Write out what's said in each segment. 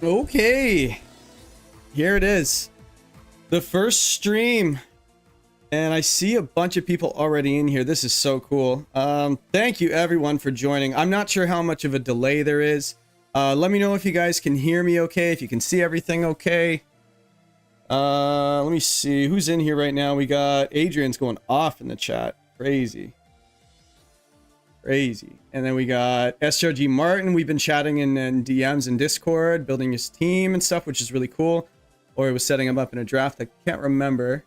Okay. Here it is. The first stream. And I see a bunch of people already in here. This is so cool. Thank you everyone for joining. I'm not sure how much of a delay there is. Let me know if you guys can hear me okay, if you can see everything okay. Let me see who's in here right now. We got Adrian's going off in the chat. Crazy. Crazy. And then we got SRG Martin. We've been chatting in DMs and Discord, building his team and stuff, which is really cool. Or he was setting him up in a draft. I can't remember.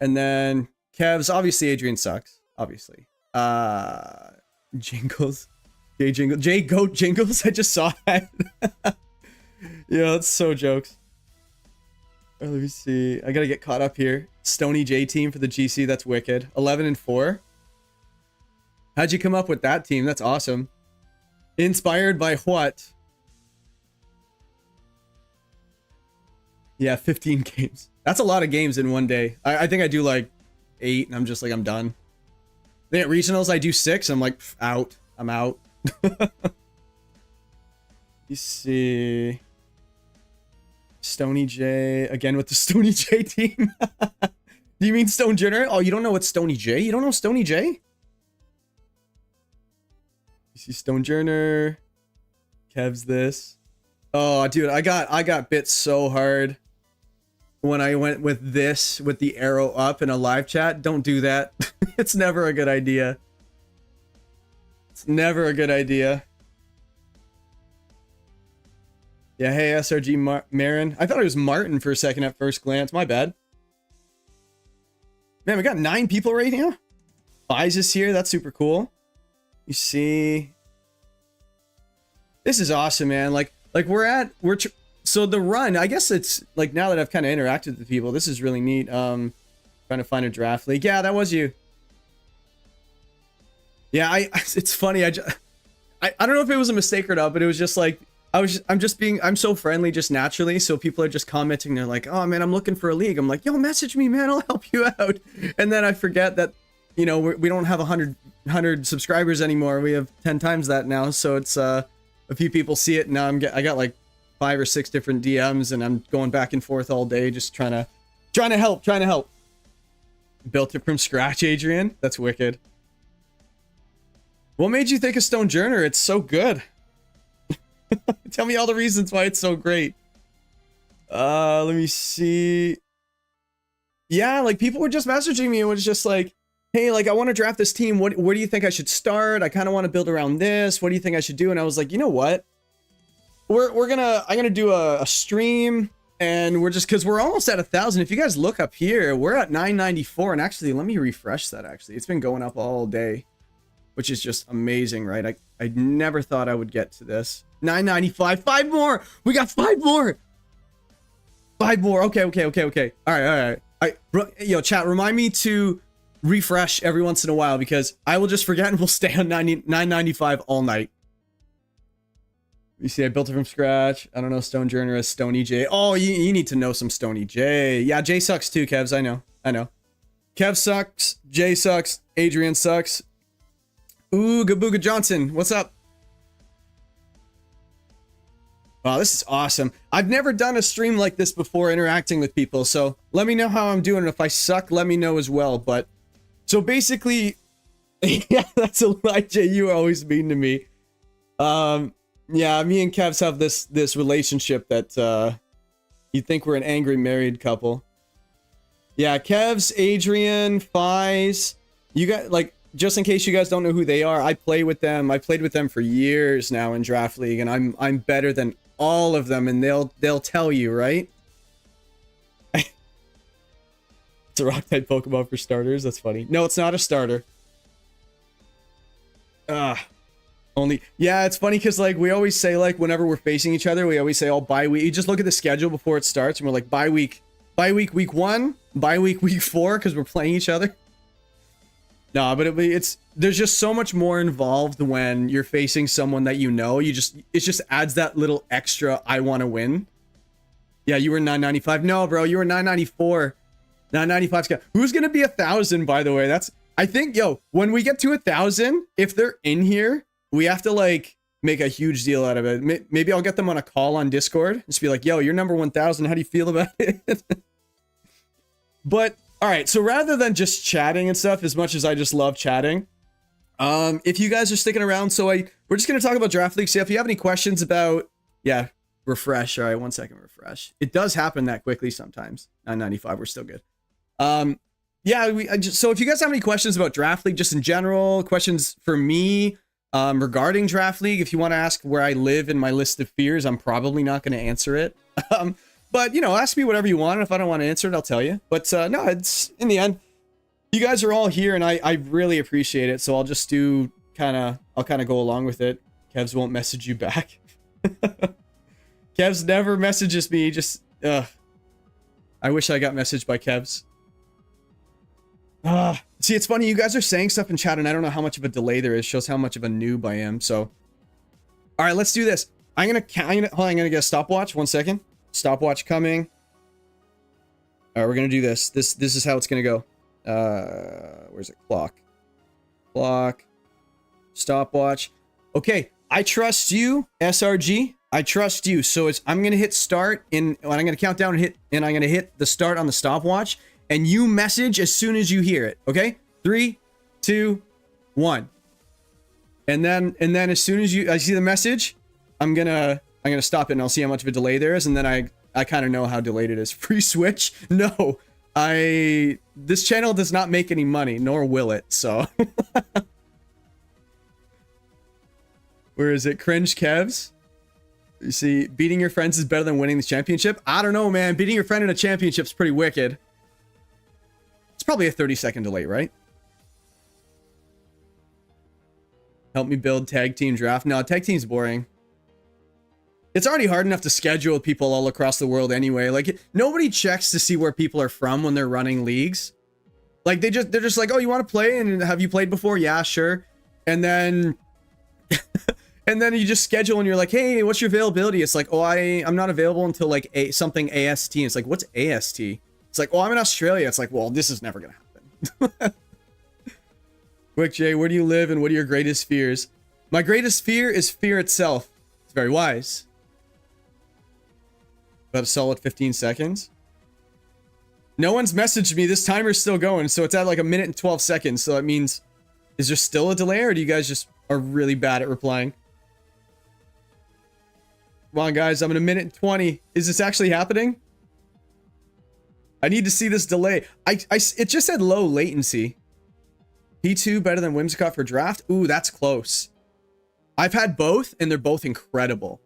And then Kev's, obviously Adrian sucks. Obviously. Jingles. J Goat Jingles. I just saw that. Yeah, that's so jokes. Let me see. I gotta get caught up here. Stony J team for the GC. That's wicked. 11-4. How'd you come up with that team? That's awesome. Inspired by what? Yeah, 15 games. That's a lot of games in one day. I think I do like 8 and I'm just like, I'm done. Then at regionals, I do 6. I'm like, out. I'm out. You see. Stony J. Again with the Stony J team. Do you mean Stone Jenner? Oh, you don't know what Stony J? You don't know Stony J? You see Stone Journer. Kev's this. Oh, dude, I got bit so hard when I went with this with the arrow up in a live chat. Don't do that. It's never a good idea. It's never a good idea. Yeah, hey, SRG Marin. I thought it was Martin for a second at first glance. My bad. Man, we got 9 people right now. Fies is here. That's super cool. You see, this is awesome, man. Like so the run, I guess it's like, now that I've kind of interacted with people, this is really neat. Trying to find a draft league. Yeah, that was you. Yeah, it's funny. I don't know if it was a mistake or not, but it was just like, I'm so friendly just naturally. So people are just commenting. They're like, oh man, I'm looking for a league. I'm like, yo, message me, man. I'll help you out. And then I forget that, you know, we don't have 100 subscribers anymore. We have 10 times that now. So it's a few people see it now. I got like 5 or 6 different DMs and I'm going back and forth all day, just trying to help. Built it from scratch, Adrian. That's wicked. What made you think of Stone Journer? It's so good. Tell me all the reasons why it's so great. Let me see. Yeah, like people were just messaging me. It was just like, hey, like I want to draft this team. Where do you think I should start? I kind of want to build around this. What do you think I should do? And I was like, you know what? I'm gonna do a stream, and we're just, because we're almost at 1,000. If you guys look up here, we're at 994. And actually, let me refresh that. Actually, it's been going up all day, which is just amazing, right? I never thought I would get to this. 995. 5 more. We got 5 more. 5 more. Okay. All right. Yo, chat, remind me to refresh every once in a while, because I will just forget and we'll stay on 995 all night. You see, I built it from scratch. I don't know Stone Journer as Stony J. Oh, you need to know some Stony J. Yeah, J sucks too, Kevs. I know. Kev sucks. J sucks. Adrian sucks. Ooga Booga Johnson, what's up? Wow, this is awesome. I've never done a stream like this before, interacting with people, so let me know how I'm doing. If I suck, let me know as well. But so basically, yeah, that's a lie, Jay. You are always mean to me. Yeah, me and Kevs have this relationship that you'd think we're an angry married couple. Yeah, Kevs, Adrian, Fies, you got, like, just in case you guys don't know who they are, I play with them. I played with them for years now in Draft League, and I'm better than all of them, and they'll tell you, right? It's a rock type Pokemon for starters. That's funny. No, it's not a starter. Only, yeah, it's funny because like we always say, like whenever we're facing each other, we always say, oh, bye week. You just look at the schedule before it starts, and we're like, bye week week 1, bye week 4, because we're playing each other. No, but there's just so much more involved when you're facing someone that you know. It just adds that little extra I want to win. Yeah, you were 995. No, bro, you were 994. 995. Who's gonna be 1,000, by the way? I think, yo, when we get to 1,000, if they're in here, we have to like make a huge deal out of it. Maybe I'll get them on a call on Discord. Just be like, yo, you're number 1000. How do you feel about it? But all right, so rather than just chatting and stuff, as much as I just love chatting, if you guys are sticking around, we're just going to talk about Draft League. So if you have any questions about, yeah, refresh. All right, 1 second, refresh. It does happen that quickly sometimes. 995, we're still good. Yeah, so if you guys have any questions about Draft League, just in general, questions for me regarding Draft League, if you want to ask where I live in my list of fears, I'm probably not going to answer it. But, you know, ask me whatever you want. And if I don't want to answer it, I'll tell you. But no, it's in the end, you guys are all here and I really appreciate it. So I'll just do I'll kind of go along with it. Kevs won't message you back. Kevs never messages me. Just, I wish I got messaged by Kevs. See, it's funny. You guys are saying stuff in chat and I don't know how much of a delay there is. Shows how much of a noob I am. So, all right, let's do this. I'm gonna get a stopwatch. 1 second. Stopwatch coming. All right, we're gonna do this. This is how it's gonna go. Where's it? Clock. Stopwatch. Okay, I trust you, SRG. I trust you. So I'm gonna hit start I'm gonna count down and I'm gonna hit the start on the stopwatch, and you message as soon as you hear it. Okay, 3, 2, 1. And then as soon as I see the message, I'm gonna stop it and I'll see how much of a delay there is, and then I kind of know how delayed it is. Free Switch? No. This channel does not make any money, nor will it, so. Where is it? Cringe Kevs? You see, beating your friends is better than winning the championship? I don't know, man. Beating your friend in a championship is pretty wicked. It's probably a 30-second delay, right? Help me build tag team draft. No, tag team's boring. It's already hard enough to schedule people all across the world anyway. Like, nobody checks to see where people are from when they're running leagues. Like, they're just like, oh, you want to play? And have you played before? Yeah, sure. And then and then you just schedule and you're like, hey, what's your availability? It's like, oh, I'm not available until like something AST. And it's like, what's AST? It's like, oh, I'm in Australia. It's like, well, this is never gonna happen. Quick Jay, where do you live and what are your greatest fears? My greatest fear is fear itself. It's very wise. About a solid 15 seconds. No one's messaged me. This timer's still going, so it's at like 1 minute and 12 seconds. So that means, is there still a delay, or do you guys just are really bad at replying? Come on, guys. I'm in 1 minute and 20. Is this actually happening? I need to see this delay. It just said low latency. P2 better than Whimsicott for draft? Ooh, that's close. I've had both, and they're both incredible.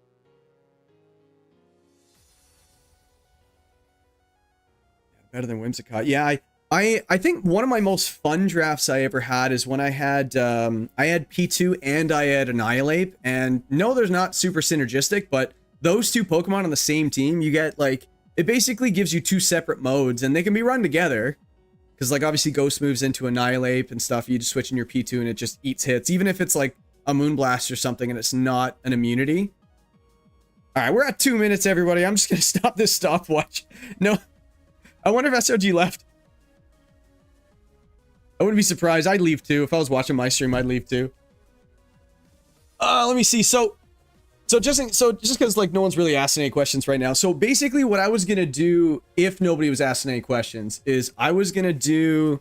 Better than Whimsicott. Yeah, I think one of my most fun drafts I ever had is when I had P2 and I had Annihilate. And no, there's not super synergistic, but those two Pokemon on the same team, you get like, it basically gives you 2 separate modes and they can be run together. Because like obviously Ghost moves into Annihilate and stuff, you just switch in your P2 and it just eats hits. Even if it's like a Moonblast or something and it's not an immunity. All right, we're at 2 minutes, everybody. I'm just going to stop this stopwatch. No. I wonder if SRG left. I wouldn't be surprised. I'd leave too. If I was watching my stream, I'd leave too. Let me see. So just because like no one's really asking any questions right now. So basically what I was going to do if nobody was asking any questions is I was going to do,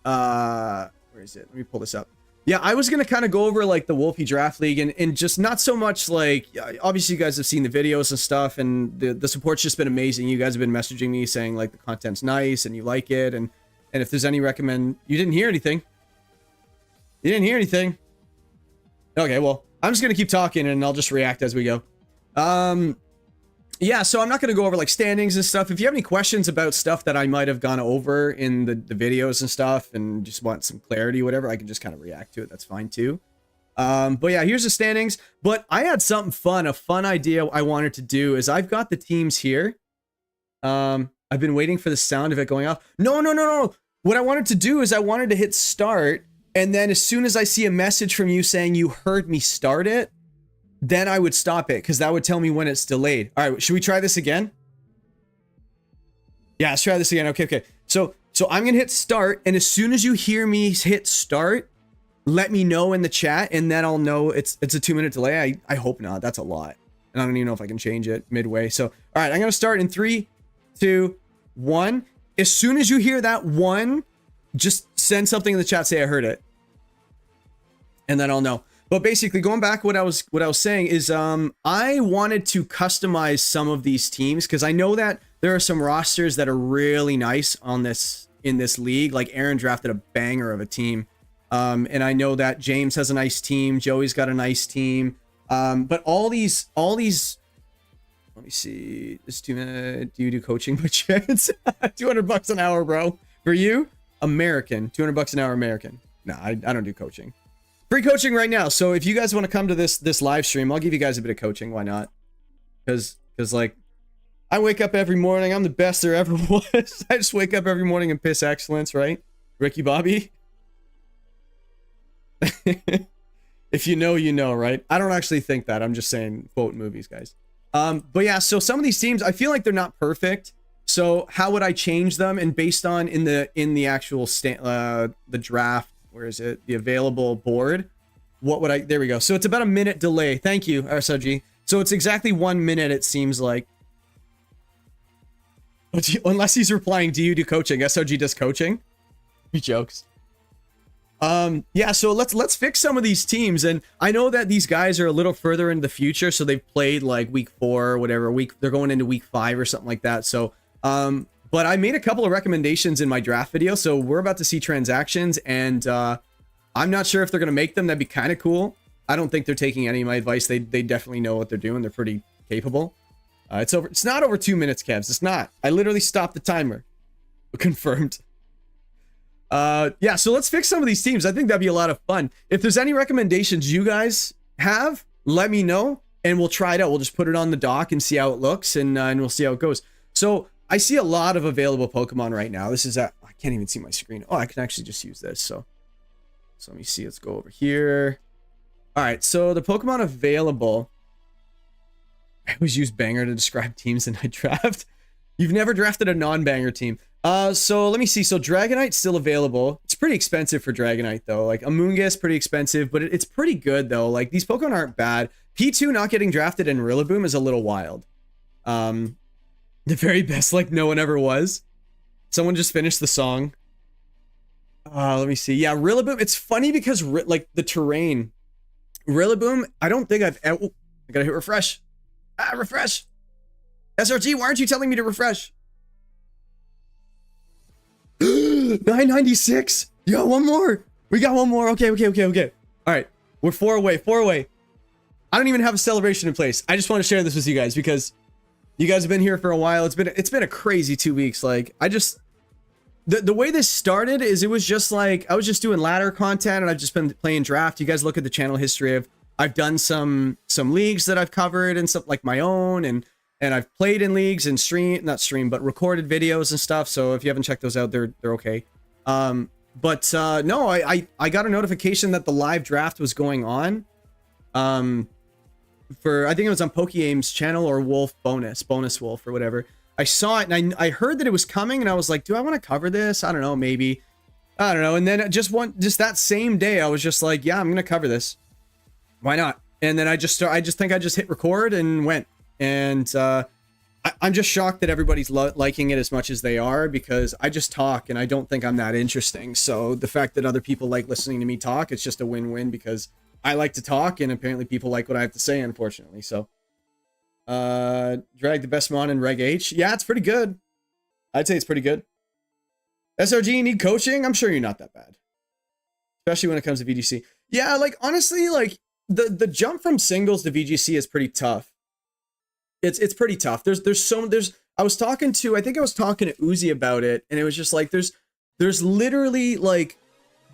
where is it? Let me pull this up. Yeah, I was going to kind of go over like the Wolfey Draft League and just not so much like, obviously you guys have seen the videos and stuff and the support's just been amazing. You guys have been messaging me saying like the content's nice and you like it. And if there's any you didn't hear anything. You didn't hear anything. Okay, well, I'm just going to keep talking and I'll just react as we go. Yeah, so I'm not going to go over like standings and stuff. If you have any questions about stuff that I might have gone over in the videos and stuff and just want some clarity, whatever, I can just kind of react to it. That's fine too. But yeah, here's the standings. But I had something fun, a fun idea I wanted to do is I've got the teams here. I've been waiting for the sound of it going off. No. What I wanted to do is I wanted to hit start. And then as soon as I see a message from you saying you heard me start it, then I would stop it because that would tell me when it's delayed. All right, should we try this again? Yeah, let's try this again. Okay. So I'm gonna hit start, and as soon as you hear me hit start, let me know in the chat, and then I'll know it's a 2-minute delay. I hope not. That's a lot. And I don't even know if I can change it midway. So, all right, I'm going to start in 3, 2, 1. As soon as you hear that 1, just send something in the chat, say I heard it. And then I'll know. But basically, going back, what I was saying is I wanted to customize some of these teams because I know that there are some rosters that are really nice in this league. Like Aaron drafted a banger of a team. And I know that James has a nice team. Joey's got a nice team. But all these, let me see. This 2-minute, do you do coaching by chance? $200 an hour, bro. For you, American, $200 an hour, American. No, I don't do coaching. Free coaching right now. So if you guys want to come to this live stream, I'll give you guys a bit of coaching. Why not? Because like, I wake up every morning. I'm the best there ever was. I just wake up every morning and piss excellence, right? Ricky Bobby. If you know, you know, right? I don't actually think that. I'm just saying quote movies, guys. But yeah, so some of these teams, I feel like they're not perfect. So how would I change them? And based on in the actual the draft, where is it? The available board. What would I? There we go. So it's about a minute delay. Thank you, SOG. So it's exactly 1 minute. It seems like. Unless he's replying, do you do coaching? SOG does coaching. He jokes. Yeah, so let's fix some of these teams, and I know that these guys are a little further into the future, so they've played like week 4 or whatever, they're going into week 5 or something like that. So but I made a couple of recommendations in my draft video, so we're about to see transactions, and I'm not sure if they're gonna make them. That'd be kind of cool. I don't think they're taking any of my advice. They definitely know what they're doing. They're pretty capable. It's not over 2 minutes, Kevs. It's not. I literally stopped the timer. Confirmed. Yeah, so let's fix some of these teams. I think that'd be a lot of fun. If there's any recommendations you guys have, let me know, and we'll try it out. We'll just put it on the dock and see how it looks, and we'll see how it goes. So I see a lot of available Pokemon right now. This is I can't even see my screen. Oh, I can actually just use this. So let me see. Let's go over here. All right, so the Pokemon available. I always use banger to describe teams in my draft. You've never drafted a non-banger team. So let me see. So Dragonite's still available. It's pretty expensive for Dragonite though. Like Amoonguss, pretty expensive, but it's pretty good though. Like these Pokemon aren't bad. P2 not getting drafted in Rillaboom is a little wild. The very best, like no one ever was. Someone just finished the song. Let me see. Yeah, Rillaboom. It's funny because like the terrain, Rillaboom. I don't think I've ever. I gotta hit refresh. Refresh. SRG, why aren't you telling me to refresh? 996. You got one more. We got one more. Okay. All right, we're 4 away. 4 away. I don't even have a celebration in place. I just want to share this with you guys because you guys have been here for a while. It's been a crazy 2 weeks. Like I just the way this started is it was just like I was just doing ladder content and I've just been playing draft. You guys look at the channel history of I've done some leagues that I've covered and stuff like my own and I've played in leagues and but recorded videos and stuff. So if you haven't checked those out, they're okay. No, I got a notification that the live draft was going on. For I think it was on PokeAim's channel or Wolf Bonus Wolf or whatever. I saw it and I heard that it was coming and I was like, do I want to cover this? I don't know, maybe. I don't know. And then just that same day, I was just like, yeah, I'm gonna cover this. Why not? And then I just hit record and went. And I'm just shocked that everybody's liking it as much as they are because I just talk and I don't think I'm that interesting. So the fact that other people like listening to me talk, it's just a win-win because I like to talk and apparently people like what I have to say, unfortunately. So drag the best mon in Reg H. Yeah, it's pretty good. I'd say it's pretty good. SRG, you need coaching? I'm sure you're not that bad. Especially when it comes to VGC. Yeah, like honestly, like the jump from singles to VGC is pretty tough. It's pretty tough. I was talking to Uzi about it, and it was just like there's literally like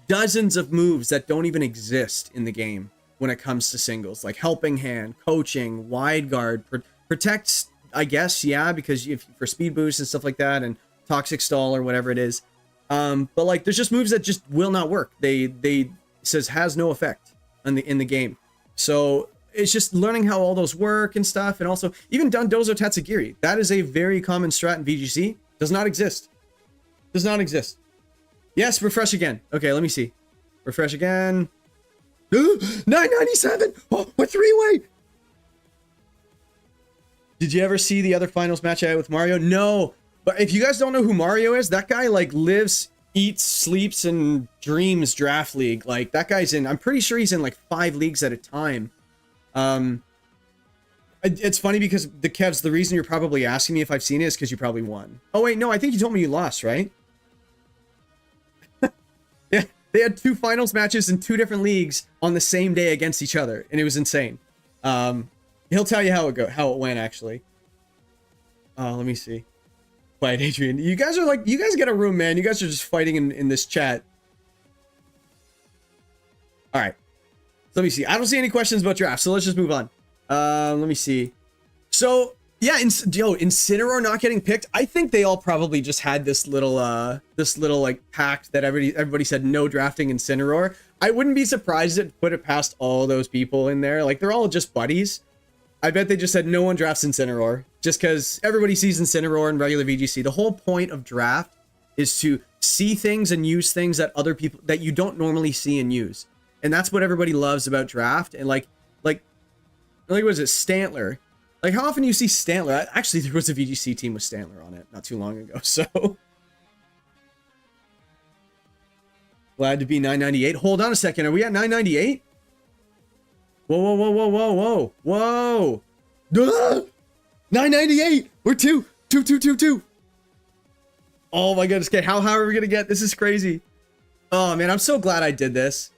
dozens of moves that don't even exist in the game when it comes to singles, like helping hand, coaching, wide guard, protect, I guess, yeah, because for speed boost and stuff like that, and toxic stall or whatever it is. But like there's just moves that just will not work. They says has no effect in the game. So it's just learning how all those work and stuff. And also even Dundozo Tatsugiri, that is a very common strat in VGC. Does not exist. Yes, refresh again. Okay, let me see. Refresh again. 997. Oh, we're 3-way. Did you ever see the other finals match I had with Mario? No. But if you guys don't know who Mario is, that guy like lives, eats, sleeps, and dreams Draft League. Like that guy's in, I'm pretty sure he's in like 5 leagues at a time. It's funny because the reason you're probably asking me if I've seen it is because you probably won. Oh wait, no, I think you told me you lost, right? Yeah, they had 2 finals matches in 2 different leagues on the same day against each other, and it was insane. He'll tell you how it went actually. Let me see. Quiet Adrian. You guys get a room, man. You guys are just fighting in this chat. All right. Let me see. I don't see any questions about draft, so let's just move on. Let me see. So yeah, Incineroar not getting picked. I think they all probably just had this little like pact that everybody said no drafting Incineroar. I wouldn't be surprised if it put it past all those people in there. Like they're all just buddies. I bet they just said no one drafts Incineroar just because everybody sees Incineroar in regular VGC. The whole point of draft is to see things and use things that other people that you don't normally see and use. And that's what everybody loves about draft. And like what is it, Stantler? Like how often do you see Stantler? Actually, there was a VGC team with Stantler on it not too long ago. So glad to be 998. Hold on a second. Are we at 998? Whoa. 998. We're 2. Oh my goodness. Okay, how are we gonna get? This is crazy. Oh man, I'm so glad I did this.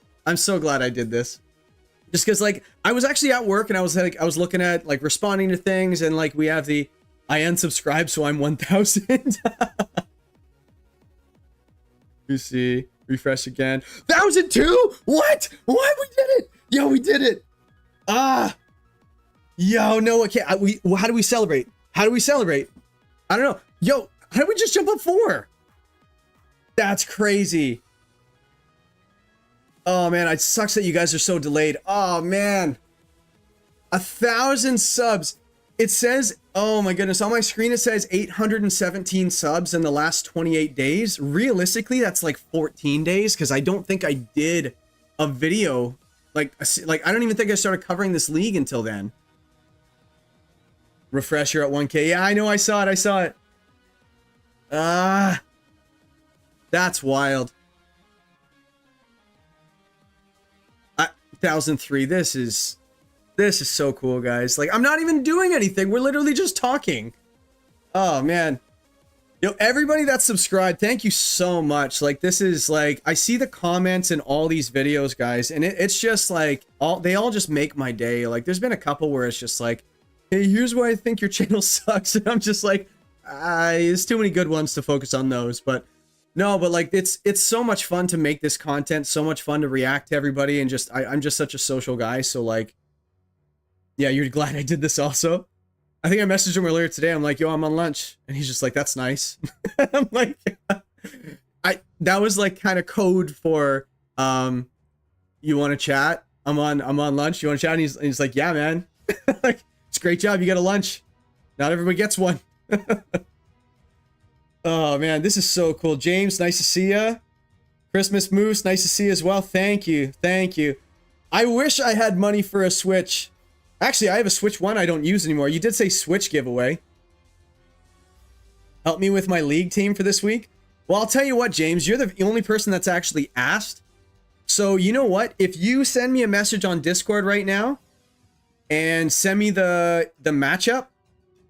Just because like I was actually at work and I was looking at like responding to things and like we have the I unsubscribed so I'm 1000. You see, refresh again. 1002. What? We did it. Yo, we did it. Yo, no, okay. How do we celebrate? I don't know. Yo, how did we just jump up 4? That's crazy. Oh man, it sucks that you guys are so delayed. Oh man, 1,000 subs. It says, oh my goodness, on my screen it says 817 subs in the last 28 days. Realistically, that's like 14 days because I don't think I did a video. Like I don't even think I started covering this league until then. Refresher at 1K. Yeah, I know. I saw it. That's wild. 1003. This is so cool, guys. Like I'm not even doing anything. We're literally just talking. Oh man. Yo, everybody that's subscribed, thank you so much. Like this is like I see the comments in all these videos, guys, and it's just like they all just make my day. Like there's been a couple where it's just like, hey, here's why I think your channel sucks, and I'm just like, there's too many good ones to focus on those. But no, but like it's so much fun to make this content, so much fun to react to everybody, and just I'm just such a social guy. So like, yeah, you're glad I did this also. I think I messaged him earlier today. I'm like, yo, I'm on lunch. And he's just like, that's nice. I'm like, that was like kind of code for, you want to chat? I'm on lunch. You want to chat? And he's like, yeah, man. Like, it's a great job. You got a lunch. Not everybody gets one. Oh man, this is so cool. James, nice to see ya. Christmas Moose, nice to see you as well. Thank you. I wish I had money for a Switch. Actually, I have a Switch 1 I don't use anymore. You did say Switch giveaway. Help me with my league team for this week. Well, I'll tell you what, James, you're the only person that's actually asked. So you know what? If you send me a message on Discord right now and send me the matchup,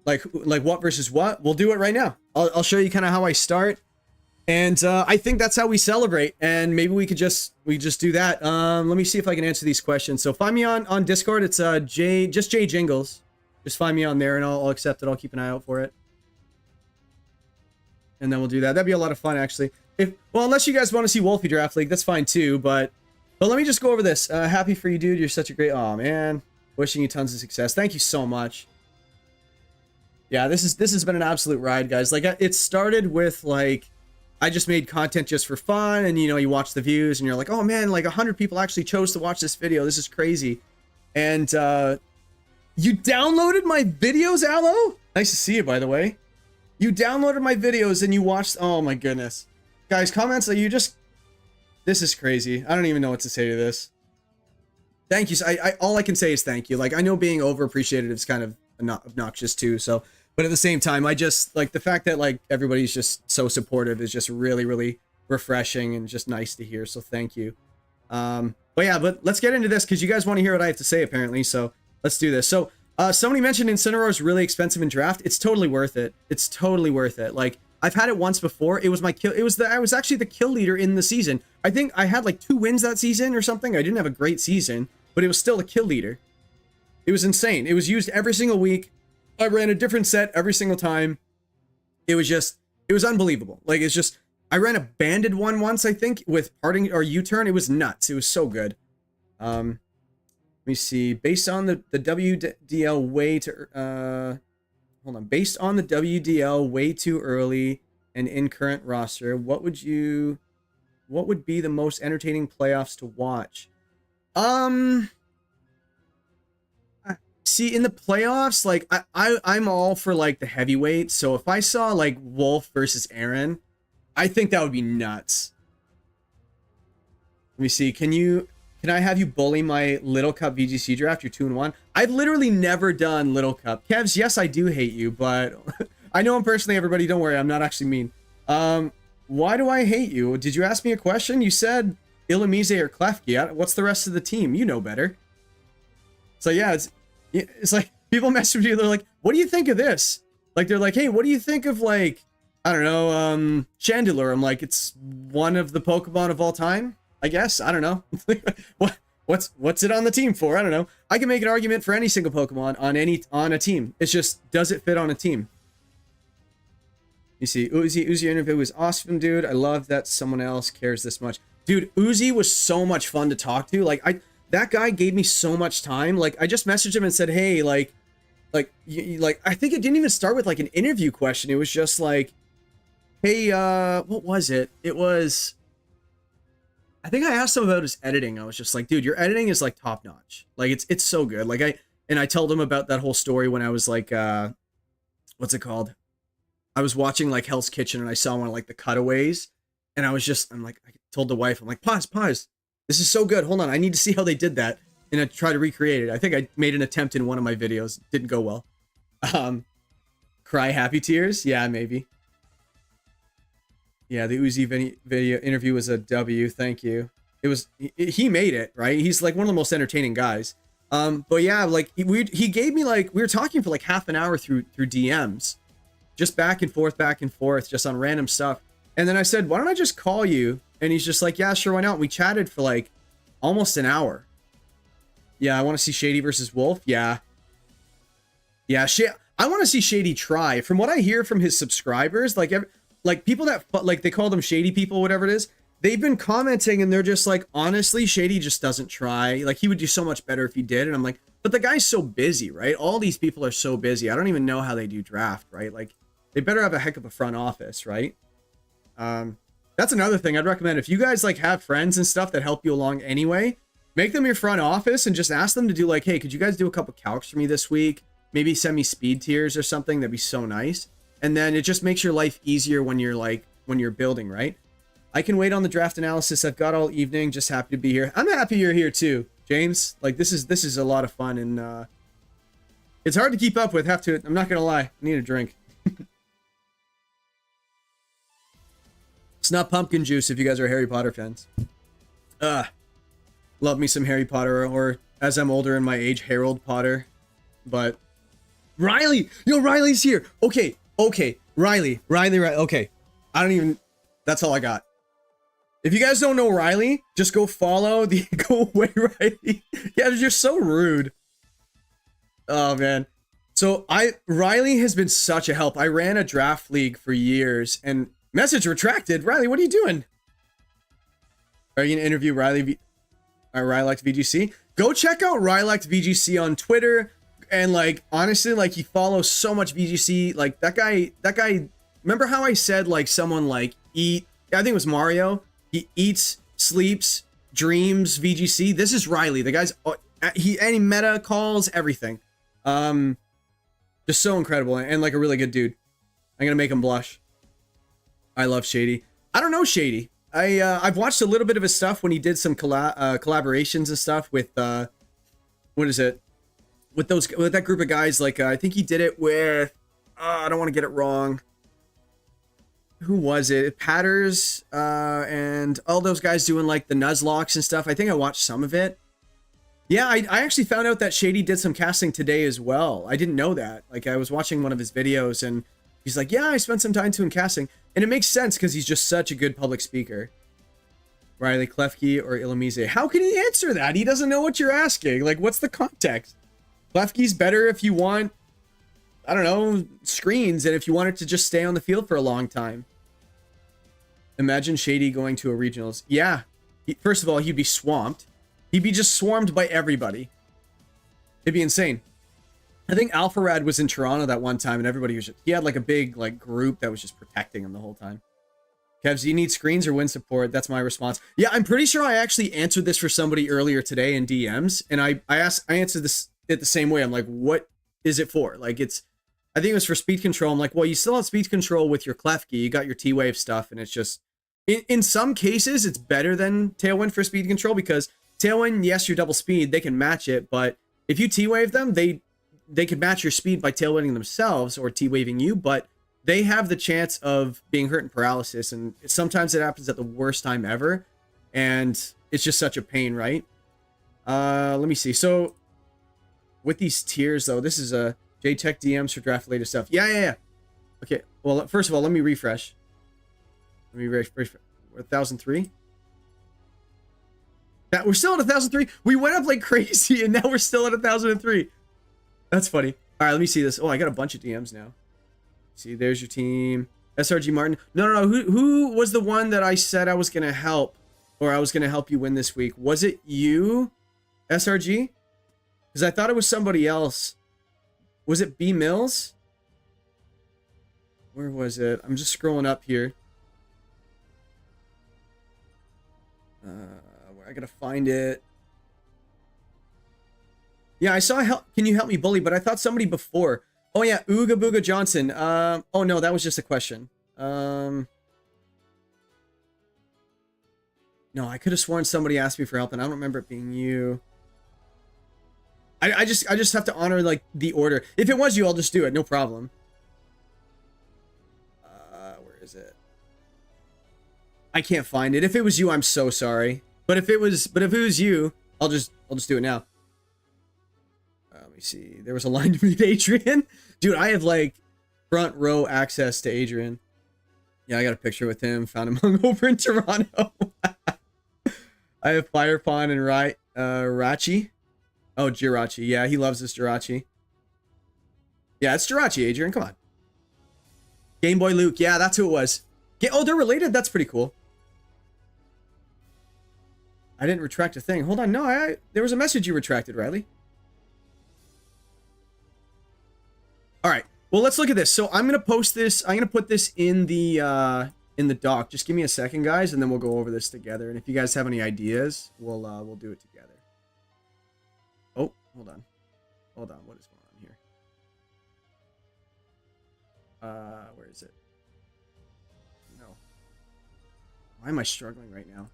like what versus what, we'll do it right now. I'll show you kind of how I start. And I think that's how we celebrate. And maybe we just do that. Let me see if I can answer these questions. So find me on Discord. It's Jay Jingles. Just find me on there and I'll accept it. I'll keep an eye out for it. And then we'll do that. That'd be a lot of fun, actually. Well, unless you guys want to see Wolfey Draft League, that's fine too. But let me just go over this. Happy for you, dude. You're such a great. Oh man, wishing you tons of success. Thank you so much. Yeah, this has been an absolute ride, guys. Like it started with like. I just made content just for fun, and you watch the views and you're like, oh man, like 100 people actually chose to watch this video. This is crazy. And you downloaded my videos, Aloe? Nice to see you, by the way. You downloaded my videos and you watched. Oh my goodness, guys, comments that this is crazy. I don't even know what to say to this. Thank you. All I can say is thank you. Like, I know being overappreciated is kind of obnoxious too. So, but at the same time, I just like the fact that like everybody's just so supportive is just really, really refreshing and just nice to hear. So thank you. But yeah, but let's get into this because you guys want to hear what I have to say apparently. So let's do this. So, somebody mentioned Incineroar is really expensive in draft. It's totally worth it. It's totally worth it. Like, I've had it once before. It was my kill. I was actually the kill leader in the season. I think I had like 2 wins that season or something. I didn't have a great season, but it was still a kill leader. It was insane. It was used every single week. I ran a different set every single time. It was unbelievable. Like, it's just, I ran a banded one once, I think, with parting or U-turn. It was nuts. It was so good. Let me see. Based on the WDL way to, hold on. Based on the WDL way too early and in current roster, what would be the most entertaining playoffs to watch? See, in the playoffs, like I'm all for like the heavyweight. So if I saw like Wolf versus Aaron, I think that would be nuts. Let me see. Can I have you bully my Little Cup VGC draft? You're 2-1. I've literally never done Little Cup. Kevs, yes, I do hate you, but I know him personally, everybody. Don't worry. I'm not actually mean. Why do I hate you? Did you ask me a question? You said Illumise or Klefki. What's the rest of the team? You know better. So yeah, it's like people message me. They're like, what do you think of this? Like, they're like, hey, what do you think of like, I don't know, Chandelure? I'm like, it's one of the Pokemon of all time, I guess. I don't know. What's it on the team for? I don't know. I can make an argument for any single Pokemon on a team. It's just, does it fit on a team? You see, Uzi interview was awesome, dude. I love that someone else cares this much. Dude, Uzi was so much fun to talk to. Like, that guy gave me so much time. Like, I just messaged him and said, hey, like, I think it didn't even start with like an interview question. It was just like, hey, what was it? It was, I think I asked him about his editing. I was just like, dude, your editing is like top notch. Like, it's so good. Like, I told him about that whole story when I was like, what's it called? I was watching like Hell's Kitchen and I saw one of like the cutaways, and I'm like, I told the wife, I'm like, pause. This is so good. Hold on. I need to see how they did that. And I try to recreate it. I think I made an attempt in one of my videos. Didn't go well. Cry happy tears? Yeah, maybe. Yeah, the Uzi video interview was a W. Thank you. He made it, right? He's like one of the most entertaining guys. But yeah, like he gave me like, we were talking for like half an hour through DMs. Just back and forth, just on random stuff. And then I said, why don't I just call you? And he's just like, yeah, sure, why not? We chatted for like almost an hour. Yeah, I want to see Shady versus Wolf. Yeah. Yeah, I want to see Shady try. From what I hear from his subscribers, like people that, like, they call them Shady people, whatever it is, they've been commenting and they're just like, honestly, Shady just doesn't try. Like, he would do so much better if he did. And I'm like, but the guy's so busy, right? All these people are so busy. I don't even know how they do draft, right? Like, they better have a heck of a front office, right? That's another thing I'd recommend. If you guys like have friends and stuff that help you along anyway, make them your front office and just ask them to do like, hey, could you guys do a couple calcs for me this week? Maybe send me speed tiers or something. That'd be so nice. And then it just makes your life easier when you're building, right? I can wait on the draft analysis. I've got all evening. Just happy to be here. I'm happy you're here too, James. Like, this is a lot of fun, and it's hard to keep up with. I'm not gonna lie. I need a drink. It's not pumpkin juice if you guys are Harry Potter fans. Love me some Harry Potter, or as I'm older in my age, Harold Potter. But Riley, yo, Riley's here. Okay, Riley. Okay, I don't even. That's all I got. If you guys don't know Riley, just go follow the go away Riley. Yeah, you're so rude. Oh man. So Riley has been such a help. I ran a draft league for years, and message retracted. Riley, what are you doing? Are you gonna interview Riley? Rylect VGC? Go check out Rylect VGC on Twitter. And like, honestly, like, he follows so much VGC. Like, that guy, remember how I said like someone like I think it was Mario. He eats, sleeps, dreams VGC. This is Riley. The guy's, any meta calls, everything. Just so incredible, and like a really good dude. I'm gonna make him blush. I love Shady. I don't know Shady. I've watched a little bit of his stuff when he did some collaborations and stuff with what is it? With that group of guys. Like I think he did it with I don't want to get it wrong. Who was it? Patters and all those guys doing like the Nuzlocke and stuff. I think I watched some of it. Yeah, I actually found out that Shady did some casting today as well. I didn't know that. Like, I was watching one of his videos, and he's like, yeah, I spent some time doing casting. And it makes sense, because he's just such a good public speaker. Riley Klefki or Ilamize. How can he answer that? He doesn't know what you're asking. Like, what's the context? Klefki's better if you want, I don't know, screens, and if you want it to just stay on the field for a long time. Imagine Shady going to a regionals. Yeah. First of all, he'd be swamped. He'd be just swarmed by everybody. It'd be insane. I think Alpharad was in Toronto that one time, and everybody was he had like a big like group that was just protecting him the whole time. Kevs, do you need screens or win support? That's my response. Yeah, I'm pretty sure I actually answered this for somebody earlier today in DMs, and I answered this it the same way. I'm like, what is it for? Like, I think it was for speed control. I'm like, well, you still have speed control with your Klefki. You got your T-Wave stuff, and it's just in some cases it's better than Tailwind for speed control, because Tailwind, yes, you're double speed, they can match it, but if you T-Wave them, they could match your speed by Tailwinding themselves or T-Waving you, but they have the chance of being hurt and paralysis, and sometimes it happens at the worst time ever, and it's just such a pain, right? Let me see. So, with these tiers, though, this is a JTech DMs for draft later stuff. Yeah. Okay, well, first of all, let me refresh. Let me refresh. We're 1,003. We're still at 1,003. We went up like crazy, and now we're still at 1,003. That's funny. All right, let me see this. Oh, I got a bunch of DMs now. See, there's your team. SRG Martin. No. Who was the one that I said I was gonna help, or I was gonna help you win this week? Was it you, SRG? Because I thought it was somebody else. Was it B Mills? Where was it? I'm just scrolling up here. I gotta find it. Yeah, I saw help. Can you help me bully? But I thought somebody before. Oh yeah, Ooga Booga Johnson. Oh no, that was just a question. No, I could have sworn somebody asked me for help, and I don't remember it being you. I just have to honor like the order. If it was you, I'll just do it. No problem. Where is it? I can't find it. If it was you, I'm so sorry. But if it was you, I'll just do it now. Let me see. There was a line to meet Adrian. Dude, I have like front row access to Adrian. Yeah, I got a picture with him. Found him hungover in Toronto. I have Firepon and Rachi. Oh, Jirachi. Yeah, he loves this Jirachi. Yeah, it's Jirachi, Adrian. Come on. Game Boy Luke. Yeah, that's who it was. Oh, they're related? That's pretty cool. I didn't retract a thing. Hold on. No, there was a message you retracted, Riley. All right. Well, let's look at this. So I'm going to post this. I'm going to put this in the doc. Just give me a second, guys, and then we'll go over this together. And if you guys have any ideas, we'll do it together. Oh, hold on. Hold on. What is going on here? Where is it? No. Why am I struggling right now?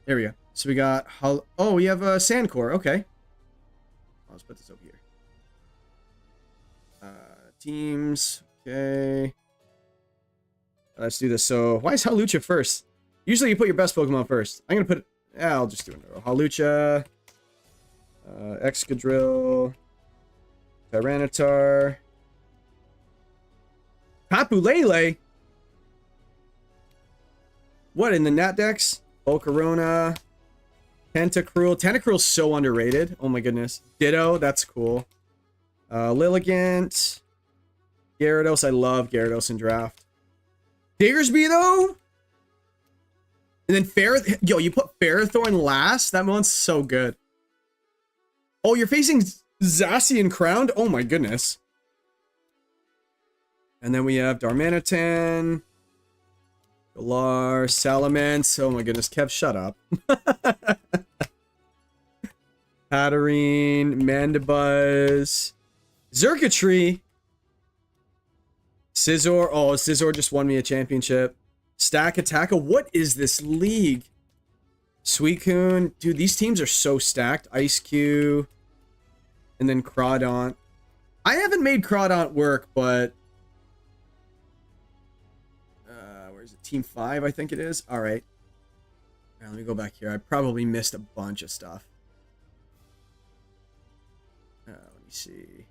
There we go. So we got, oh, we have a Sandcore. Okay. Let's put this over here. Teams. Okay. Let's do this. So why is Halucha first? Usually you put your best Pokemon first. I'm going to put, I'll just do it. Halucha. Excadrill. Tyranitar. Papulele. What, in the Nat Dex? Volcarona. Tentacruel. Tentacruel's so underrated. Oh my goodness. Ditto, that's cool. Lilligant. Gyarados, I love Gyarados in draft. Diggersby, though? And then Yo, you put Ferrothorn last? That one's so good. Oh, you're facing Zacian Crowned? Oh my goodness. And then we have Darmanitan. Galar, Salamence. Oh my goodness, Kev, shut up. Hatterene, Mandibuzz. Xurkitree. Scizor. Oh, Scizor just won me a championship. Stack Attacker. What is this league? Suicune. Dude, these teams are so stacked. Ice Cube. And then Crawdaunt. I haven't made Crawdaunt work, but... where's it? Team 5, I think it is. Alright. Let me go back here. I probably missed a bunch of stuff. Let me see.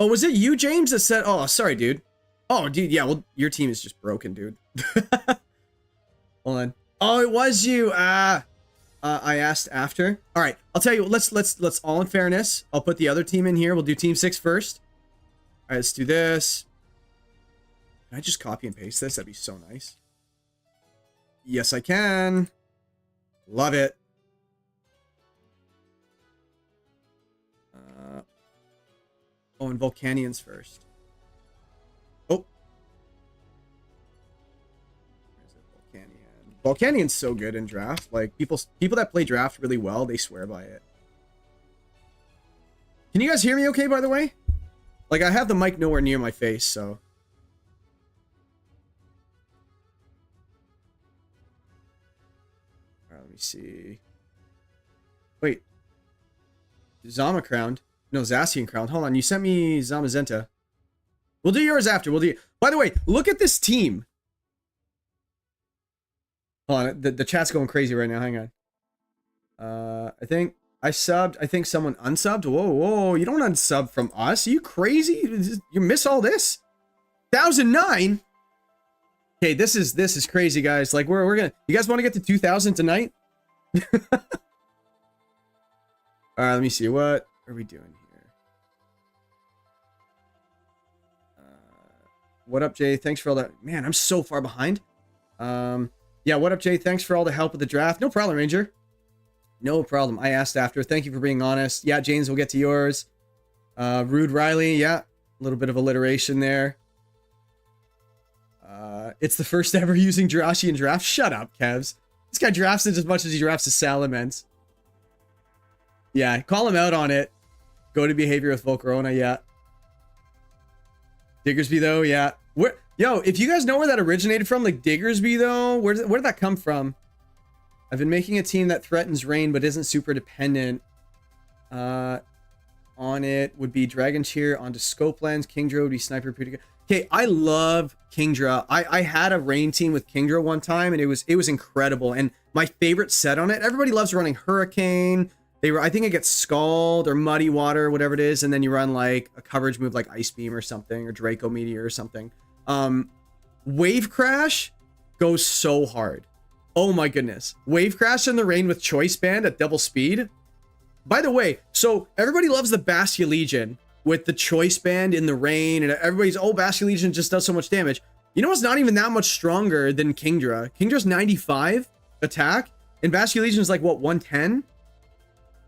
Oh, was it you, James, that said... Oh, sorry, dude. Oh, dude, yeah, well, your team is just broken, dude. Hold on. Oh, it was you. I asked after. All right, I'll tell you. Let's all in fairness. I'll put the other team in here. We'll do team 6 first. All right, let's do this. Can I just copy and paste this? That'd be so nice. Yes, I can. Love it. Oh, and Volcanians first. Oh. Where's it? Volcanian. Volcanian's so good in draft. Like, people that play draft really well, they swear by it. Can you guys hear me okay, by the way? Like, I have the mic nowhere near my face, so... Alright, let me see. Wait. Zama crowned. No, Zacian crowned. Hold on, you sent me Zamazenta. We'll do yours after. We'll do... By the way, look at this team. Hold on, the chat's going crazy right now. Hang on. I think I subbed. I think someone unsubbed. Whoa, whoa. You don't unsub from us. Are you crazy? You miss all this? 1009? Okay, this is crazy, guys. Like, we're gonna... You guys want to get to 2000 tonight? Alright, let me see. What are we doing here? What up, Jay? Thanks for all that. Man, I'm so far behind. Yeah, what up, Jay? Thanks for all the help with the draft. No problem, Ranger. No problem. I asked after. Thank you for being honest. Yeah, James, we'll get to yours. Rude Riley. Yeah, a little bit of alliteration there. It's the first ever using Jirachi in draft. Shut up, Kevs. This guy drafts it as much as he drafts his Salamence. Yeah, call him out on it. Go to behavior with Volcarona, yeah. Diggersby, though, yeah. Where, yo, if you guys know where that originated from, like Diggersby, though, where did that come from? I've been making a team that threatens rain but isn't super dependent. On it would be Dragon Cheer, onto Scope Lens, Kingdra would be Sniper Putica. Okay, I love Kingdra. I had a rain team with Kingdra one time, and it was incredible. And my favorite set on it, everybody loves running Hurricane. I think it gets Scald or Muddy Water, whatever it is, and then you run like a coverage move like Ice Beam or something, or Draco Meteor or something. Wave Crash goes so hard. Oh my goodness. Wave Crash in the rain with Choice Band at double speed. By the way, so everybody loves the Bastia Legion with the Choice Band in the rain, and everybody's, oh, Bastia Legion just does so much damage. You know what's not even that much stronger than Kingdra? Kingdra's 95 attack, and Bastia Legion is like, what, 110?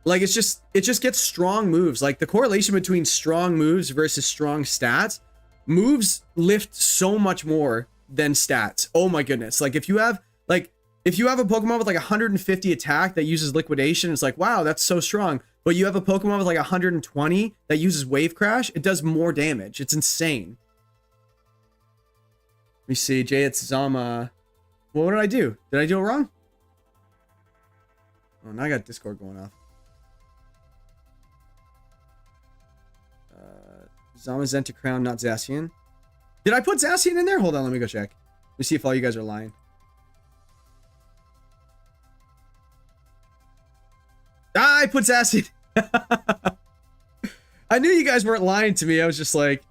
Like, it just gets strong moves. Like, the correlation between strong moves versus strong stats, moves lift so much more than stats. Oh my goodness. Like, if you have a Pokemon with like 150 attack that uses Liquidation, it's like, wow, that's so strong. But you have a Pokemon with like 120 that uses Wave Crash, it does more damage. It's insane. Let me see, Jay, it's Zama. Well, what did I do? Did I do it wrong? Oh, now I got Discord going off. Zamazenta Crown, not Zacian. Did I put Zacian in there? Hold on, let me go check. Let me see if all you guys are lying. Ah, I put Zacian. I knew you guys weren't lying to me. I was just like,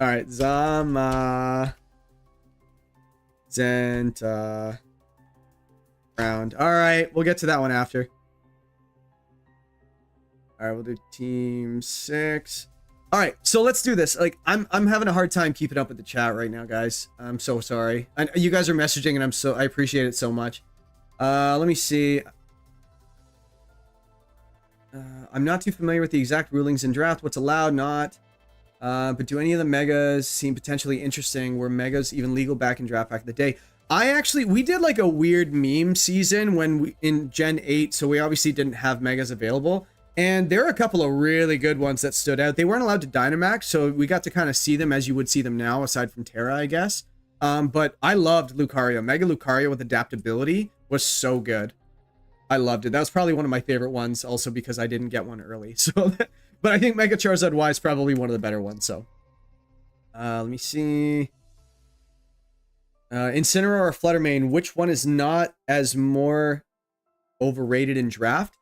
all right, Zama, Zenta, Round. All right, we'll get to that one after. All right, we'll do team 6. All right, so let's do this. Like, I'm having a hard time keeping up with the chat right now, guys. I'm so sorry. You guys are messaging, and I appreciate it so much. Let me see. I'm not too familiar with the exact rulings in draft. What's allowed, not. But do any of the megas seem potentially interesting? Were megas even legal back in draft back in the day? We did like a weird meme season in Gen 8, so we obviously didn't have megas available. And there are a couple of really good ones that stood out. They weren't allowed to Dynamax, so we got to kind of see them as you would see them now, aside from Terra, I guess. But I loved Lucario. Mega Lucario with adaptability was so good. I loved it. That was probably one of my favorite ones, also because I didn't get one early. So, but I think Mega Charizard Y is probably one of the better ones. So, let me see. Incineroar or Fluttermane, which one is not as more overrated in draft?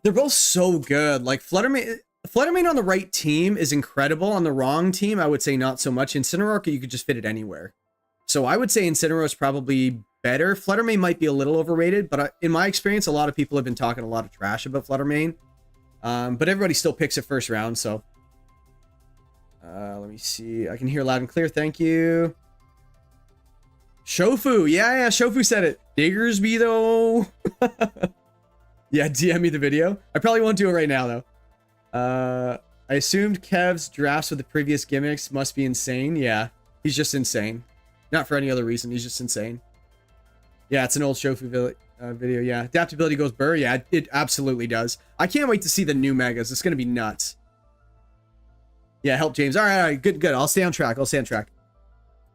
They're both so good. Like Fluttermane on the right team is incredible. On the wrong team, I would say not so much. Incineroar, you could just fit it anywhere. So I would say Incineroar is probably better. Fluttermane might be a little overrated, but in my experience, a lot of people have been talking a lot of trash about Fluttermane. But everybody still picks it first round, so. Let me see. I can hear loud and clear. Thank you. Shofu. Yeah, Shofu said it. Diggersby, though. Yeah, DM me the video. I probably won't do it right now, though. I assumed Kev's drafts with the previous gimmicks must be insane. Yeah, he's just insane. Not for any other reason. He's just insane. Yeah, it's an old Shofu video. Yeah, adaptability goes burr. Yeah, it absolutely does. I can't wait to see the new Megas. It's going to be nuts. Yeah, help James. All right, good. I'll stay on track. All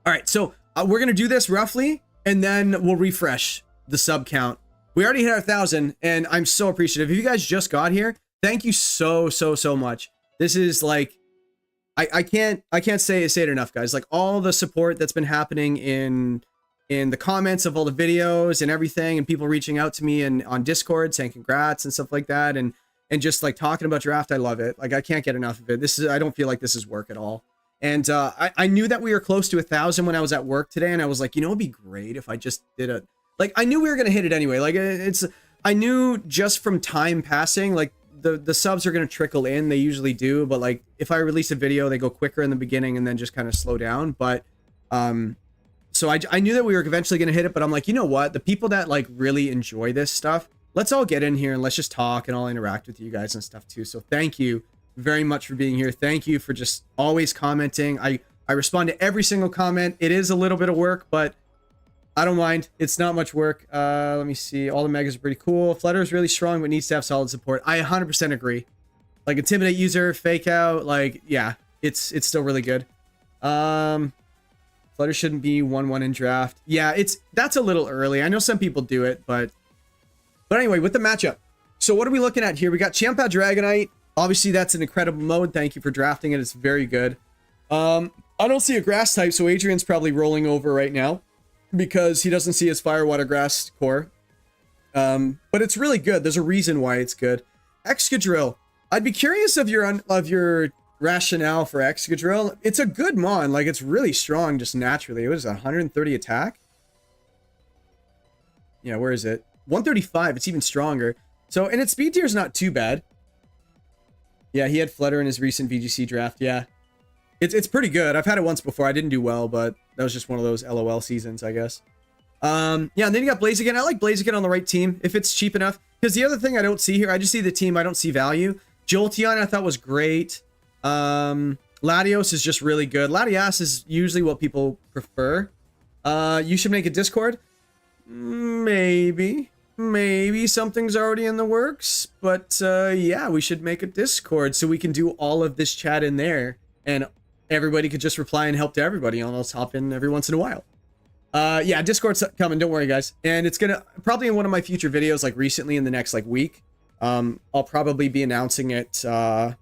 right, so we're going to do this roughly, and then we'll refresh the sub count. We already hit our 1,000, and I'm so appreciative. If you guys just got here, thank you so much. This is like, I can't say it enough, guys. Like all the support that's been happening in the comments of all the videos and everything, and people reaching out to me and on Discord saying congrats and stuff like that, and just like talking about draft. I love it. Like I can't get enough of it. I don't feel like this is work at all. And I knew that we were close to 1,000 when I was at work today, and I was like, it'd be great if I just did a. Like, I knew we were going to hit it anyway. Like, I knew just from time passing, like, the subs are going to trickle in. They usually do. But, like, if I release a video, they go quicker in the beginning and then just kind of slow down. But, so I knew that we were eventually going to hit it. But I'm like, you know what? The people that, like, really enjoy this stuff, let's all get in here and let's just talk and I'll interact with you guys and stuff, too. So thank you very much for being here. Thank you for just always commenting. I respond to every single comment. It is a little bit of work, but I don't mind. It's not much work. Let me see. All the megas are pretty cool. Flutter is really strong, but needs to have solid support. I 100% agree. Like intimidate user, fake out. Like, yeah, it's still really good. Flutter shouldn't be 1-1 in draft. Yeah, that's a little early. I know some people do it, but anyway, with the matchup. So what are we looking at here? We got Champa Dragonite. Obviously, that's an incredible mode. Thank you for drafting it. It's very good. I don't see a grass type, so Adrian's probably rolling over right now, because he doesn't see his fire water grass core. But it's really good. There's a reason why it's good. Excadrill. I'd be curious of your rationale for Excadrill. It's a good mon. Like, it's really strong just naturally. It was 130 attack. Yeah, where is it? 135. It's even stronger. So, and its speed tier is not too bad. Yeah, he had Flutter in his recent VGC draft. Yeah. It's pretty good. I've had it once before. I didn't do well, but that was just one of those LOL seasons, I guess. Yeah, and then you got Blaziken. I like Blaziken on the right team if it's cheap enough. Because the other thing I don't see here, I just see the team. I don't see value. Jolteon I thought was great. Latios is just really good. Latias is usually what people prefer. You should make a Discord. Maybe something's already in the works. But yeah, we should make a Discord so we can do all of this chat in there. And everybody could just reply and help to everybody, and I'll hop in every once in a while. Yeah, Discord's coming. Don't worry, guys. And it's gonna probably in one of my future videos, like recently in the next like week. I'll probably be announcing it, and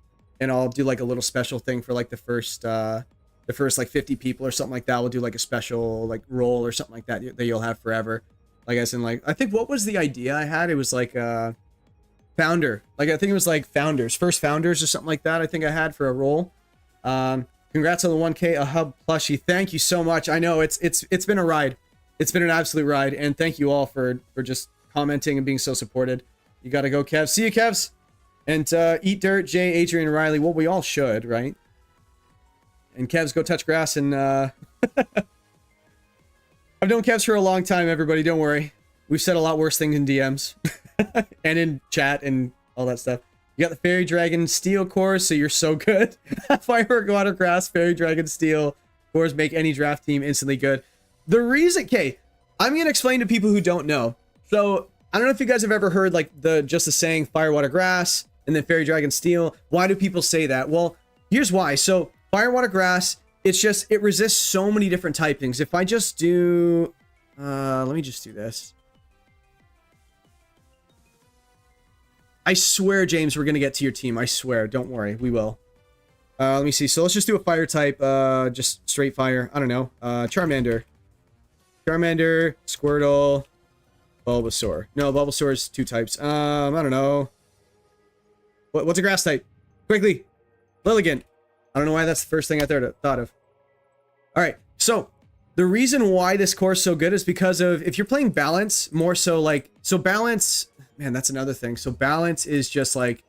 I'll do like a little special thing for like the first like 50 people or something like that. We'll do like a special like role or something like that that you'll have forever. Like as in like I think what was the idea I had? It was like founder. Like I think it was like first founders or something like that. I think I had for a role. Congrats on the 1K, a hub plushie. Thank you so much. I know it's been a ride. It's been an absolute ride, and thank you all for just commenting and being so supported. You gotta go, Kev. See you, Kevs. And eat dirt, Jay, Adrian, Riley. Well, we all should, right? And Kevs, go touch grass. And I've known Kevs for a long time. Everybody, don't worry. We've said a lot worse things in DMs and in chat and all that stuff. You got the Fairy Dragon Steel cores, so you're so good. Firework, Water, Grass, Fairy Dragon Steel cores make any draft team instantly good. The reason, okay, I'm going to explain to people who don't know. So, I don't know if you guys have ever heard like just the saying fire, water, grass, and then fairy, dragon, steel. Why do people say that? Well, here's why. So fire, water, grass, it resists so many different typings. If I just do, let me just do this. I swear, James, we're going to get to your team. I swear. Don't worry. We will. Let me see. So let's just do a fire type. Just straight fire. I don't know. Charmander. Charmander, Squirtle, Bulbasaur. No, Bulbasaur is 2 types. I don't know. What's a grass type? Quickly. Lilligant. I don't know why that's the first thing I thought of. All right. So the reason why this core is so good is because of, if you're playing balance, more so like, so balance, man, that's another thing. So balance is just like,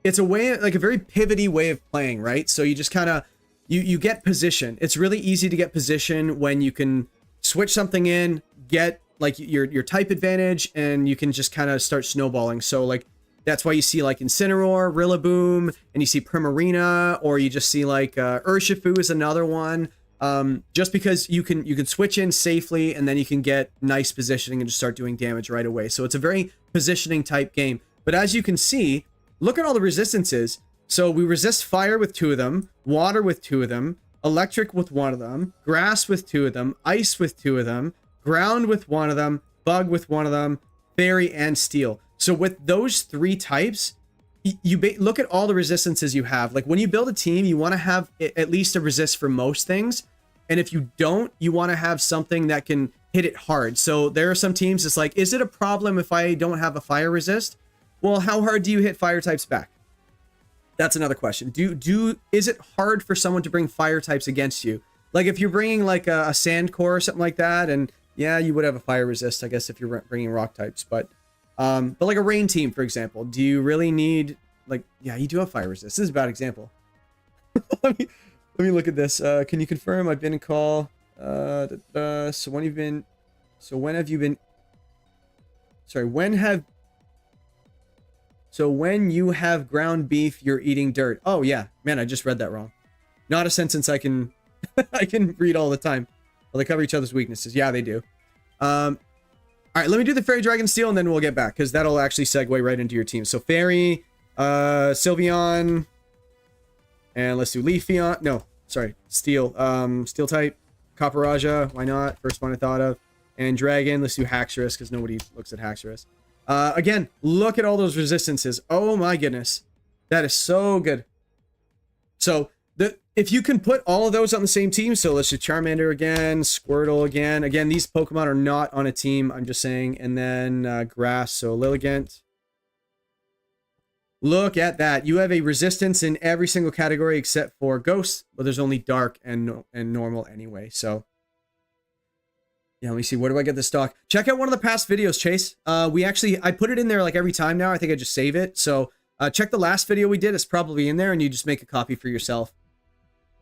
it's a way, like a very pivoty way of playing, right? So you just kind of, you get position. It's really easy to get position when you can switch something in, get like your type advantage, and you can just kind of start snowballing. So like, that's why you see like Incineroar, Rillaboom, and you see Primarina, or you just see like Urshifu is another one. Just because you can switch in safely, and then you can get nice positioning and just start doing damage right away. So it's a very positioning type game. But as you can see, look at all the resistances. So we resist fire with 2 of them, water with 2 of them, electric with 1 of them, grass with 2 of them, ice with 2 of them, ground with 1 of them, bug with 1 of them, fairy, and steel. So with those 3 types, you look at all the resistances you have. Like when you build a team, you want to have at least a resist for most things. And if you don't, you want to have something that can hit it hard. So there are some teams, it's like, is it a problem if I don't have a fire resist? Well, how hard do you hit fire types back? That's another question. Is it hard for someone to bring fire types against you? Like if you're bringing like a sand core or something like that, and yeah, you would have a fire resist, I guess, if you're bringing rock types. But like a rain team, for example, do you really need, like, yeah, you do have fire resist. This is a bad example. let me look at this. Can you confirm I've been in call? So when have you been? Sorry, when you have ground beef, you're eating dirt. Oh yeah, man, I just read that wrong. Not a sentence I can I can read all the time. Well, they cover each other's weaknesses. Yeah, they do. All right, let me do the fairy, dragon, steel, and then we'll get back, because that'll actually segue right into your team. So fairy, Sylveon, and let's do Leafeon. No, sorry, steel. Steel type, Copperajah. Why not? First one I thought of. And dragon. Let's do Haxorus, because nobody looks at Haxorus. Again, look at all those resistances. Oh my goodness, that is so good. So if you can put all of those on the same team, so let's do Charmander again, Squirtle again. Again, these Pokemon are not on a team, I'm just saying. And then grass, so Lilligant. Look at that. You have a resistance in every single category except for ghosts, but there's only dark and normal anyway. So yeah, let me see. Where do I get this stock? Check out one of the past videos, Chase. I put it in there like every time now. I think I just save it. So check the last video we did. It's probably in there, and you just make a copy for yourself.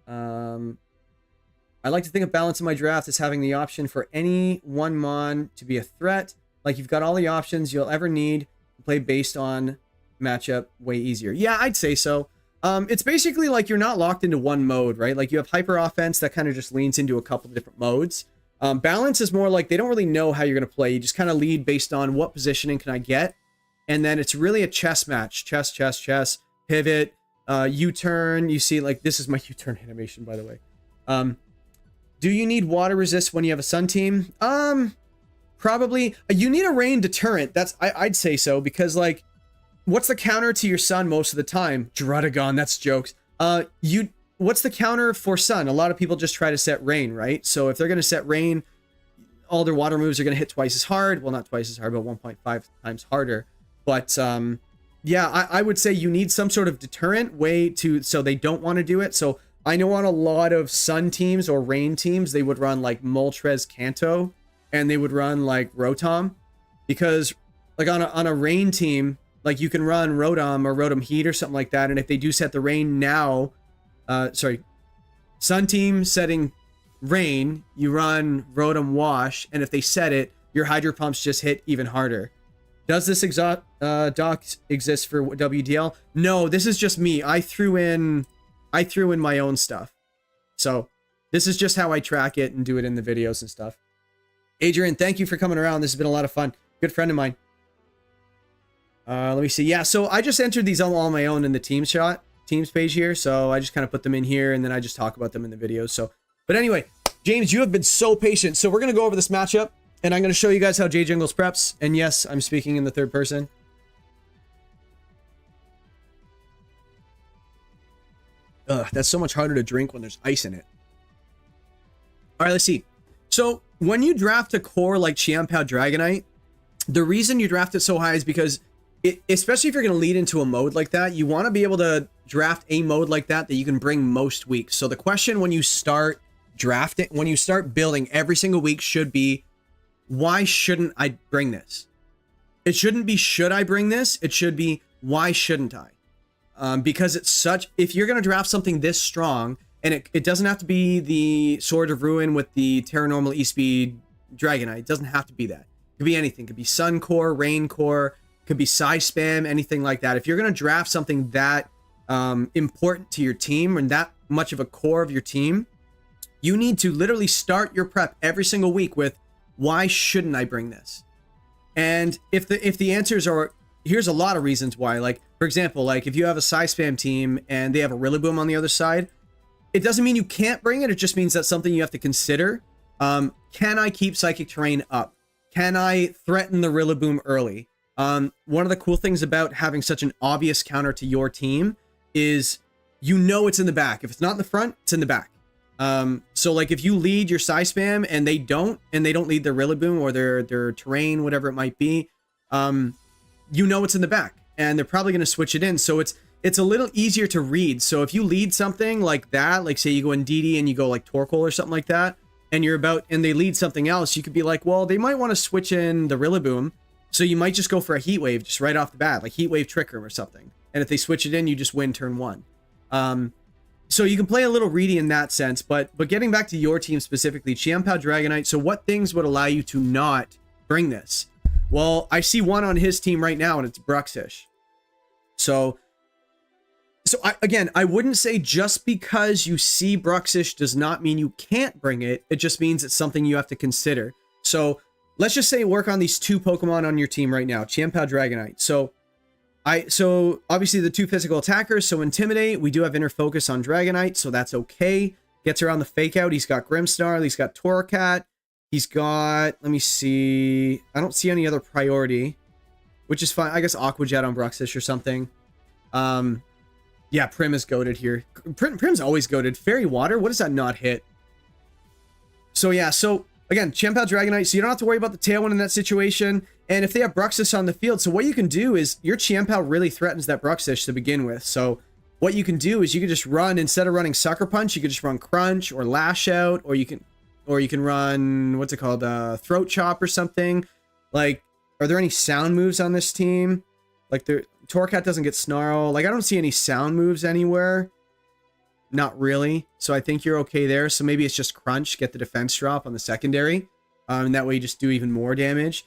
I like to think of balance in my draft as having the option for any one mon to be a threat. Like you've got all the options you'll ever need to play based on matchup way easier. Yeah, I'd say so. It's basically like you're not locked into one mode, right? Like you have hyper offense that kind of just leans into a couple of different modes. Balance is more like they don't really know how you're going to play. You just kind of lead based on what positioning can I get. And then it's really a chess match. Chess, pivot, U-turn. You see, like, this is my U-turn animation, by the way. Do you need water resist when you have a sun team? Probably. You need a rain deterrent. I'd say so, because, like, what's the counter to your sun most of the time? Druddigon, that's jokes. What's the counter for sun? A lot of people just try to set rain, right? So if they're going to set rain, all their water moves are going to hit twice as hard. Well, not twice as hard, but 1.5 times harder. But yeah, I would say you need some sort of deterrent way so they don't want to do it. So I know on a lot of sun teams or rain teams, they would run like Moltres Kanto, and they would run like Rotom, because like on a rain team, like you can run Rotom or Rotom Heat or something like that. And if they do set the rain now, sun team setting rain, you run Rotom Wash, and if they set it, your Hydro Pumps just hit even harder. Does this doc exist for WDL? No, this is just me. I threw in my own stuff. So this is just how I track it and do it in the videos and stuff. Adrian, thank you for coming around. This has been a lot of fun. Good friend of mine. Let me see. Yeah, so I just entered these all on my own in the teams page here. So I just kind of put them in here and then I just talk about them in the videos. So, but anyway, James, you have been so patient. So we're going to go over this matchup and I'm going to show you guys how J Jungles preps. And yes, I'm speaking in the third person. Ugh, that's so much harder to drink when there's ice in it. All right, let's see. So when you draft a core like Chiampao Dragonite, the reason you draft it so high is because especially if you're going to lead into a mode like that, you want to be able to draft a mode like that you can bring most weeks. So the question when you start drafting, when you start building every single week should be, why shouldn't I bring this? It shouldn't be, should I bring this? It should be, why shouldn't I? Because it's such, if you're going to draft something this strong, and it doesn't have to be the Sword of Ruin with the Terra Normal E-Speed Dragonite. It doesn't have to be that. It could be anything. It could be Sun Core, Rain Core, could be Psy Spam, anything like that. If you're going to draft something that important to your team and that much of a core of your team, you need to literally start your prep every single week with, why shouldn't I bring this? And if the answers are, here's a lot of reasons why. Like, for example, like if you have a Psy Spam team and they have a Rillaboom on the other side, it doesn't mean you can't bring it. It just means that's something you have to consider. Can I keep Psychic Terrain up? Can I threaten the Rillaboom early? One of the cool things about having such an obvious counter to your team is you know it's in the back. If it's not in the front, it's in the back. So like if you lead your Psy Spam and they don't lead their Rillaboom or their terrain, whatever it might be, you know it's in the back and they're probably going to switch it in. So it's a little easier to read. So if you lead something like that, like say you go in DD and you go like Torkoal or something like that, and they lead something else, you could be like, well, they might want to switch in the Rillaboom. So you might just go for a Heat Wave just right off the bat, like Heat Wave Trick Room or something. And if they switch it in, you just win turn one. So you can play a little reedy in that sense, but getting back to your team specifically, Chiampao Dragonite, so what things would allow you to not bring this? Well, I see one on his team right now, and it's Bruxish. So I wouldn't say just because you see Bruxish does not mean you can't bring it. It just means it's something you have to consider. So let's just say work on these two Pokemon on your team right now, Chiampao Dragonite. So obviously the two physical attackers, so Intimidate, we do have Inner Focus on Dragonite, so that's okay. Gets around the Fake Out. He's got Grimmsnarl, he's got Torracat, he's got, let me see, I don't see any other priority, which is fine. I guess Aqua Jet on Bruxish or something. Yeah, Prim is goated here. Prim's always goated. Fairy Water, what does that not hit? So yeah, so again, Chiampao Dragonite, so you don't have to worry about the Tailwind in that situation. And if they have Bruxish on the field, so what you can do is, your Chiampao really threatens that Bruxish to begin with. So what you can do is you can just run, instead of running Sucker Punch, you can just run Crunch or Lash Out, or you can run, what's it called, Throat Chop or something. Like, are there any sound moves on this team? Like, Torracat doesn't get Snarl. Like, I don't see any sound moves anywhere. Not really. So I think you're okay there. So maybe it's just Crunch, get the defense drop on the secondary. And that way you just do even more damage.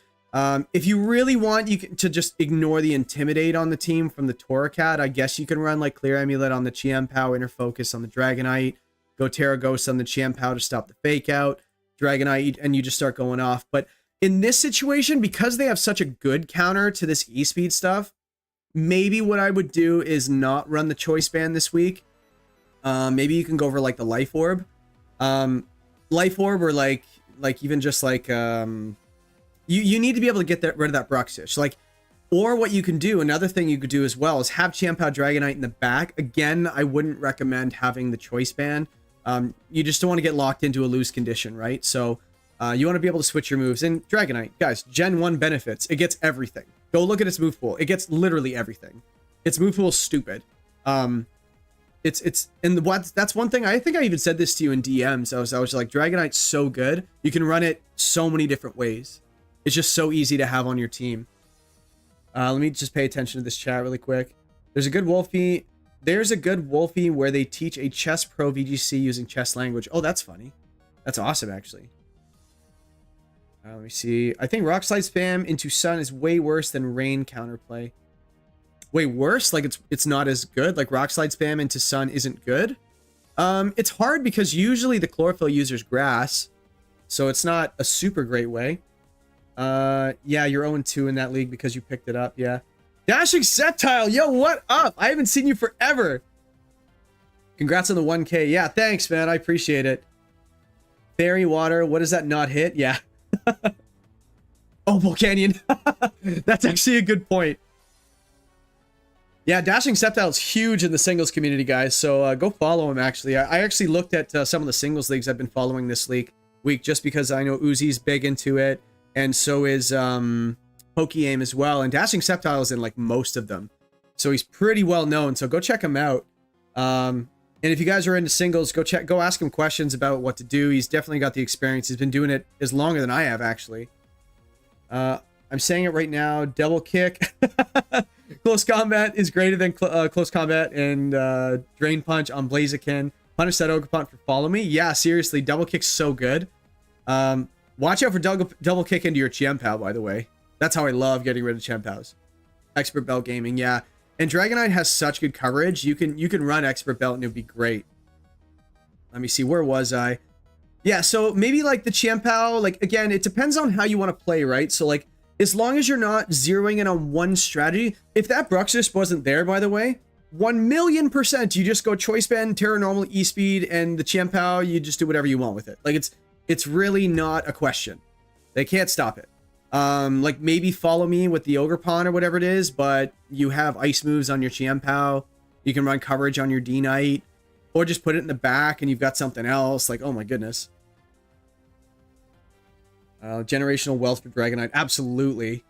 If you really want to just ignore the Intimidate on the team from the Torracat, I guess you can run like Clear Amulet on the Chiampao, Inner Focus on the Dragonite, go Terra Ghost on the Chiampao to stop the Fake Out, Dragonite, and you just start going off. But in this situation, because they have such a good counter to this E-Speed stuff, maybe what I would do is not run the Choice Band this week. Maybe you can go over like the Life Orb. Life Orb, or like even just like you need to be able to get rid of that Bruxish. Like, or what you can do, another thing you could do as well is have Chiampao Dragonite in the back. Again, I wouldn't recommend having the Choice Band. You just don't want to get locked into a lose condition, right? So you want to be able to switch your moves. And Dragonite, guys, Gen 1 benefits. It gets everything. Go look at its move pool. It gets literally everything. Its move pool is stupid. That's one thing. I think I even said this to you in DMs. I was like, Dragonite's so good. You can run it so many different ways. It's just so easy to have on your team. Let me just pay attention to this chat really quick. There's a good Wolfey where they teach a chess pro VGC using chess language. Oh, that's funny. That's awesome, actually. Let me see. I think Rock Slide spam into Sun is way worse than Rain counterplay. Way worse? Like it's not as good? Like Rock Slide spam into Sun isn't good? It's hard because usually the Chlorophyll user's Grass, so it's not a super great way. Yeah, you're 0-2 in that league because you picked it up, yeah. Dashing Septile, yo, what up? I haven't seen you forever. Congrats on the 1K. Yeah, thanks, man. I appreciate it. Fairy water, what does that not hit? Yeah. Oh, Bull Canyon. That's actually a good point. Yeah, Dashing Septile is huge in the singles community, guys. So go follow him, actually. I actually looked at some of the singles leagues I've been following this week just because I know Uzi's big into it. And so is Pokey Aim as well. And Dashing Septile is in like most of them. So he's pretty well known. So go check him out. And if you guys are into singles, go ask him questions about what to do. He's definitely got the experience. He's been doing it as longer than I have, actually. I'm saying it right now. Double kick. Close combat is greater than close combat and drain punch on Blaziken. Punish that Ogerpon for follow me. Yeah, seriously, double kick's so good. Watch out for double kick into your Chiempao, by the way. That's how I love getting rid of Chiempaos. Expert Belt Gaming, yeah. And Dragonite has such good coverage. You can run Expert Belt and it would be great. Let me see, where was I? Yeah, so maybe like the Chiempao, like again, it depends on how you want to play, right? So like, as long as you're not zeroing in on one strategy, if that Bruxus wasn't there, by the way, 1,000,000%, you just go Choice Band, Terra Normal, E-Speed, and the Chiempao, you just do whatever you want with it. Like it's really not a question. They can't stop it. Like maybe follow me with the Ogerpon or whatever it is, but you have ice moves on your Chiempao. You can run coverage on your D-Knight, or just put it in the back and you've got something else. Like, oh my goodness. Generational wealth for Dragonite. Absolutely.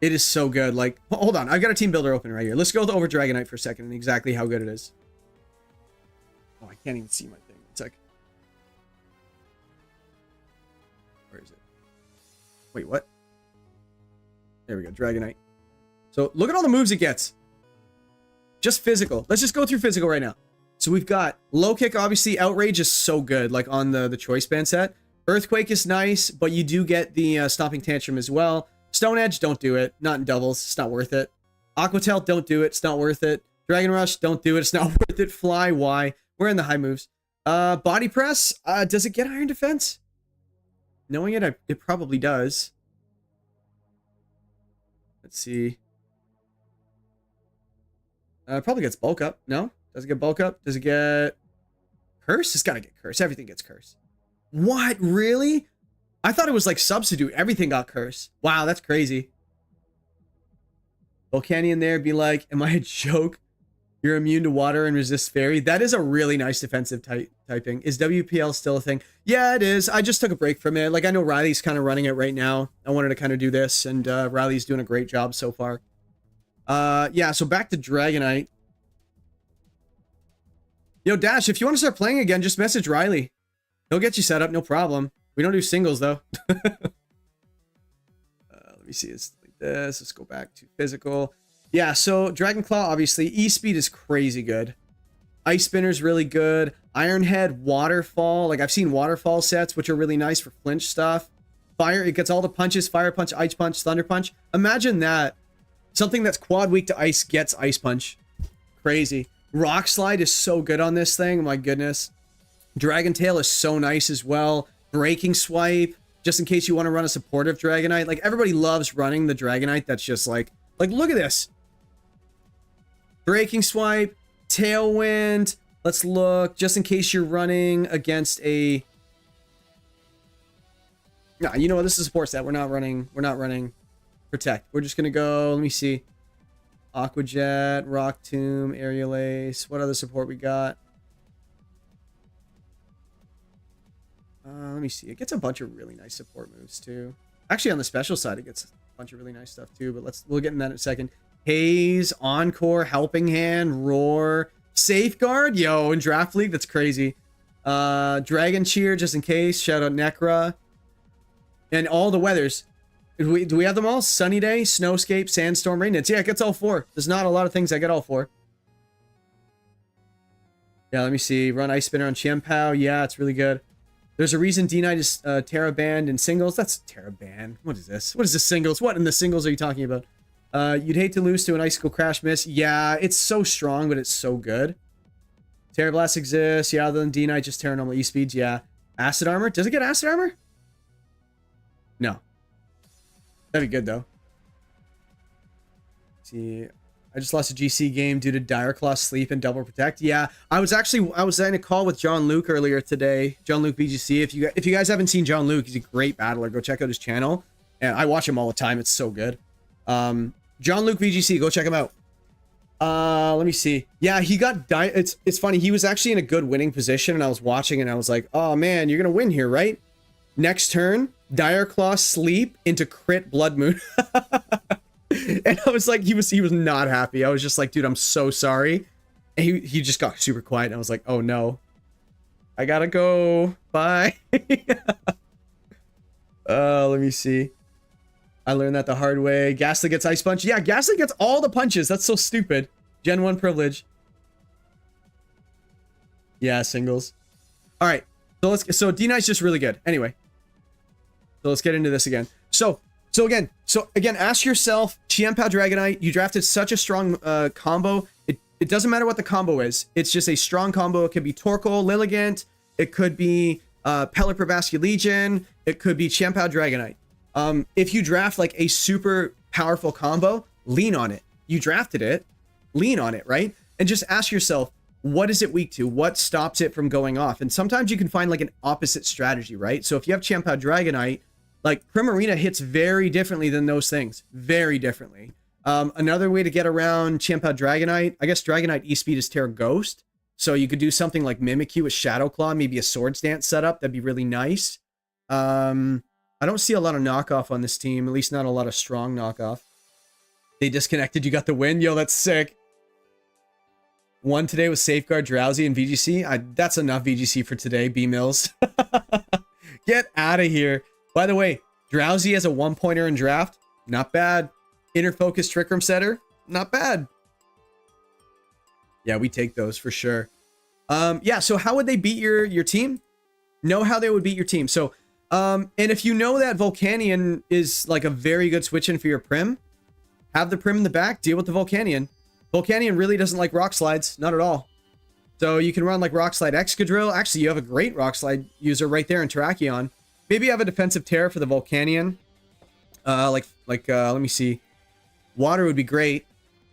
It is so good. Like, hold on. I've got a team builder open right here. Let's go over Dragonite for a second and exactly how good it is. Oh, I can't even see my thing. It's like, where is it? Wait, what? There we go. Dragonite. So look at all the moves it gets. Just physical. Let's just go through physical right now. So we've got low kick, obviously. Outrage is so good, like on the Choice Band set. Earthquake is nice, but you do get the Stomping Tantrum as well. Stone Edge, don't do it. Not in doubles. It's not worth it. Aqua Tail, don't do it. It's not worth it. Dragon Rush, don't do it. It's not worth it. Fly, why? We're in the high moves. Body Press, does it get Iron Defense? Knowing it, it probably does. Let's see. Probably gets Bulk Up. No? Does it get Bulk Up? Does it get Curse? It's got to get Curse. Everything gets Curse. What? Really? I thought it was like Substitute. Everything got Curse. Wow, that's crazy. Volcanion there be like, am I a joke? You're immune to water and resist fairy. That is a really nice defensive typing. Is WPL still a thing? Yeah, it is. I just took a break from it. Like, I know Riley's kind of running it right now. I wanted to kind of do this, and Riley's doing a great job so far. Yeah, so back to Dragonite. Yo, Dash, if you want to start playing again, just message Riley. He'll get you set up, no problem. We don't do singles, though. Let me see. It's like this. Let's go back to physical. Yeah, so Dragon Claw, obviously. E-Speed is crazy good. Ice Spinner's really good. Iron Head, Waterfall. Like, I've seen Waterfall sets, which are really nice for flinch stuff. Fire, it gets all the punches. Fire Punch, Ice Punch, Thunder Punch. Imagine that. Something that's quad weak to ice gets Ice Punch. Crazy. Rock Slide is so good on this thing. My goodness. Dragon Tail is so nice as well. Breaking Swipe, just in case you want to run a supportive Dragonite. Like, everybody loves running the Dragonite that's just like, look at this. Breaking Swipe, Tailwind. Let's look, just in case you're running against a... Nah, you know what? This is a support set. We're not running Protect. We're just going to go, let me see. Aqua Jet, Rock Tomb, Aerial Ace. What other support we got? Let me see. It gets a bunch of really nice support moves too. Actually, on the special side, it gets a bunch of really nice stuff too. But we'll get in that in a second. Haze, Encore, Helping Hand, Roar, Safeguard. Yo, in Draft League, that's crazy. Dragon Cheer, just in case. Shout out Necra. And all the weathers. Do we have them all? Sunny Day, Snowscape, Sandstorm, Rain Nets. Yeah, it gets all four. There's not a lot of things I get all four. Yeah, let me see. Run Ice Spinner on Chiempao. Yeah, it's really good. There's a reason D-Knight is Terra banned in singles. That's Terra banned. What is this? What is this singles? What in the singles are you talking about? You'd hate to lose to an Icicle Crash Miss. Yeah, it's so strong, but it's so good. Terra Blast exists. Yeah, other than D-Knight, just Terra Normal E-Speeds. Yeah. Acid Armor? Does it get Acid Armor? No. That'd be good, though. see. I just lost a GC game due to Dire Claw sleep and double protect. Yeah, I was in a call with John Luke earlier today. John Luke VGC. If you guys haven't seen John Luke, he's a great battler. Go check out his channel. And I watch him all the time. It's so good. John Luke VGC. Go check him out. Let me see. Yeah, he got it's funny. He was actually in a good winning position, and I was watching, and I was like, oh man, you're gonna win here, right? Next turn, Dire Claw sleep into crit Blood Moon. And I was like, he was not happy. I was just like, dude, I'm so sorry. And he just got super quiet, and I was like, oh no, I gotta go. Bye. Let me see. I learned that the hard way. Ghastly gets ice punch. Yeah, Ghastly gets all the punches. That's so stupid. Gen 1 privilege. Yeah, singles. All right. So D-Knight's just really good. Anyway. So let's get into this again. So again, ask yourself, Chien-Pao Dragonite, you drafted such a strong combo. It doesn't matter what the combo is. It's just a strong combo. It could be Torkoal, Lilligant. It could be Pelipper Vascular Legion. It could be Chien-Pao Dragonite. If you draft like a super powerful combo, lean on it. You drafted it, lean on it, right? And just ask yourself, what is it weak to? What stops it from going off? And sometimes you can find like an opposite strategy, right? So if you have Chien-Pao Dragonite, like Primarina hits very differently than those things. Very differently. Another way to get around Chien-Pao Dragonite, I guess Dragonite E-Speed is Terra Ghost. So you could do something like Mimikyu with Shadow Claw, maybe a Swords Dance setup. That'd be really nice. I don't see a lot of knockoff on this team, at least not a lot of strong knockoff. They disconnected. You got the win. Yo, that's sick. One today was Safeguard, Drowsy, and VGC. That's enough VGC for today, B-Mills. Get out of here. By the way, Drowsy has a 1-pointer in draft. Not bad. Inner Focus Trick Room Setter. Not bad. Yeah, we take those for sure. Yeah, so how would they beat your team? Know how they would beat your team. So, and if you know that Volcanion is like a very good switch in for your Prim, have the Prim in the back, deal with the Volcanion. Volcanion really doesn't like Rock Slides, not at all. So you can run like Rock Slide Excadrill. Actually, you have a great Rock Slide user right there in Terrakion. Maybe you have a defensive Terra for the Volcanion. Let me see. Water would be great.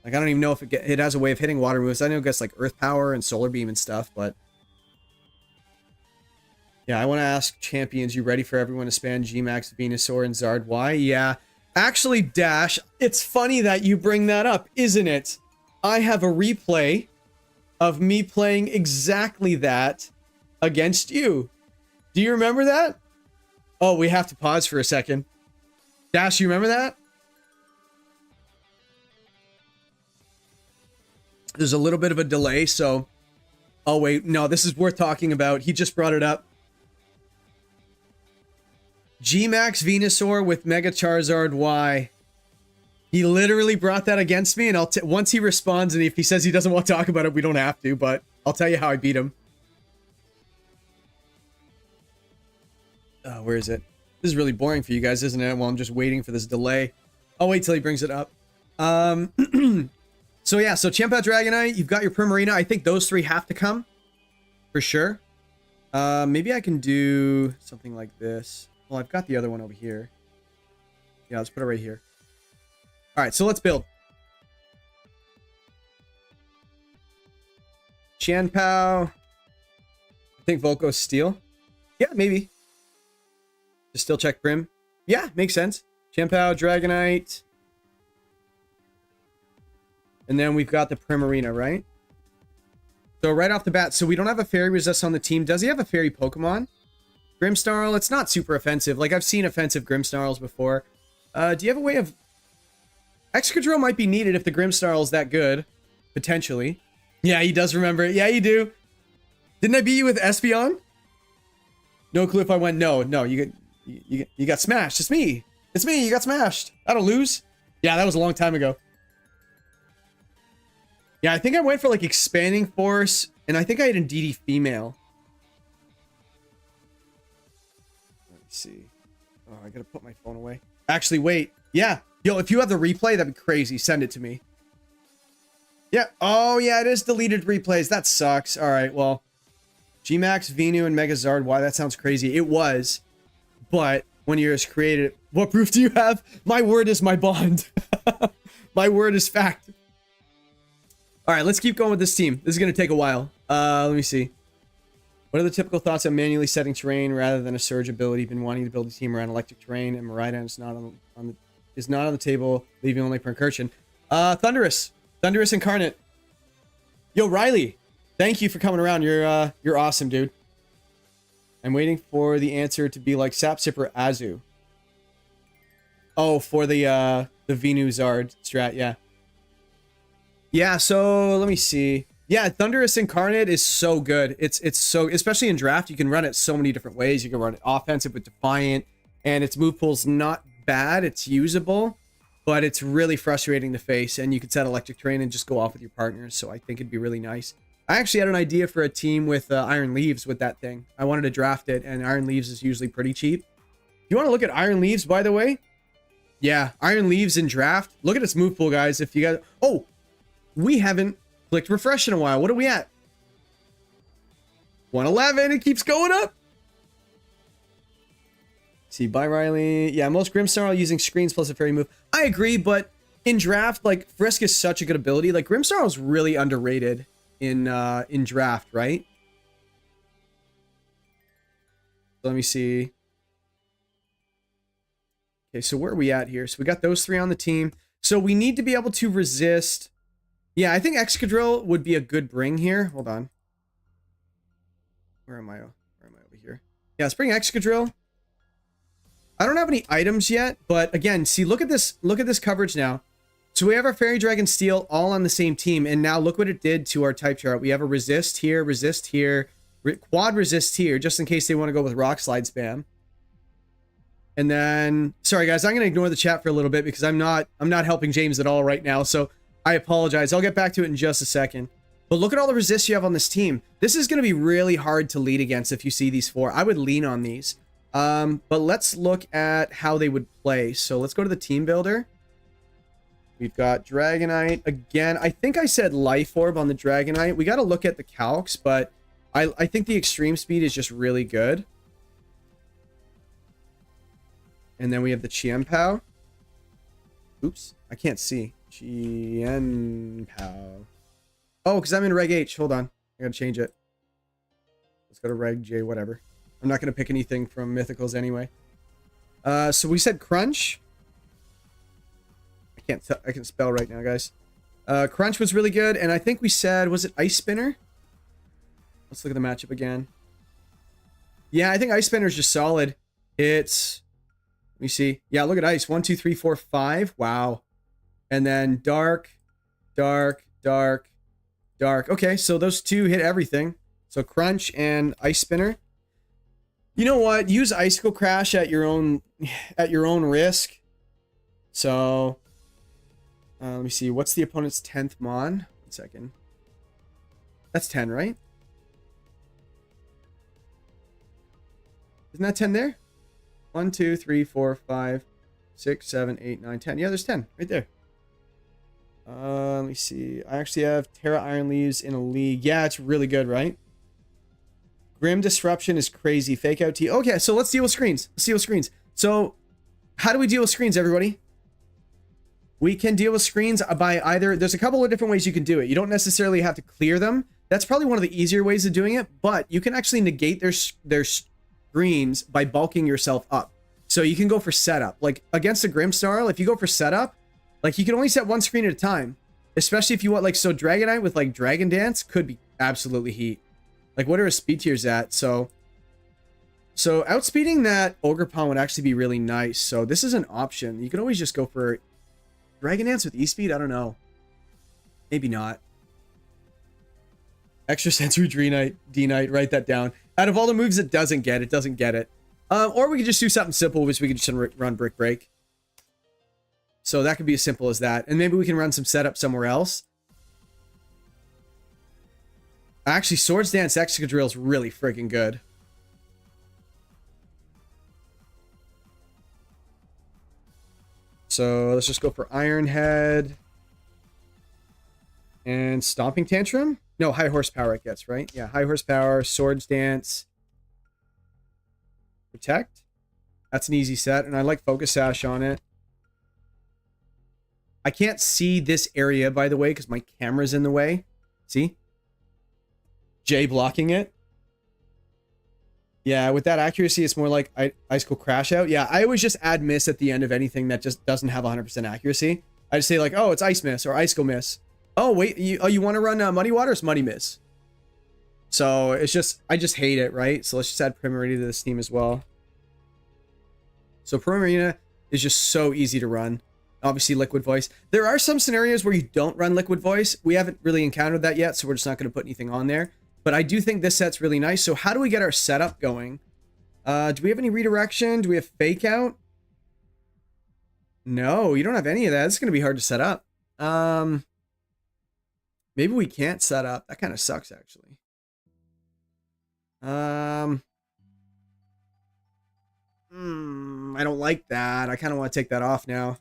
Like, I don't even know if it has a way of hitting water moves. I know it gets like Earth Power and Solar Beam and stuff, but yeah, I want to ask champions, you ready for everyone to span G-Max, Venusaur, and Zard? Why? Yeah. Actually, Dash, it's funny that you bring that up, isn't it? I have a replay of me playing exactly that against you. Do you remember that? Oh, we have to pause for a second. Dash, you remember that? There's a little bit of a delay, so... Oh, wait. No, this is worth talking about. He just brought it up. G-Max Venusaur with Mega Charizard Y. He literally brought that against me, and once he responds, and if he says he doesn't want to talk about it, we don't have to, but I'll tell you how I beat him. Where is it? This is really boring for you guys, isn't it? Well, I'm just waiting for this delay. I'll wait till he brings it up. So yeah, so Chien-Pao Dragonite, you've got your Primarina. I think those three have to come. For sure. Maybe I can do something like this. Well, I've got the other one over here. Yeah, let's put it right here. Alright, so let's build. Chien-Pao. I think Volco's Steel. Yeah, maybe. Just still check Prim. Yeah, makes sense. Chien-Pao, Dragonite. And then we've got the Primarina, right? So right off the bat, so we don't have a Fairy Resist on the team. Does he have a Fairy Pokemon? Grimmsnarl, it's not super offensive. Like, I've seen offensive Grimmsnarls before. Do you have a way of... Excadrill might be needed if the Grimmsnarl is that good. Potentially. Yeah, he does remember it. Yeah, you do. Didn't I beat you with Espeon? No clue if I went no. No, you got smashed. It's me. It's me. You got smashed. I don't lose. Yeah, that was a long time ago. Yeah, I think I went for like Expanding Force, and I think I had Indeedee Female. Let me see. Oh, I gotta put my phone away. Actually, wait. Yeah. Yo, if you have the replay, that'd be crazy. Send it to me. Yeah. Oh, yeah, it is deleted replays. That sucks. All right, well. G-Max, Venu, and Megazard. Why, that sounds crazy. It was. But when yours created... What proof do you have? My word is my bond. My word is fact. All right, let's keep going with this team. This is going to take a while. Let me see. What are the typical thoughts on manually setting terrain rather than a surge ability? Been wanting to build a team around electric terrain, and Miraidon is not on the table, leaving only per incursion. Thunderous Incarnate. Yo, Riley, thank you for coming around. You're awesome, dude. I'm waiting for the answer to be like Sap Sipper Azu. Oh, for the Venu Zard strat, yeah. Yeah, so let me see. Yeah, Thunderous Incarnate is so good. It's so, especially in draft, you can run it so many different ways. You can run it offensive with Defiant, and its move pool's not bad. It's usable, but it's really frustrating to face, and you can set electric terrain and just go off with your partners, so I think it'd be really nice. I actually had an idea for a team with Iron Leaves with that thing. I wanted to draft it, and Iron Leaves is usually pretty cheap. You want to look at Iron Leaves, by the way? Yeah, Iron Leaves in draft. Look at its move pool, guys. If you got... Oh, we haven't clicked refresh in a while. What are we at? 111. It keeps going up. See, bye, Riley. Yeah, most Grimstar are using screens plus a fairy move. I agree, but in draft, like, Frisk is such a good ability. Like, Grimstar is really underrated in draft, right? So let me see. Okay, so where are we at here? So we got those three on the team. So we need to be able to resist. Yeah, I think Excadrill would be a good bring here. Hold on. Where am I? Where am I over here? Yeah, let's bring Excadrill. I don't have any items yet, but again, see, look at this coverage now. So we have our Fairy Dragon Steel all on the same team, and now look what it did to our type chart. We have a resist here, quad resist here, just in case they want to go with Rock Slide spam. And then, sorry guys, I'm going to ignore the chat for a little bit because I'm not helping James at all right now, so I apologize. I'll get back to it in just a second. But look at all the resists you have on this team. This is going to be really hard to lead against if you see these four. I would lean on these. But let's look at how they would play. So let's go to the team builder. We've got Dragonite. Again, I think I said Life Orb on the Dragonite. We got to look at the calcs, but I think the extreme speed is just really good. And then we have the Chien-Pao. Oops, I can't see. Chien-Pao. Oh, because I'm in Reg H. Hold on. I gotta change it. Let's go to Reg J, whatever. I'm not gonna pick anything from Mythicals anyway. So we said Crunch. I can spell right now, guys. Crunch was really good, and I think we said, was it Ice Spinner? Let's look at the matchup again. Yeah, I think Ice Spinner is just solid. It's... Let me see. Yeah, look at Ice. 1, 2, 3, 4, 5. Wow. And then Dark, Dark, Dark, Dark. Okay, so those two hit everything. So Crunch and Ice Spinner. You know what? Use Icicle Crash at your own risk. So let me see. What's the opponent's 10th Mon? 1 second. That's 10, right? Isn't that 10 there? 1, 2, 3, 4, 5, 6, 7, 8, 9, 10. Yeah, there's 10 right there. Let me see. I actually have Terra Iron Leaves in a league. Yeah, it's really good, right? Grim Disruption is crazy. Fake out T. Okay, so let's deal with screens. Let's deal with screens. So, how do we deal with screens, everybody? We can deal with screens by either... There's a couple of different ways you can do it. You don't necessarily have to clear them. That's probably one of the easier ways of doing it, but you can actually negate their screens by bulking yourself up. So you can go for setup. Like, against a Grimmsnarl, if you go for setup, like, you can only set one screen at a time. Especially if you want, like, so Dragonite with, like, Dragon Dance could be absolutely heat. Like, what are his speed tiers at? So outspeeding that Ogerpon would actually be really nice. So this is an option. You can always just go for Dragon Dance with E-Speed. I don't know. Maybe not. Extrasensory D-Knight. Write that down. Out of all the moves it doesn't get it. Or we could just do something simple, which we could just run Brick Break. So that could be as simple as that. And maybe we can run some setup somewhere else. Actually, Swords Dance Excadrill is really freaking good. So let's just go for Iron Head. And Stomping Tantrum? No, High Horsepower it gets, right? Yeah, High Horsepower, Swords Dance. Protect. That's an easy set, and I like Focus Sash on it. I can't see this area, by the way, because my camera's in the way. See? J blocking it. Yeah, with that accuracy, it's more like icicle crash out. Yeah, I always just add miss at the end of anything that just doesn't have 100% accuracy. I just say like, oh, it's ice miss or icicle miss. Oh, wait, you want to run muddy water? It's muddy miss. So it's just, I just hate it, right? So let's just add Primarina to this team as well. So Primarina is just so easy to run. Obviously, Liquid Voice. There are some scenarios where you don't run Liquid Voice. We haven't really encountered that yet, so we're just not going to put anything on there. But I do think this set's really nice. So how do we get our setup going? Do we have any redirection? Do we have fake out? No, you don't have any of that. It's going to be hard to set up. Maybe we can't set up. That kind of sucks, actually. I don't like that. I kind of want to take that off now.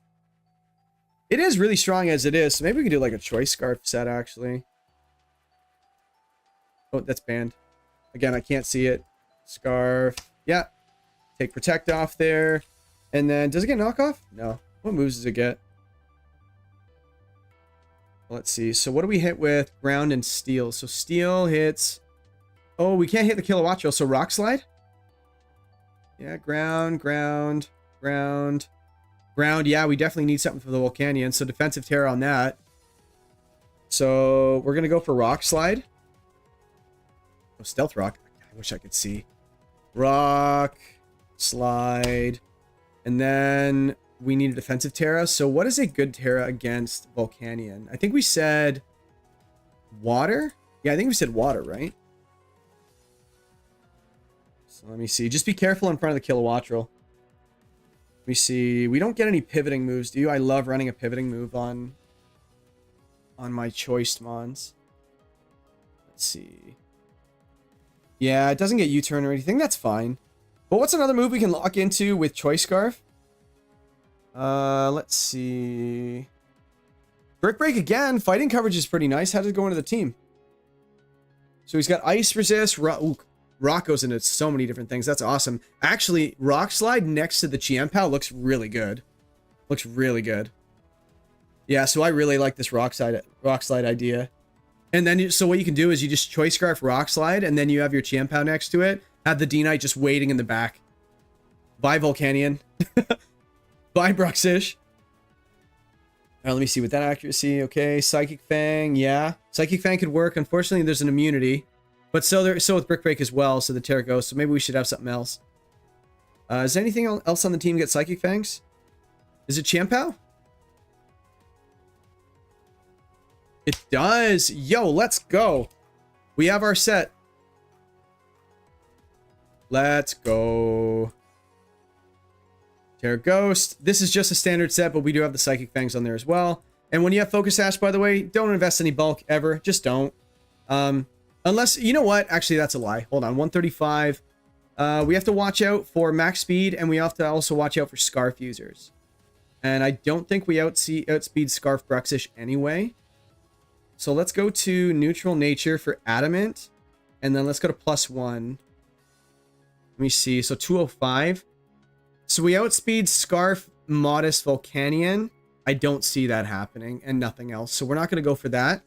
It is really strong as it is, so maybe we could do like a choice scarf set, actually. Oh, that's banned. Again, I can't see it. Scarf. Yeah. Take protect off there. And then, does it get knockoff? No. What moves does it get? Let's see. So what do we hit with ground and steel? So steel hits... Oh, we can't hit the Kilowattrel, so rock slide? Yeah, ground. Yeah, we definitely need something for the Volcanion. So defensive tear on that. So we're going to go for rock slide. Oh, stealth rock. I wish I could see. Rock slide. And then we need a defensive Terra. So what is a good Terra against Volcanion? I think we said water. Yeah, I think we said water, right? So let me see. Just be careful in front of the Kilowattrel. Let me see. We don't get any pivoting moves, do you? I love running a pivoting move on my choiced mons. Let's see. Yeah, it doesn't get U-turn or anything. That's fine. But what's another move we can lock into with Choice Scarf? Let's see. Brick Break again. Fighting coverage is pretty nice. How does it go into the team? So he's got Ice Resist. Rock goes into so many different things. That's awesome. Actually, Rock Slide next to the Chienpao looks really good. Looks really good. Yeah, so I really like this Rock Slide idea. And then, so what you can do is you just Choice Scarf Rock Slide, and then you have your Chienpao next to it. Have the D-Knight just waiting in the back. Bye, Volcanion. Bye, Bruxish. Alright, let me see with that accuracy. Okay, Psychic Fang, yeah. Psychic Fang could work. Unfortunately, there's an immunity. But so with Brick Break as well, so the Terra goes. So maybe we should have something else. Is there anything else on the team get Psychic Fangs? Is it Chienpao? It does. Yo, let's go. We have our set. Let's go. Terra Ghost. This is just a standard set, but we do have the Psychic Fangs on there as well. And when you have Focus Sash, by the way, don't invest any bulk ever. Just don't. Unless, you know what? Actually, that's a lie. Hold on. 135. We have to watch out for max speed, and we have to also watch out for Scarf users. And I don't think we outspeed Scarf Bruxish anyway. So let's go to neutral nature for adamant. And then let's go to +1. Let me see. So 205. So we outspeed Scarf Modest Volcanion. I don't see that happening and nothing else. So we're not going to go for that.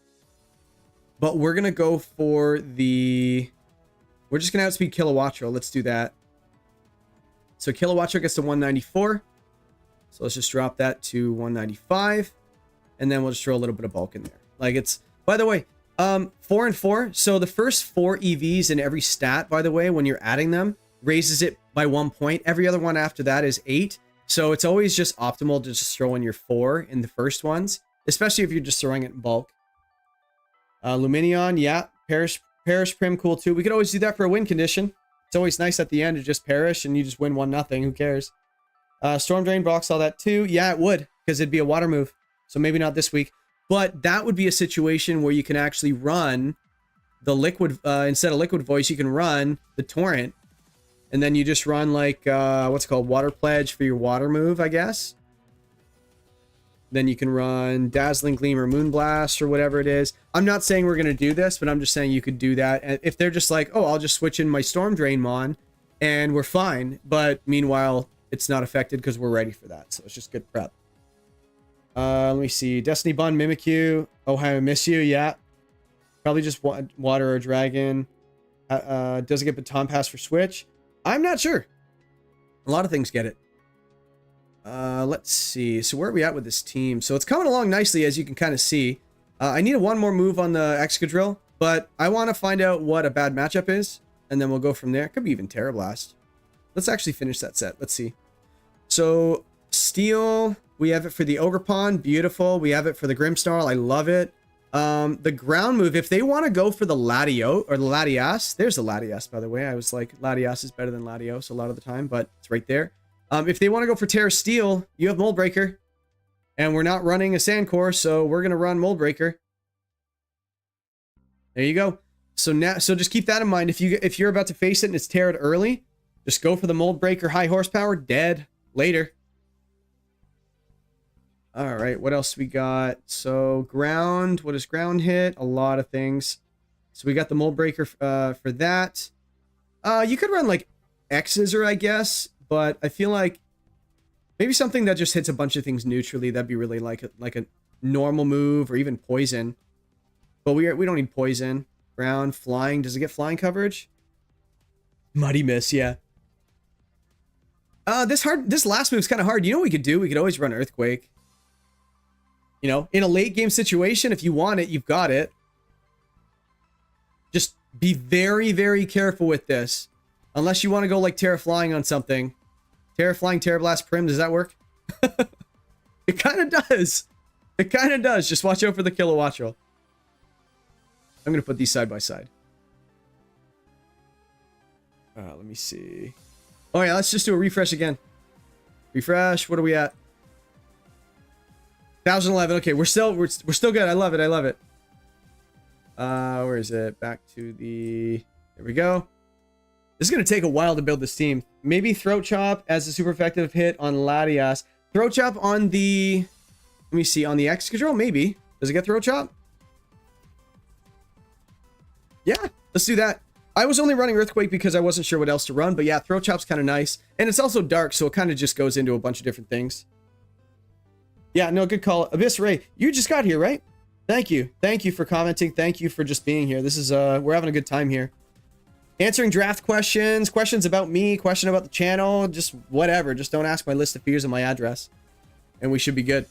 But we're going to go for the... We're just going to outspeed Kilowattrel. Let's do that. So Kilowattrel gets to 194. So let's just drop that to 195. And then we'll just throw a little bit of bulk in there. Like it's... By the way, 4 and 4. So the first 4 EVs in every stat, by the way, when you're adding them, raises it by 1 point. Every other one after that is 8. So it's always just optimal to just throw in your 4 in the first ones, especially if you're just throwing it in bulk. Luminion, yeah. Perish Prim, cool too. We could always do that for a win condition. It's always nice at the end to just perish and you just win 1-0. Who cares? Storm Drain blocks all that too. Yeah, it would, because it'd be a water move. So maybe not this week. But that would be a situation where you can actually run the liquid, instead of Liquid Voice, you can run the Torrent. And then you just run like, what's it called? Water Pledge for your water move, I guess. Then you can run Dazzling Gleam or Moonblast or whatever it is. I'm not saying we're going to do this, but I'm just saying you could do that. And if they're just like, oh, I'll just switch in my Storm Drain Mon and we're fine. But meanwhile, it's not affected because we're ready for that. So it's just good prep. Let me see. Destiny Bond, Mimikyu. Oh, how I miss you. Yeah. Probably just water or dragon. Does it get baton pass for Switch? I'm not sure. A lot of things get it. Let's see. So where are we at with this team? So it's coming along nicely, as you can kind of see. I need one more move on the Excadrill, but I want to find out what a bad matchup is, and then we'll go from there. It could be even Terra Blast. Let's actually finish that set. Let's see. So Steel, we have it for the Ogerpon. Beautiful. We have it for the Grimmsnarl. I love it. The ground move, if they want to go for the Ladio or the Latias, there's the Latias, by the way. I was like, Latias is better than Latios a lot of the time, but it's right there. If they want to go for Terra Steel, you have Mold Breaker. And we're not running a Sandcore, so we're going to run Mold Breaker. There you go. So now, so just keep that in mind. If you're about to face it and it's Terra'd early, just go for the Mold Breaker, high horsepower, dead later. All right, what else we got? So ground, what does ground hit? A lot of things. So we got the Mold Breaker for that. You could run like X-Scissor, I guess, but I feel like maybe something that just hits a bunch of things neutrally. That'd be really like a normal move, or even poison. But we don't need poison. Ground, flying. Does it get flying coverage? Muddy Miss, yeah. This last move's kind of hard. You know what we could do? We could always run Earthquake. You know, in a late game situation, if you want it, you've got it. Just be very, very careful with this. Unless you want to go like Terra Flying on something. Terra Flying, Terra Blast, Prim, does that work? It kind of does. It kind of does. Just watch out for the Kilowattrel. I'm going to put these side by side. Let me see. Oh yeah, let's just do a refresh again. Refresh, what are we at? 1011. Okay, we're still good. I love it. I love it. Where is it? Back to the... There we go. This is going to take a while to build this team. Maybe Throat Chop as a super effective hit on Latias. Throat Chop on the... Let me see. On the Excadrill? Maybe. Does it get Throat Chop? Yeah, let's do that. I was only running Earthquake because I wasn't sure what else to run. But yeah, Throat Chop's kind of nice. And it's also dark, so it kind of just goes into a bunch of different things. Yeah, no, good call. Abyss Ray, you just got here, right? Thank you. Thank you for commenting. Thank you for just being here. This is, we're having a good time here. Answering draft questions, questions about me, question about the channel, just whatever. Just don't ask my list of fears and my address. And we should be good.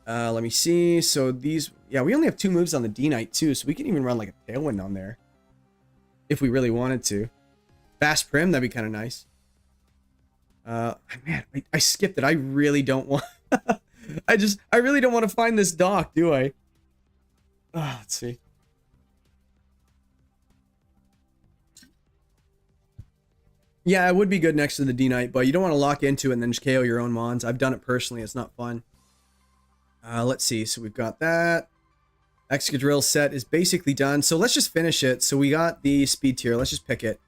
Let me see. So these, yeah, we only have 2 moves on the D-Knight too, so we can even run like a Tailwind on there. If we really wanted to. Fast Prim, that'd be kind of nice. Man, I skipped it. I really don't want... I really don't want to find this dock, do I? Let's see. Yeah, it would be good next to the D-Knight, but you don't want to lock into it and then just KO your own mons. I've done it personally. It's not fun. Let's see. So we've got that. Excadrill set is basically done. So let's just finish it. So we got the speed tier. Let's just pick it.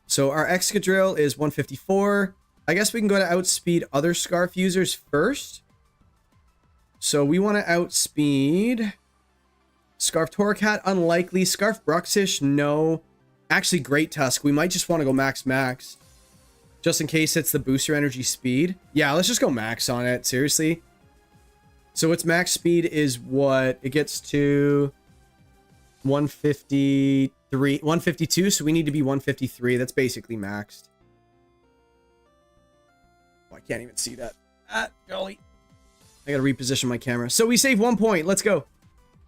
So our Excadrill is 154. I guess we can go to outspeed other Scarf users first. So we want to outspeed Scarf Torracat, unlikely. Scarf Bruxish, no. Actually, Great Tusk, we might just want to go max. Just in case it's the booster energy speed. Yeah, let's just go max on it, seriously. So its max speed is what? It gets to 153, 152, so we need to be 153. That's basically maxed. Oh, I can't even see that. Golly. I gotta reposition my camera. So we save 1 point. Let's go.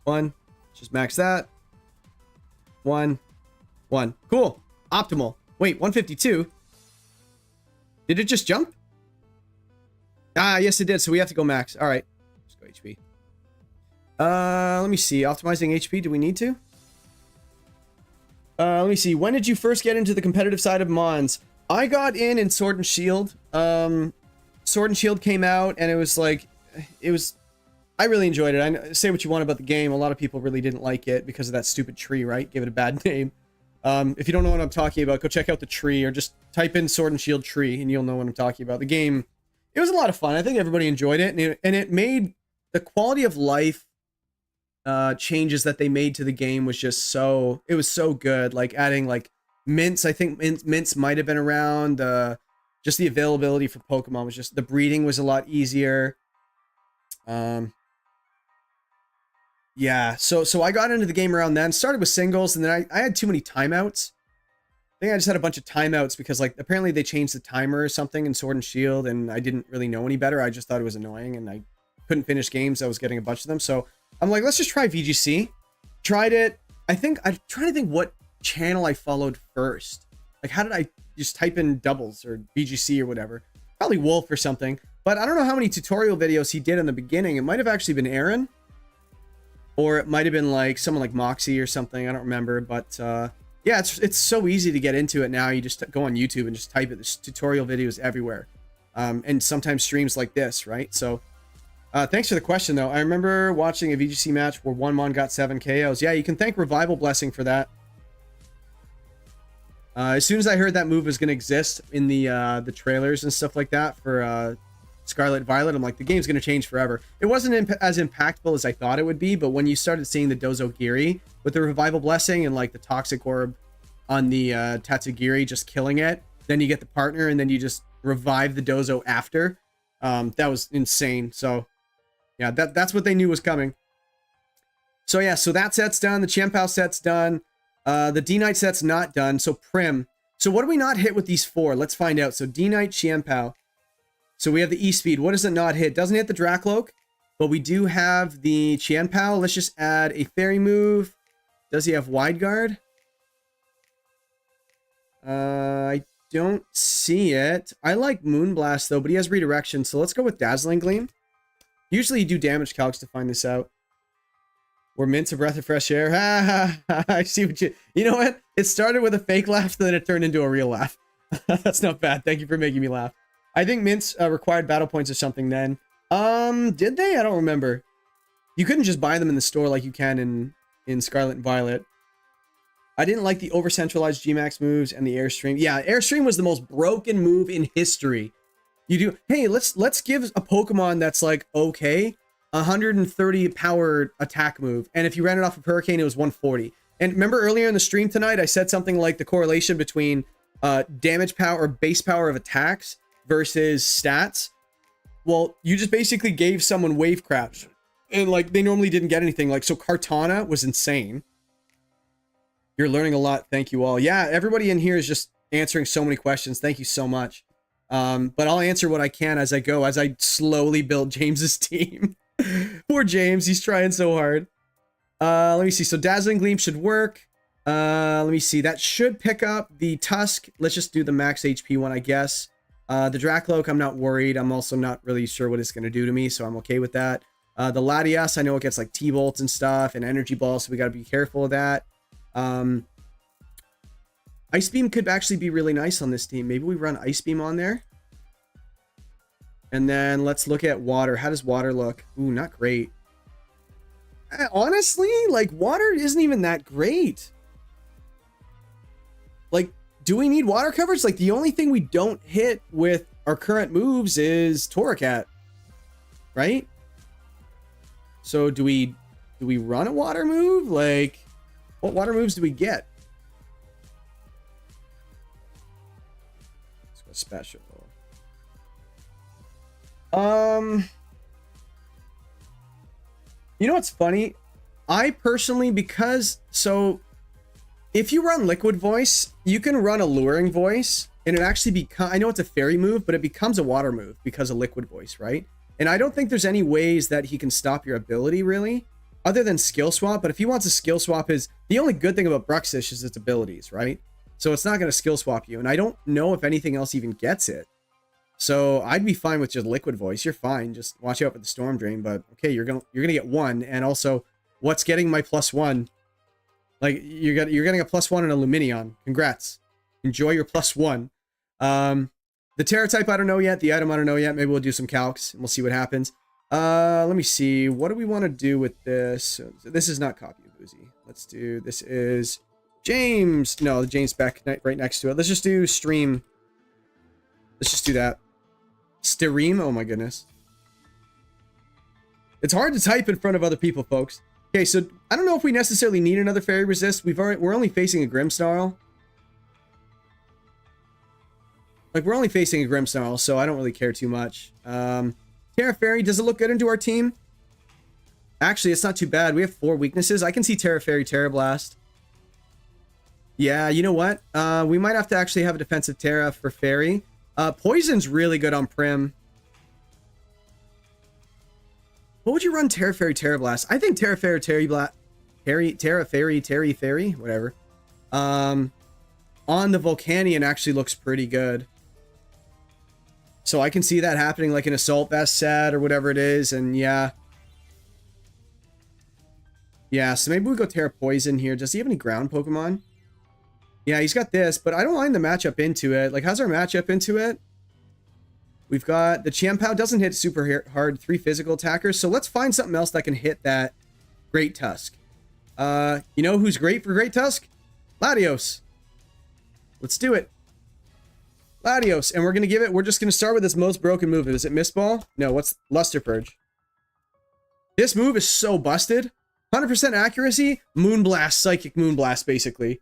1. Just max that. 1. 1. Cool. Optimal. Wait, 152. Did it just jump? Yes it did. So we have to go max. All right. Let's go HP. Let me see. Optimizing HP. Do we need to? Let me see. When did you first get into the competitive side of Mons? I got in Sword and Shield. Sword and Shield came out and it was like... I really enjoyed it. I say what you want about the game. A lot of people really didn't like it because of that stupid tree, right? Give it a bad name. If you don't know what I'm talking about, go check out the tree or just type in Sword and Shield tree and you'll know what I'm talking about. The game, it was a lot of fun. I think everybody enjoyed it, and it made the quality of life changes that they made to the game was just so, it was so good. Like adding like mints. I think mints might have been around. Just the availability for Pokemon was just, the breeding was a lot easier. Um, yeah, so I got into the game around then, started with singles, and then I had too many timeouts. I think I just had a bunch of timeouts because, like, apparently they changed the timer or something in Sword and Shield, and I didn't really know any better. I just thought it was annoying, and I couldn't finish games. I was getting a bunch of them, so I'm like, let's just try VGC. Tried it. I'm trying to think what channel I followed first. Like, how did I just type in doubles or VGC or whatever? Probably Wolf or something. But I don't know how many tutorial videos he did in the beginning. It might have actually been Aaron. Or it might have been like someone like Moxie or something. I don't remember. But yeah, it's so easy to get into it now. You just go on YouTube and just type it. There's tutorial videos everywhere. And sometimes streams like this, right? So thanks for the question, though. I remember watching a VGC match where one Mon got 7 KOs. Yeah, you can thank Revival Blessing for that. As soon as I heard that move was going to exist in the trailers and stuff like that for Scarlet Violet, I'm like, the game's going to change forever. It wasn't as impactful as I thought it would be, but when you started seeing the Dozo Giri with the Revival Blessing and like the Toxic Orb on the Tatsugiri just killing it, then you get the partner and then you just revive the Dozo after. That was insane. So yeah, that's what they knew was coming. So yeah, so that set's done. The Chien-Pao set's done. The D-Knight set's not done. So Prim. So what do we not hit with these four? Let's find out. So D-Knight, Chien-Pao. So we have the E-Speed. What does it not hit? Doesn't hit the Dracloak, but we do have the Chien-Pao. Let's just add a fairy move. Does he have Wide Guard? I don't see it. I like Moonblast though, but he has Redirection. So let's go with Dazzling Gleam. Usually you do damage calcs to find this out. We're Mint's a breath of fresh air. I see what you know what? It started with a fake laugh, then it turned into a real laugh. That's not bad. Thank you for making me laugh. I think Mint's required battle points or something then. Did they? I don't remember. You couldn't just buy them in the store like you can in Scarlet and Violet. I didn't like the over-centralized G-Max moves and the Airstream. Yeah, Airstream was the most broken move in history. You do, hey, let's give a Pokemon that's like, okay, 130 power attack move. And if you ran it off of Hurricane, it was 140. And remember earlier in the stream tonight, I said something like the correlation between damage power or base power of attacks versus stats. Well, you just basically gave someone Wave Crash. And like, they normally didn't get anything. Like, so Kartana was insane. You're learning a lot. Thank you all. Yeah, everybody in here is just answering so many questions. Thank you so much. But I'll answer what I can as I go, as I slowly build James's team. Poor James, he's trying so hard. Let me see. So Dazzling Gleam should work. Let me see. That should pick up the Tusk. Let's just do the max HP one, I guess. The Dracloak, I'm not worried. I'm also not really sure what it's going to do to me, so I'm okay with that. The Latias, I know it gets like T-Bolts and stuff and Energy Balls, so we got to be careful of that. Ice Beam could actually be really nice on this team. Maybe we run Ice Beam on there. And then let's look at Water. How does Water look? Ooh, not great. Honestly, like, Water isn't even that great. Like, do we need Water coverage? Like, the only thing we don't hit with our current moves is Torracat. Right? So do we run a Water move? Like, what Water moves do we get? Let's go special. You know what's funny? I personally, because, so if you run Liquid Voice, you can run Alluring Voice and it actually becomes, I know it's a fairy move, but it becomes a water move because of Liquid Voice, right? And I don't think there's any ways that he can stop your ability really, other than skill swap. But if he wants a skill swap, the only good thing about Bruxish is its abilities, right? So it's not going to skill swap you. And I don't know if anything else even gets it. So I'd be fine with just Liquid Voice. You're fine. Just watch out for the Storm Drain. But okay, you're gonna get one. And also, what's getting my +1? Like you're getting a +1 in a Luminion. Congrats. Enjoy your +1. The Terra type I don't know yet. The item I don't know yet. Maybe we'll do some calcs and we'll see what happens. Let me see. What do we want to do with this? So this is not copy of Uzi. Let's do. This is James. No, the James Beck right next to it. Let's just do stream. Let's just do that. Steream? Oh my goodness. It's hard to type in front of other people, folks. Okay, so I don't know if we necessarily need another Fairy Resist. We're only facing a Grimmsnarl. Like, we're only facing a Grimmsnarl, so I don't really care too much. Terra Fairy, does it look good into our team? Actually, it's not too bad. We have 4 weaknesses. I can see Terra Fairy, Terra Blast. Yeah, you know what? We might have to actually have a defensive Terra for Fairy. Poison's really good on Prim. What would you run Terra Fairy, Terra Blast? I think Terra Fairy, Terra Fairy, whatever. On the Volcanion actually looks pretty good. So I can see that happening like an Assault Vest set or whatever it is, and yeah. Yeah, so maybe we go Terra Poison here. Does he have any ground Pokemon? Yeah, he's got this, but I don't mind the matchup into it. Like, how's our matchup into it? We've got the Chiampao doesn't hit super hard, 3 physical attackers, so let's find something else that can hit that Great Tusk. You know who's great for Great Tusk? Latios. Let's do it. Latios, and we're just gonna start with this most broken move. Is it Mist Ball? No, what's Luster Purge? This move is so busted. 100% accuracy, Moonblast, Psychic Moonblast, basically.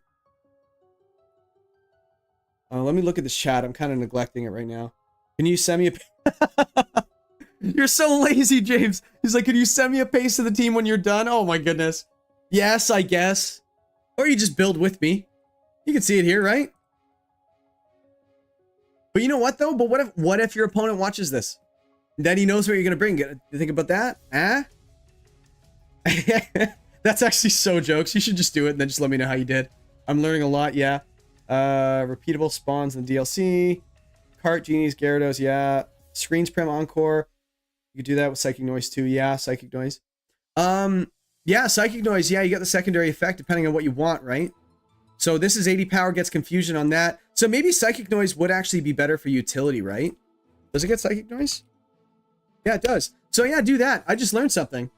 Let me look at this chat. I'm kind of neglecting it right now. Can you send me a... You're so lazy, James. He's like, can you send me a paste to the team when you're done? Oh my goodness. Yes, I guess. Or you just build with me. You can see it here, right? But you know what, though? But what if your opponent watches this? Then he knows what you're going to bring. You think about that? Huh? That's actually so jokes. You should just do it and then just let me know how you did. I'm learning a lot, yeah. Repeatable spawns in the DLC. Cart, Genies, Gyarados, yeah. Screens Prim Encore. You could do that with Psychic Noise too, yeah. Psychic Noise. Yeah, Psychic Noise, yeah, you got the secondary effect depending on what you want, right? So this is 80 power, gets confusion on that. So maybe Psychic Noise would actually be better for utility, right? Does it get Psychic Noise? Yeah, it does. So yeah, do that. I just learned something.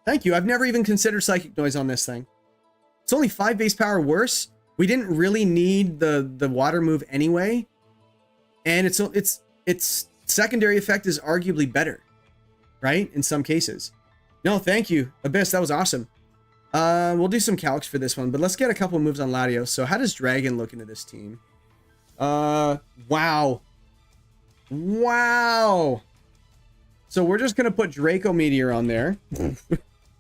Thank you. I've never even considered Psychic Noise on this thing. It's only 5 base power worse. We didn't really need the water move anyway. And its secondary effect is arguably better, right? In some cases. No, thank you, Abyss. That was awesome. We'll do some calcs for this one, but let's get a couple moves on Latios. So how does Dragon look into this team? Wow. Wow. So we're just going to put Draco Meteor on there.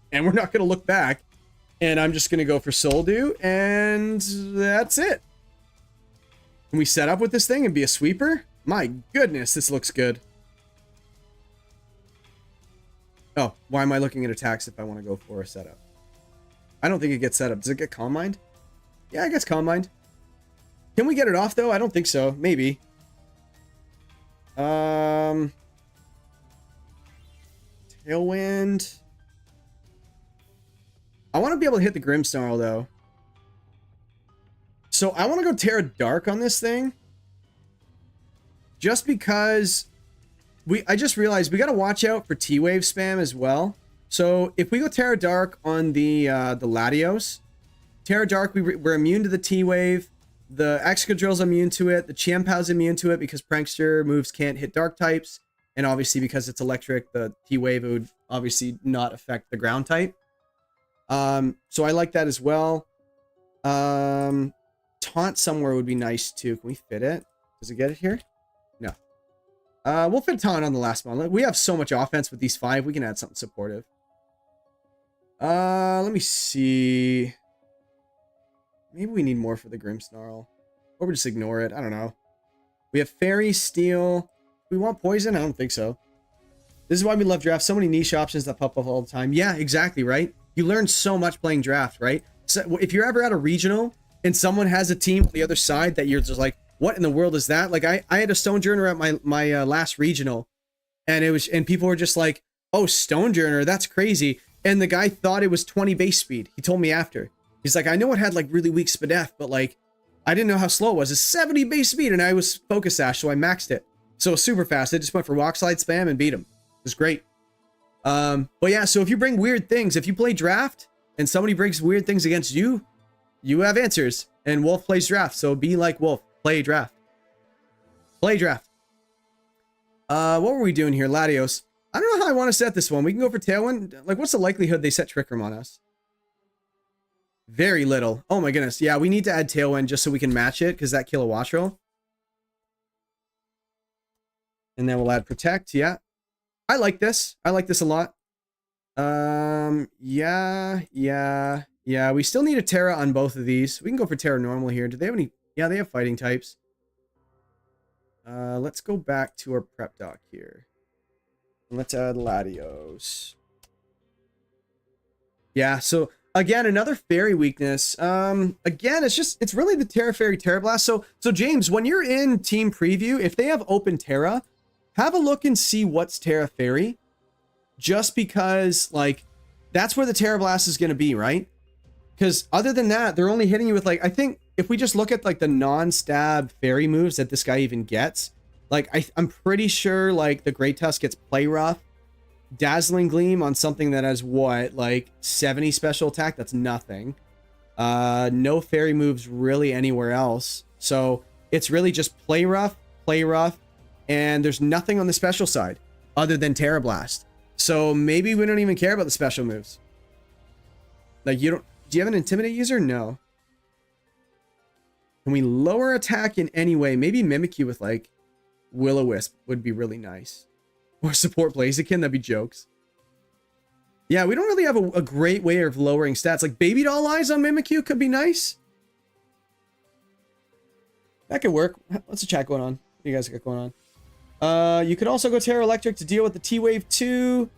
And we're not going to look back. And I'm just going to go for Soul Dew. And that's it. Can we set up with this thing and be a sweeper? My goodness, this looks good. Oh, why am I looking at attacks if I want to go for a setup? I don't think it gets set up. Does it get Calm Mind? Yeah, it gets Calm Mind. Can we get it off, though? I don't think so. Maybe. Tailwind. I want to be able to hit the Grimmsnarl, though. So I want to go Terra Dark on this thing. Just because I just realized we got to watch out for T-Wave spam as well. So if we go Terra Dark on the Latios, Terra Dark, we're immune to the T-Wave. The Excadrill's immune to it. The Chiampao's immune to it because Prankster moves can't hit Dark types. And obviously because it's electric, the T-Wave would obviously not affect the ground type. So I like that as well. Taunt somewhere would be nice too. Can we fit it? Does it get it here? No. We'll fit Taunt on the last one. We have so much offense with these 5. We can add something supportive. Let me see. Maybe we need more for the Grimmsnarl. Or we just ignore it. I don't know. We have Fairy, Steel. Do we want Poison? I don't think so. This is why we love draft. So many niche options that pop up all the time. Yeah, exactly, right? You learn so much playing draft, right? So if you're ever at a regional and someone has a team on the other side that you're just like, what in the world is that? Like I had a Stonejourner at my last regional, and people were just like, oh, Stonejourner, that's crazy. And the guy thought it was 20 base speed. He told me after. He's like, I know it had like really weak Spadef, but like I didn't know how slow it was. It's 70 base speed, and I was Focus Sash, so I maxed it. So super fast. I just went for Rock Slide spam and beat him. It was great. But yeah, so if you bring weird things, if you play draft and somebody brings weird things against you, you have answers. And Wolf plays draft, so be like Wolf. Play draft. Play draft. What were we doing here? Latios. I don't know how I want to set this one. We can go for Tailwind. Like, what's the likelihood they set Trick Room on us? Very little. Oh my goodness. Yeah, we need to add Tailwind just so we can match it, because that Kilowattrel. And then we'll add Protect, yeah. I like this. I like this a lot. Yeah. We still need a Terra on both of these. We can go for Terra normal here. Do they have any? Yeah, they have fighting types. Let's go back to our prep doc here. Let's add Latios. Yeah, so again, another fairy weakness. Again, it's really the Terra Fairy Terra Blast. So James, when you're in team preview, if they have open Terra, have a look and see what's Terra Fairy. Just because, like, that's where the Terra Blast is going to be, right? Because other than that, they're only hitting you with, like, I think if we just look at, like, the non-stab fairy moves that this guy even gets, like, I'm pretty sure, like, the Great Tusk gets Play Rough, Dazzling Gleam on something that has, what, like, 70 special attack? That's nothing. No fairy moves really anywhere else. So, it's really just Play Rough, and there's nothing on the special side other than Terra Blast. So maybe we don't even care about the special moves. Like, do you have an Intimidate user? No. Can we lower attack in any way? Maybe Mimikyu with, like, Will-O-Wisp would be really nice. Or support Blaziken, that'd be jokes. Yeah, we don't really have a great way of lowering stats. Like, Baby Doll Eyes on Mimikyu could be nice. That could work. What's the chat going on? What do you guys got going on? You could also go Terra Electric to deal with the T-Wave 2.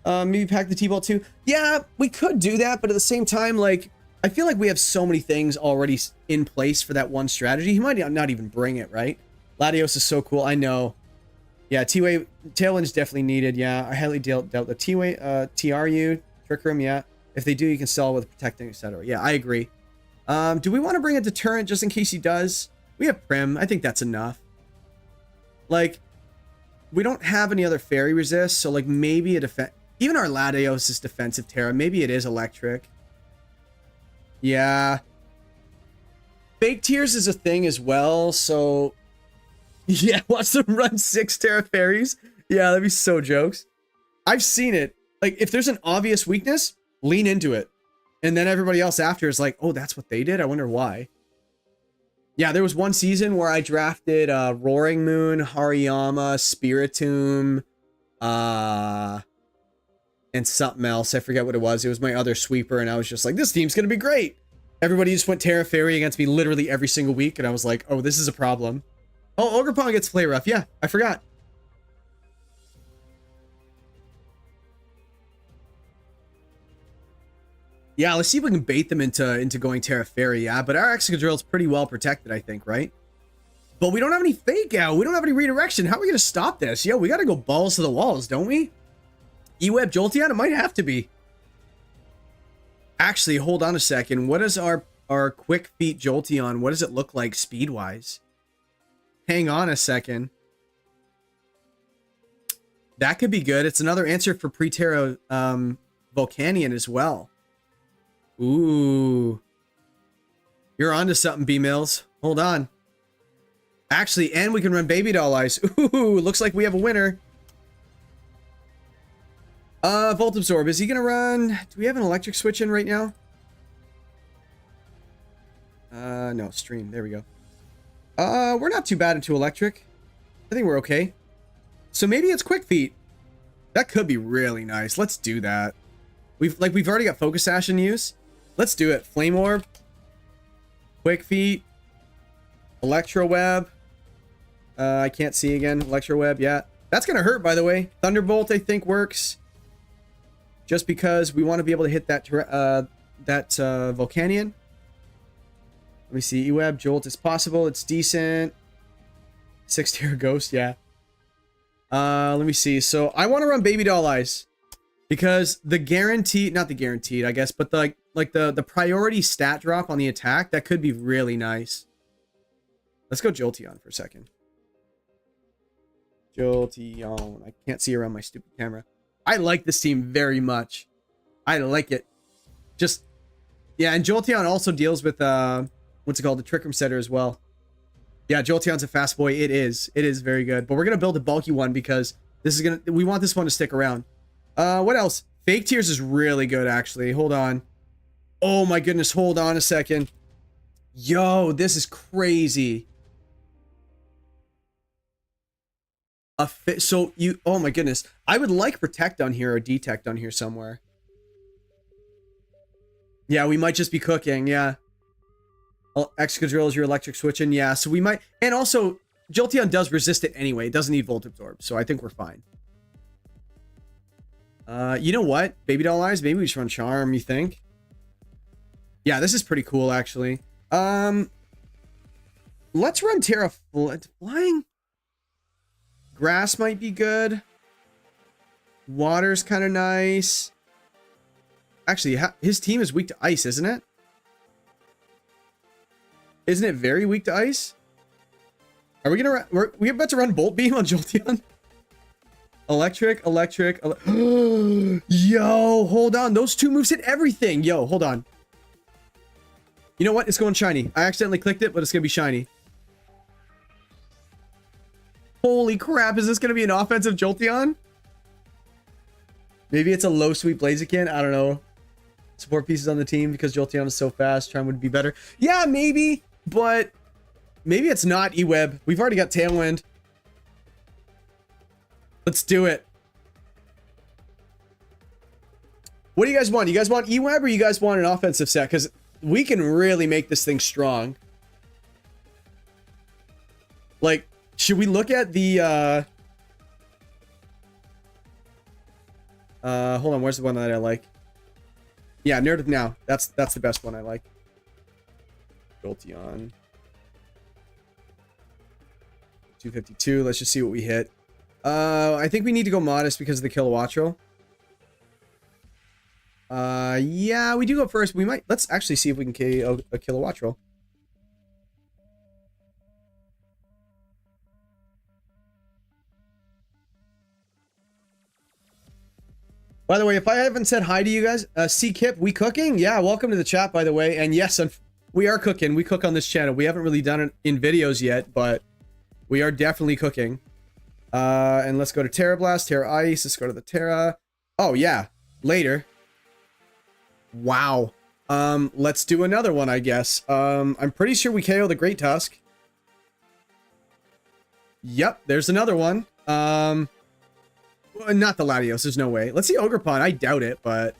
Maybe pack the T-Ball 2. Yeah, we could do that, but at the same time, like, I feel like we have so many things already in place for that one strategy. He might not even bring it, right? Latios is so cool. I know. Yeah, T-Wave, Tailwind is definitely needed. Yeah, I highly dealt the T-Wave, TRU, Trick Room, yeah. If they do, you can sell with Protecting, etc. Yeah, I agree. Do we want to bring a Deterrent just in case he does? We have Prim. I think that's enough. Like, we don't have any other fairy resist, so like maybe a defense. Even our Latios is defensive Terra. Maybe it is electric. Yeah. Fake Tears is a thing as well, so yeah, watch them run 6 Terra Fairies. Yeah, that'd be so jokes. I've seen it. Like, if there's an obvious weakness, lean into it. And then everybody else after is like, oh, that's what they did? I wonder why. Yeah, there was one season where I drafted Roaring Moon, Hariyama, Spiritomb, and something else. I forget what it was. It was my other sweeper, and I was just like, this team's going to be great. Everybody just went Terra Fairy against me literally every single week, and I was like, oh, this is a problem. Oh, Ogerpong gets Play Rough. Yeah, I forgot. Yeah, let's see if we can bait them into going Terra Fairy, yeah. But our Excadrill's pretty well protected, I think, right? But we don't have any Fake Out. We don't have any Redirection. How are we going to stop this? Yeah, we got to go balls to the walls, don't we? E-Web Jolteon? It might have to be. Actually, hold on a second. What is our Quick Feet Jolteon? What does it look like speed-wise? Hang on a second. That could be good. It's another answer for pre-Terra Volcanion as well. Ooh. You're onto something, B-Mills. Hold on. Actually, and we can run Baby Doll Eyes. Ooh, looks like we have a winner. Volt Absorb. Is he going to run... Do we have an electric switch in right now? No, Stream. There we go. We're not too bad into electric. I think we're okay. So maybe it's Quick Feet. That could be really nice. Let's do that. We've already got Focus Sash in use. Let's do it. Flame Orb. Quick Feet. Electro Web. I can't see again. Electro Web, yeah. That's going to hurt, by the way. Thunderbolt, I think, works. Just because we want to be able to hit that Volcanion. Let me see. E-Web, Jolt is possible. It's decent. 6-tier Ghost, yeah. Let me see. So I want to run Baby Doll Eyes. Because the guaranteed, not the guaranteed, I guess, but the the priority stat drop on the attack, that could be really nice. Let's go Jolteon for a second. Jolteon. I can't see around my stupid camera. I like this team very much. I like it. Just, yeah, and Jolteon also deals with, what's it called? The Trick Room Setter as well. Yeah, Jolteon's a fast boy. It is. It is very good. But we're going to build a bulky one because this is we want this one to stick around. What else? Fake Tears is really good, actually. Hold on. Oh my goodness, hold on a second. Yo, this is crazy. So you, oh my goodness. I would like protect on here or detect on here somewhere. Yeah, we might just be cooking. Yeah. Excadrill is your electric switching. Yeah, so we might, and also Jolteon does resist it anyway. It doesn't need Volt Absorb, so I think we're fine. You know what? Baby Doll Eyes, maybe we should run Charm, you think? Yeah, this is pretty cool, actually. Let's run Terra Flying. Grass might be good. Water's kind of nice. Actually, his team is weak to ice, isn't it? Isn't it very weak to ice? Are we gonna we about to run Bolt Beam on Jolteon? Electric. Yo, hold on. Those two moves hit everything. Yo, hold on. You know what? It's going shiny. I accidentally clicked it, but it's gonna be shiny. Holy crap, is this gonna be an offensive Jolteon? Maybe it's a low sweep Blaziken. I don't know. Support pieces on the team because Jolteon is so fast. Charm would be better. Yeah, maybe, but maybe it's not E-Web. We've already got Tailwind. Let's do it. What do you guys want? You guys want E-Web or you guys want an offensive set? Because we can really make this thing strong. Like, should we look at the hold on, where's the one that I like? Yeah, Nerd of Now. That's the best one I like. Jolteon. 252. Let's just see what we hit. I think we need to go modest because of the Kilowattrel. Yeah, we do go first. We might. Let's actually see if we can KO a Kilowattrel. By the way, if I haven't said hi to you guys, C-Kip, we cooking? Yeah, welcome to the chat, by the way. And yes, we are cooking. We cook on this channel. We haven't really done it in videos yet, but we are definitely cooking. And let's go to Terra Blast, Terra Ice. Let's go to the Terra. Oh, yeah. Later. Wow. Let's do another one, I guess. I'm pretty sure we KO the Great Tusk. Yep, there's another one. Not the Latios, there's no way. Let's see Ogerpon. I doubt it, but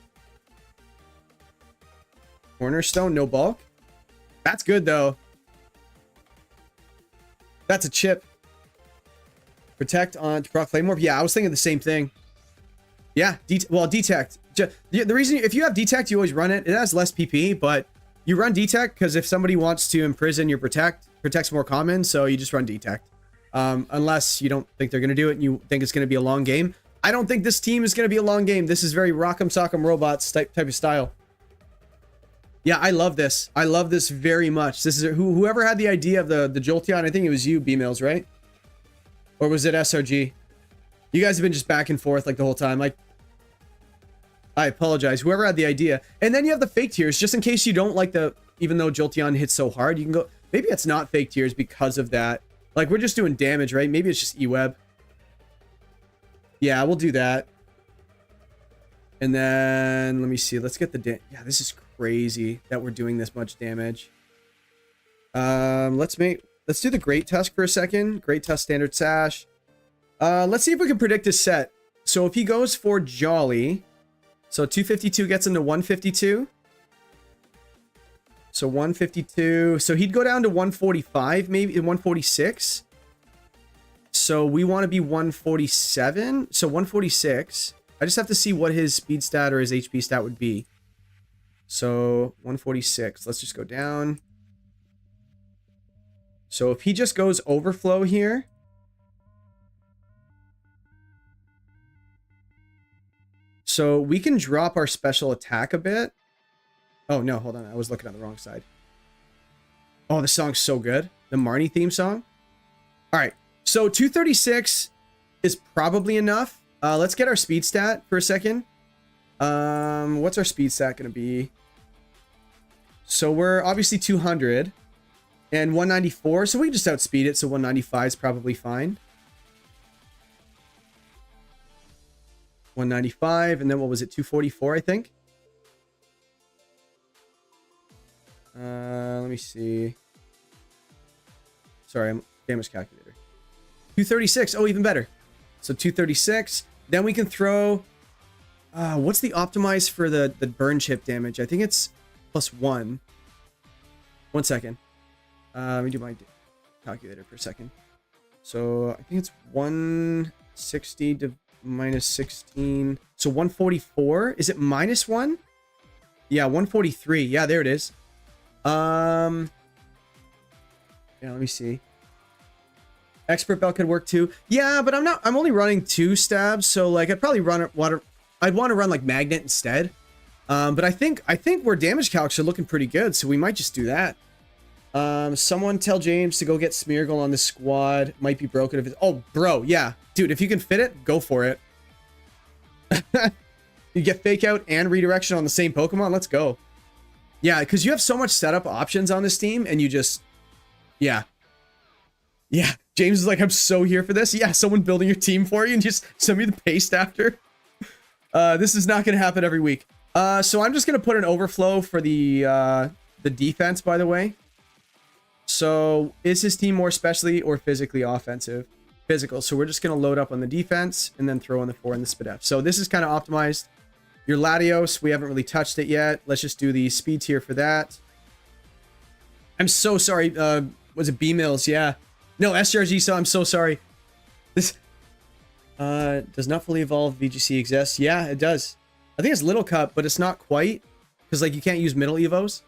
Cornerstone, no bulk. That's good though. That's a chip. Protect on Proc Claymore. Yeah, I was thinking the same thing. Yeah, detect. The reason, if you have detect, you always run it. It has less PP, but you run detect because if somebody wants to imprison your protect's more common, so you just run detect. Unless you don't think they're going to do it and you think it's going to be a long game. I don't think this team is going to be a long game. This is very Rock'em Sock'em Robots type of style. Yeah, I love this. I love this very much. This is whoever had the idea of the Jolteon. I think it was you, B-Mails, right? Or was it SRG? You guys have been just back and forth like the whole time. Like, I apologize. Whoever had the idea. And then you have the fake tears, just in case you don't like even though Jolteon hits so hard, you can go, maybe it's not fake tears because of that. Like, we're just doing damage, right? Maybe it's just E-Web. Yeah, we'll do that. And then, let me see. Let's get the... Yeah, this is crazy that we're doing this much damage. Let's do the Great Tusk for a second. Great Tusk Standard Sash. Let's see if we can predict his set. So if he goes for Jolly... So 252 gets into 152. So 152. So he'd go down to 145, maybe 146. So we want to be 147. So 146. I just have to see what his speed stat or his HP stat would be. So 146. Let's just go down. So if he just goes overflow here. So we can drop our special attack a bit. Oh, no, hold on. I was looking at the wrong side. Oh, the song's so good. The Marnie theme song. All right. So 236 is probably enough. Let's get our speed stat for a second. What's our speed stat going to be? So we're obviously 200 and 194. So we can just outspeed it. So 195 is probably fine. 195. And then what was it? 244, I think. Let me see. Sorry, I'm damage calculator. 236. Oh, even better. So 236. Then we can throw... what's the optimize for the burn chip damage? I think it's +1. 1 second. Let me do my calculator for a second. So I think it's 160 to -16. So 144. Is it -1? Yeah, 143. Yeah, there it is. Yeah, let me see. Expert belt could work too. Yeah, but I'm only running 2 stabs, so like I'd probably I'd want to run like magnet instead. But I think our damage calcs are looking pretty good, so we might just do that. Someone tell James to go get Smeargle on the squad. Might be broken if it's... Oh, bro, yeah. Dude, if you can fit it, go for it. You get Fake Out and Redirection on the same Pokemon? Let's go. Yeah, because you have so much setup options on this team, and you just... Yeah. Yeah, James is like, I'm so here for this. Yeah, someone building your team for you and just send me the paste after. This is not going to happen every week. So I'm just going to put an overflow for the defense, by the way. So is his team more specially or physically offensive? Physical. So we're just going to load up on the defense and then throw in the 4 and the Spadef. So this is kind of optimized. Your Latios, we haven't really touched it yet. Let's just do the speed tier for that. I'm so sorry. Was it B-Mills? Yeah. No, SRG, so I'm so sorry. This does not fully evolve VGC exist. Yeah, it does. I think it's Little Cup, but it's not quite. Because, like, you can't use middle evos.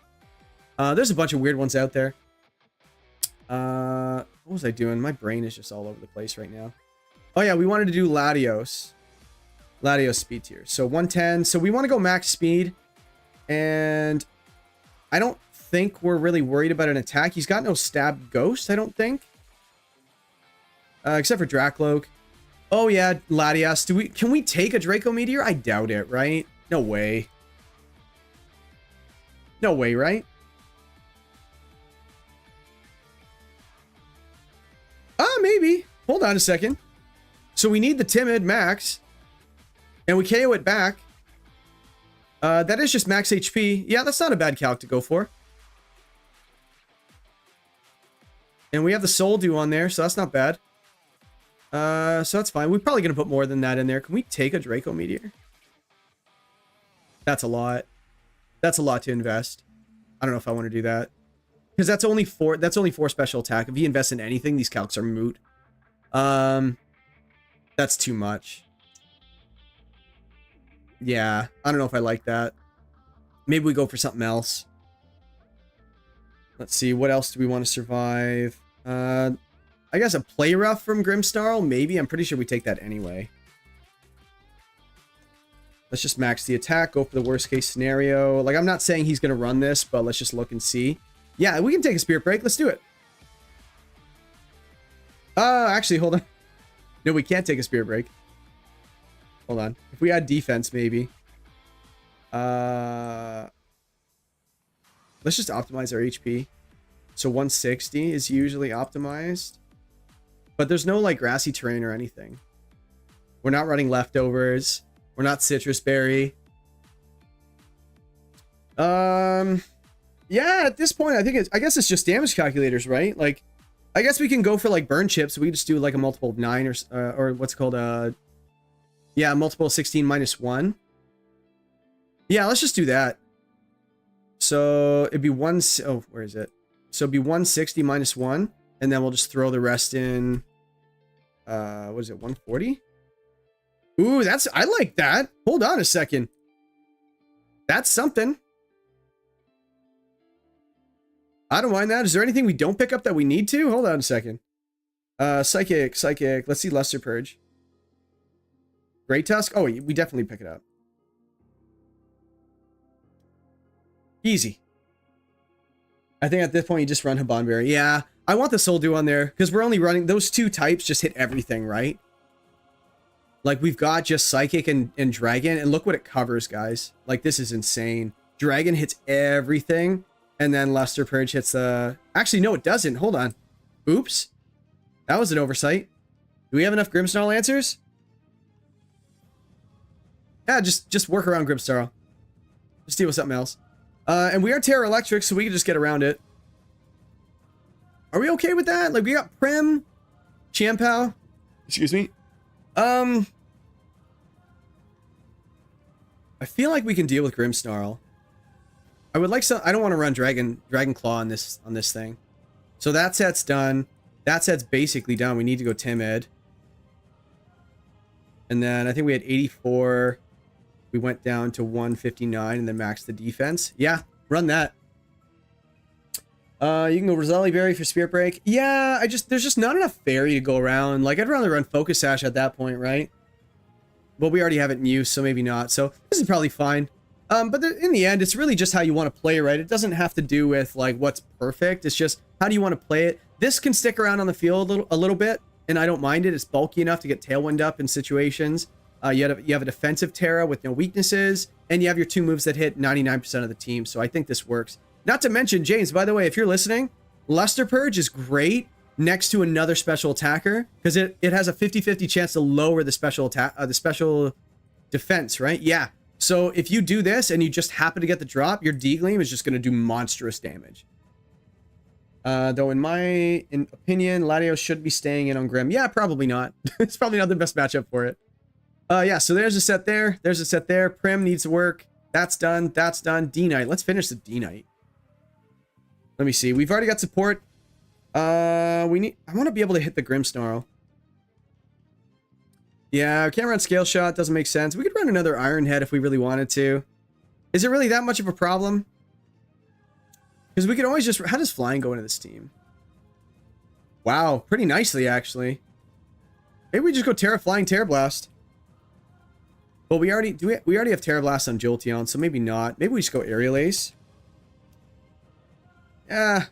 There's a bunch of weird ones out there. What was I doing? My brain is just all over the place right now. Oh, yeah, we wanted to do Latios. Latios speed tier. So 110. So we want to go max speed. And I don't think we're really worried about an attack. He's got no stab ghost, I don't think. Except for Dracloak. Oh yeah, Latias. Can we take a Draco Meteor? I doubt it, right? No way. No way, right? Maybe. Hold on a second. So we need the Timid max. And we KO it back. That is just max HP. Yeah, that's not a bad calc to go for. And we have the Soul Dew on there, so that's not bad. So that's fine. We're probably going to put more than that in there. Can we take a Draco Meteor? That's a lot. That's a lot to invest. I don't know if I want to do that. Because that's only 4 special attack. If he invests in anything, these calcs are moot. That's too much. Yeah, I don't know if I like that. Maybe we go for something else. Let's see, what else do we want to survive? I guess a Play Rough from Grimmsnarl, maybe. I'm pretty sure we take that anyway. Let's just max the attack, go for the worst case scenario. Like, I'm not saying he's going to run this, but let's just look and see. Yeah, we can take a Spirit Break. Let's do it. Actually, hold on. No, we can't take a Spirit Break. Hold on. If we add defense, maybe. Let's just optimize our HP. So 160 is usually optimized. But there's no, like, grassy terrain or anything. We're not running leftovers. We're not Citrus Berry. Yeah, at this point, I guess it's just damage calculators, right? Like, I guess we can go for, like, burn chips. We just do, like, a multiple of 9 or what's called yeah, multiple of 16 minus 1. Yeah, let's just do that. So it'd be where is it? So it'd be 160 minus 1, and then we'll just throw the rest in. What is it? 140? Ooh, I like that. Hold on a second. That's something. I don't mind that. Is there anything we don't pick up that we need to? Hold on a second. Psychic. Let's see Luster Purge. Great Tusk. Oh, we definitely pick it up. Easy. I think at this point you just run Habanberry. Yeah, I want the Soul Dew on there because we're only running those 2 types. Just hit everything, right? Like, we've got just Psychic and Dragon, and look what it covers, guys. Like, this is insane. Dragon hits everything, and then Luster Purge hits the... Actually, no, it doesn't. Hold on. Oops. That was an oversight. Do we have enough Grimmsnarl answers? Yeah, just work around Grimmsnarl. Just deal with something else. And we are Terra Electric, so we can just get around it. Are we okay with that? Like, we got Prim, Chiampao. Excuse me. I feel like we can deal with Grimmsnarl. I would like some. I don't want to run Dragon Claw on this thing. So that set's done. That set's basically done. We need to go Timid. And then I think we had 84. We went down to 159 and then maxed the defense. Yeah, run that. You can go Rosalie Berry for Spirit Break. Yeah, there's just not enough Fairy to go around. Like, I'd rather run Focus Sash at that point, right? Well, we already have it in use, so maybe not. So this is probably fine. But in the end, it's really just how you want to play, right? It doesn't have to do with, like, what's perfect. It's just, how do you want to play it? This can stick around on the field a little bit, and I don't mind it. It's bulky enough to get Tailwind up in situations. You have a defensive Terra with no weaknesses, and you have your 2 moves that hit 99% of the team, so I think this works. Not to mention, James, by the way, if you're listening, Luster Purge is great next to another special attacker, because it has a 50-50 chance to lower the special defense, right? Yeah. So if you do this and you just happen to get the drop, your D-Gleam is just going to do monstrous damage. Though in my opinion, Latios should be staying in on Grim. Yeah, probably not. It's probably not the best matchup for it. Yeah, so there's a set there. There's a set there. Prim needs to work. That's done. That's done. D-Knight. Let's finish the D-Knight. Let me see. We've already got support. I want to be able to hit the Grimmsnarl. Yeah, we can't run Scale Shot. Doesn't make sense. We could run another Iron Head if we really wanted to. Is it really that much of a problem? Because we could always just... How does Flying go into this team? Wow, pretty nicely, actually. Maybe we just go Flying Terra Blast. Well, we already have Terra Blast on Jolteon, so maybe not. Maybe we just go Aerial Ace. Yeah.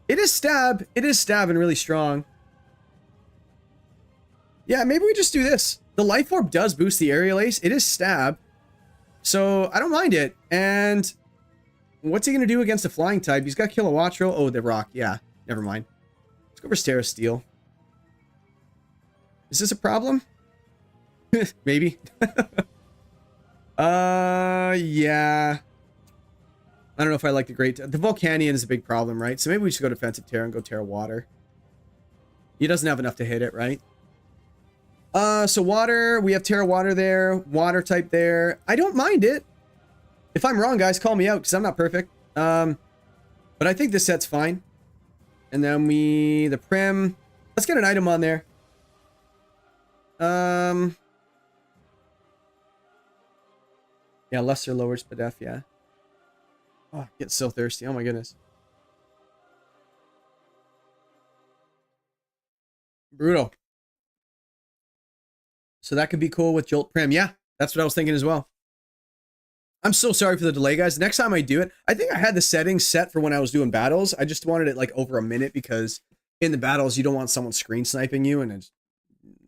It is Stab. It is Stab and really strong. Yeah, maybe we just do this. The Life Orb does boost the Aerial Ace. It is Stab. So, I don't mind it. And what's he going to do against a flying type? He's got Kilowattrel. Oh, the Rock. Yeah, never mind. Let's go for Stera Steel. Is this a problem? Maybe. Yeah. I don't know if I like the Volcanion is a big problem, right? So maybe we should go Defensive Terra and go Terra Water. He doesn't have enough to hit it, right? So Water, we have Terra Water there, Water type there. I don't mind it. If I'm wrong, guys, call me out, because I'm not perfect. But I think this set's fine. And then the Prim. Let's get an item on there. Yeah, lesser lowers Spadef, yeah. Oh, get so thirsty. Oh my goodness. Brutal. So that could be cool with Jolt Prim. Yeah, that's what I was thinking as well. I'm so sorry for the delay, guys. Next time I do it, I think I had the settings set for when I was doing battles. I just wanted it like over a minute because in the battles, you don't want someone screen sniping you and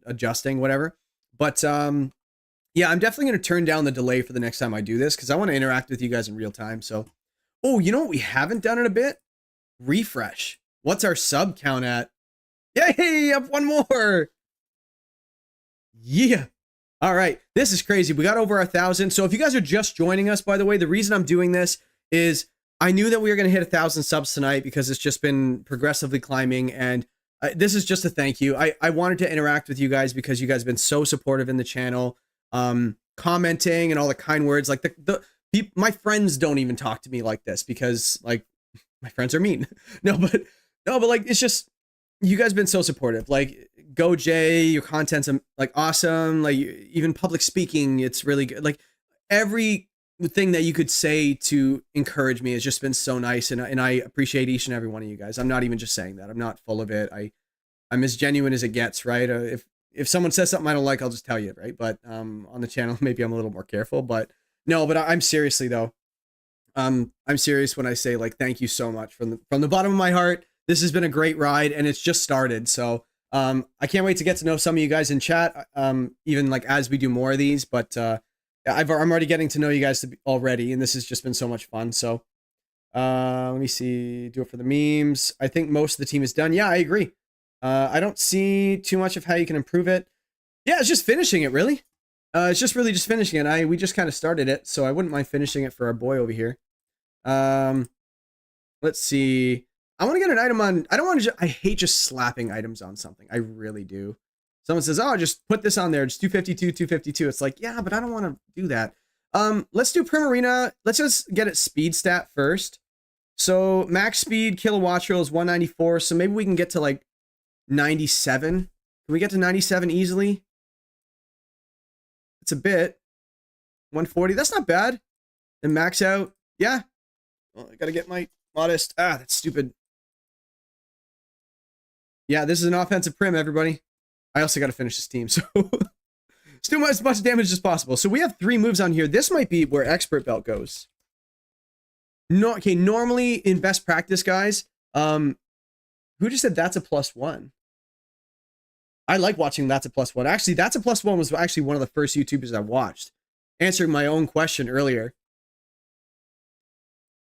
adjusting, whatever. But yeah, I'm definitely going to turn down the delay for the next time I do this because I want to interact with you guys in real time. So, oh, you know what we haven't done in a bit? Refresh. What's our sub count at? Yay, up one more. Yeah. All right. This is crazy. We got over 1,000. So if you guys are just joining us, by the way, the reason I'm doing this is I knew that we were going to hit 1,000 subs tonight because it's just been progressively climbing. And this is just a thank you. I wanted to interact with you guys because you guys have been so supportive in the channel, commenting and all the kind words. Like my friends don't even talk to me like this because like my friends are mean. No, but like, it's just, you guys have been so supportive. Like, Go Jay, your content's like awesome. Like, even public speaking, it's really good. Like, every thing that you could say to encourage me has just been so nice, and I appreciate each and every one of you guys. I'm not even just saying that. I'm not full of it. I'm as genuine as it gets, right? If someone says something I don't like, I'll just tell you, right? But on the channel, maybe I'm a little more careful. But no, but I'm seriously though. I'm serious when I say like thank you so much from the bottom of my heart. This has been a great ride, and it's just started. So I can't wait to get to know some of you guys in chat, even like as we do more of these. But I'm already getting to know you guys already, and this has just been so much fun. So let me see. Do it for the memes. I think most of the team is done. Yeah, I agree. I don't see too much of how you can improve it. Yeah, it's just finishing it, really. It's just really just finishing it. We just kind of started it, so I wouldn't mind finishing it for our boy over here. Let's see. I want to get an item on. I don't want to. I hate just slapping items on something. I really do. Someone says, oh, just put this on there. It's 252, 252. It's like, yeah, but I don't want to do that. Let's do Primarina. Let's just get it speed stat first. So max speed kilowatt is 194. So maybe we can get to like 97. Can we get to 97 easily? It's a bit. 140. That's not bad. And max out. Yeah. Well, I gotta get my modest. Ah, that's stupid. Yeah, this is an offensive prim, everybody. I also gotta finish this team, so let's do as much damage as possible. So we have 3 moves on here. This might be where expert belt goes. No, okay, normally in best practice, guys, who just said that's a +1? I like watching that's a +1. Actually, that's a +1 was actually one of the first YouTubers I watched. Answering my own question earlier.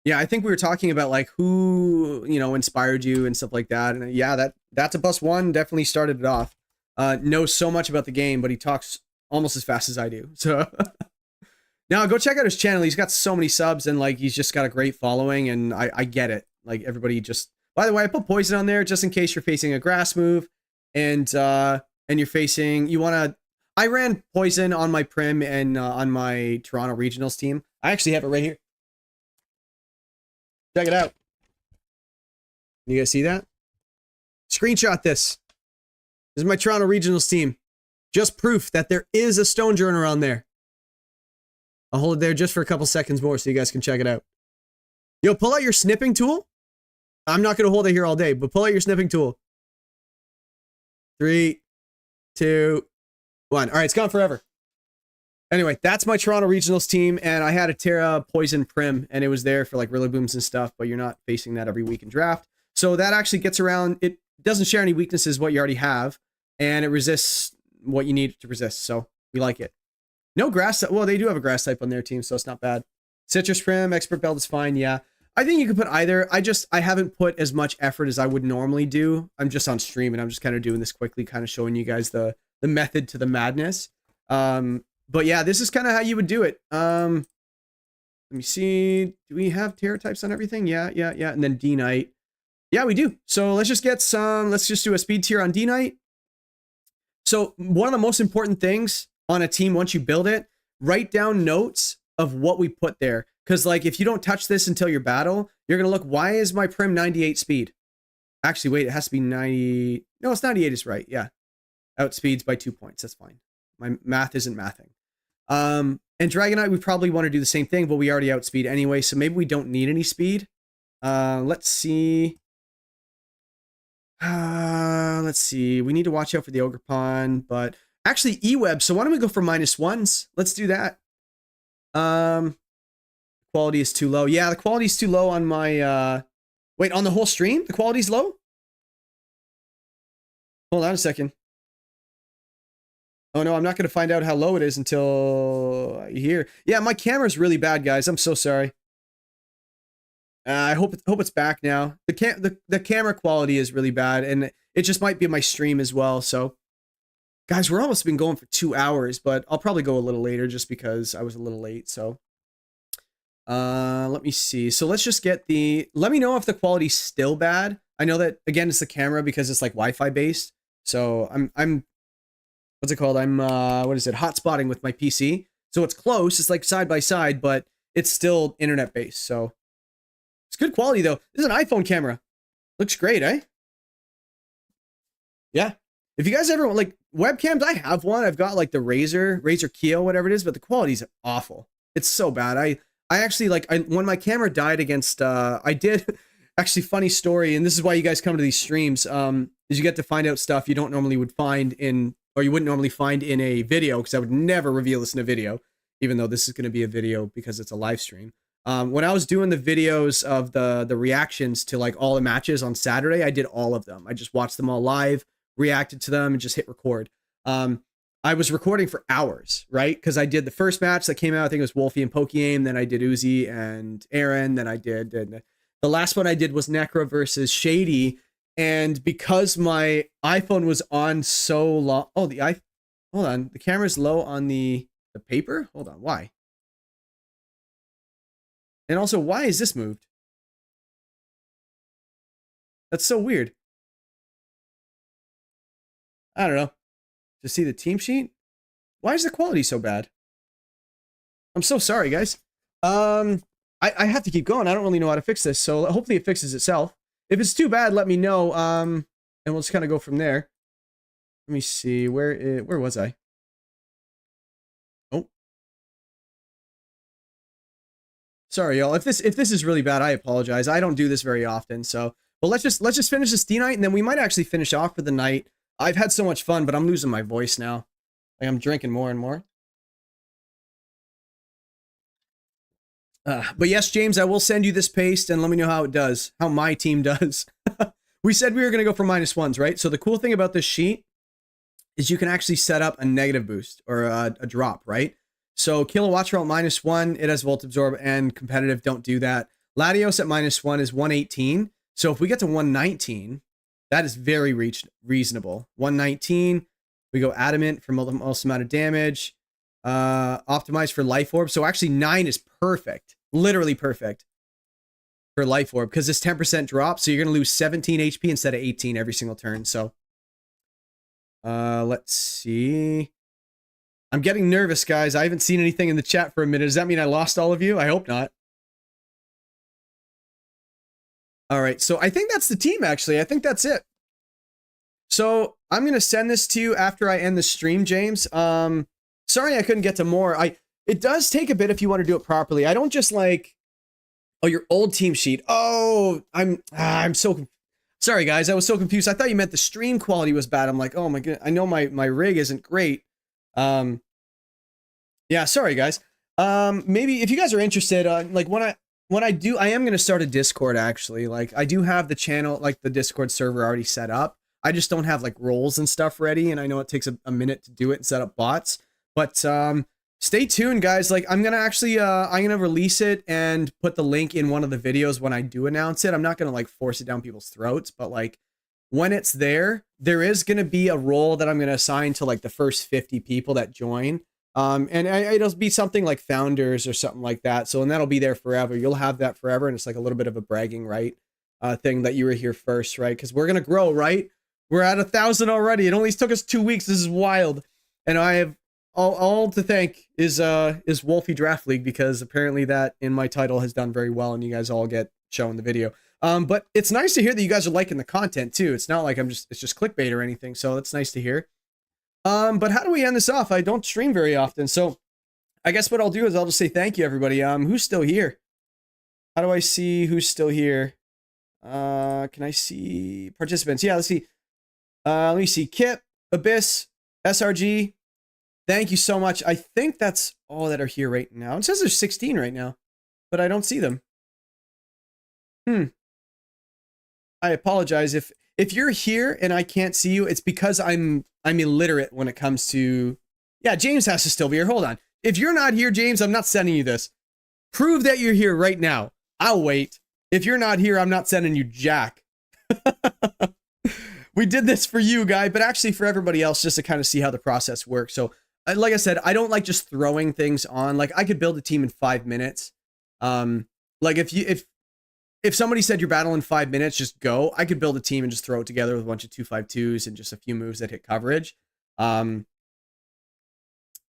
Yeah, I think we were talking about like who, you know, inspired you and stuff like that. And yeah, that's a +1 definitely started it off. Knows so much about the game, but he talks almost as fast as I do. So now go check out his channel. He's got so many subs and like he's just got a great following, and I get it. Like everybody just, by the way, I put poison on there just in case you're facing a grass move and you're facing, I ran poison on my prim and on my Toronto Regionals team. I actually have it right here. Check it out. You guys see that? Screenshot this. This is my Toronto Regionals team. Just proof that there is a stone journal on there. I'll hold it there just for a couple seconds more so you guys can check it out. Yo, pull out your snipping tool. I'm not going to hold it here all day, but pull out your snipping tool. 3, 2, 1. All right, it's gone forever. Anyway, that's my Toronto Regionals team, and I had a Terra Poison Prim, and it was there for like Rillabooms and stuff, but you're not facing that every week in draft. So that actually gets around, it doesn't share any weaknesses what you already have, and it resists what you need to resist, so we like it. No grass, well, they do have a grass type on their team, so it's not bad. Citrus Prim, Expert Belt is fine, yeah. I think you could put either. I haven't put as much effort as I would normally do. I'm just on stream, and I'm just kind of doing this quickly, kind of showing you guys the method to the madness. But yeah, this is kind of how you would do it. Let me see. Do we have Terror types on everything? Yeah. And then D-Knight. Yeah, we do. So let's just get some, let's just do a speed tier on D-Knight. So one of the most important things on a team, once you build it, write down notes of what we put there. Because like, if you don't touch this until your battle, you're going to look, why is my prim 98 speed? Actually, wait, it has to be 90. No, it's 98 is right. Yeah. Outspeeds by 2 points. That's fine. My math isn't mathing. And Dragonite, we probably want to do the same thing, but we already outspeed anyway, so maybe we don't need any speed. Let's see. Let's see. We need to watch out for the Ogre Pond, but actually E-Web, so why don't we go for -1s? Let's do that. Quality is too low. Yeah, the quality is too low on my, wait, on the whole stream? The quality's low? Hold on a second. Oh no, I'm not going to find out how low it is until I hear. Yeah, my camera's really bad, guys. I'm so sorry. I hope it's back now. The camera quality is really bad, and it just might be my stream as well. So, guys, we're almost been going for 2 hours, but I'll probably go a little later just because I was a little late. So, let me see. So let's just get the. Let me know if the quality's still bad. I know that again, it's the camera because it's like Wi-Fi based. So I'm. What's it called? I'm, what is it? Hotspotting with my PC. So it's close. It's like side by side, but it's still internet based. So it's good quality though. This is an iPhone camera. Looks great, eh? Yeah. If you guys ever want like webcams, I have one. I've got like the Razer Keo, whatever it is, but the quality's awful. It's so bad. I actually like, when my camera died against, I did actually funny story. And this is why you guys come to these streams. Is you get to find out stuff you don't normally would find in, or you wouldn't normally find in a video, because I would never reveal this in a video, even though this is going to be a video because it's a live stream. When I was doing the videos of the reactions to like all the matches on Saturday, I did all of them. I just watched them all live, reacted to them, and just hit record. I was recording for hours, right? Because I did the first match that came out, I think it was Wolfey and Pokeyame, then I did Uzi and Aaron, then I did the last one I did was Necro versus Shady. And because my iPhone was on so long, hold on, the camera's low on the paper. Hold on, why? And also, why is this moved? That's so weird. I don't know. to see the team sheet. Why is the quality so bad? I'm so sorry, guys. I have to keep going. I don't really know how to fix this, so hopefully it fixes itself. If it's too bad, let me know. And we'll just kind of go from there. Let me see. Where was I? Oh. Sorry, y'all. If this is really bad, I apologize. I don't do this very often, so but let's just finish this D night, and then we might actually finish off for the night. I've had so much fun, but I'm losing my voice now. Like, I'm drinking more and more. But yes, James, I will send you this paste and let me know how it does, how my team does. We said we were going to go for -1s, right? So the cool thing about this sheet is you can actually set up a negative boost or a drop, right? So kilowatts are at -1, it has volt absorb, and competitive don't do that. Latios at -1 is 118. So if we get to 119, that is very reasonable. 119, we go adamant for most amount of damage. Optimized for life orb. So actually 9 is perfect. Literally perfect for life orb because this 10% drop. So you're going to lose 17 HP instead of 18 every single turn. So let's see. I'm getting nervous, guys. I haven't seen anything in the chat for a minute. Does that mean I lost all of you? I hope not. All right. So I think that's the team, actually. I think that's it. So I'm going to send this to you after I end the stream, James. Sorry I couldn't get to more. It does take a bit if you want to do it properly. I don't just like, oh, your old team sheet. Oh, I'm so sorry, guys. I was so confused. I thought you meant the stream quality was bad. I'm like, oh my god. I know my rig isn't great. Yeah, sorry, guys. Maybe if you guys are interested, like when I do, I am gonna start a Discord actually. Like I do have the channel, like the Discord server already set up. I just don't have like roles and stuff ready, and I know it takes a minute to do it and set up bots. But stay tuned, guys. Like I'm gonna actually I'm gonna release it and put the link in one of the videos when I do announce it. I'm not gonna like force it down people's throats, but like when it's there is gonna be a role that I'm gonna assign to like the first 50 people that join. And it'll be something like founders or something like that. So and that'll be there forever. You'll have that forever, and it's like a little bit of a bragging right thing that you were here first, right? Because we're gonna grow, right? We're at 1,000 already. It only took us 2 weeks. This is wild, and I have. All to thank is Wolfey Draft League, because apparently that in my title has done very well and you guys all get shown the video. But it's nice to hear that you guys are liking the content too. It's not like it's just clickbait or anything, so that's nice to hear. But how do we end this off? I don't stream very often, so I guess what I'll do is I'll just say thank you, everybody. Who's still here? How do I see who's still here? Can I see participants? Yeah, let's see. Let me see. Kip, Abyss, SRG. Thank you so much. I think that's all that are here right now. It says there's 16 right now, but I don't see them. I apologize if you're here and I can't see you. It's because I'm illiterate when it comes to. Yeah, James has to still be here. Hold on. If you're not here, James, I'm not sending you this. Prove that you're here right now. I'll wait. If you're not here, I'm not sending you jack. We did this for you, guy, but actually for everybody else, just to kind of see how the process works. So. Like I said, I don't like just throwing things on. Like I could build a team in 5 minutes. Like if somebody said you're battling 5 minutes, just go. I could build a team and just throw it together with a bunch of 252s and just a few moves that hit coverage.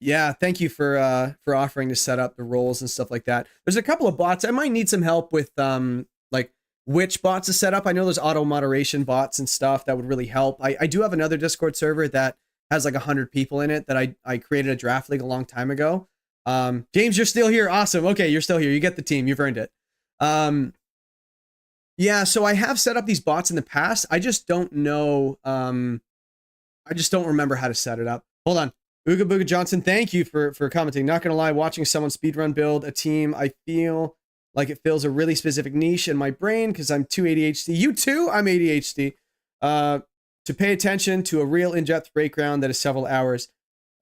Yeah, thank you for offering to set up the roles and stuff like that. There's a couple of bots. I might need some help with like which bots to set up. I know there's auto moderation bots and stuff that would really help. I do have another Discord server that has like 100 people in it that I created a draft league a long time ago. James, you're still here. Awesome. Okay, you're still here. You get the team. You've earned it. Yeah, so I have set up these bots in the past. I just don't know. I just don't remember how to set it up. Hold on. Ooga Booga Johnson, thank you for commenting. Not gonna lie, watching someone speedrun build a team, I feel like it fills a really specific niche in my brain because I'm too ADHD. You too? I'm ADHD. To pay attention to a real in-depth breakdown that is several hours.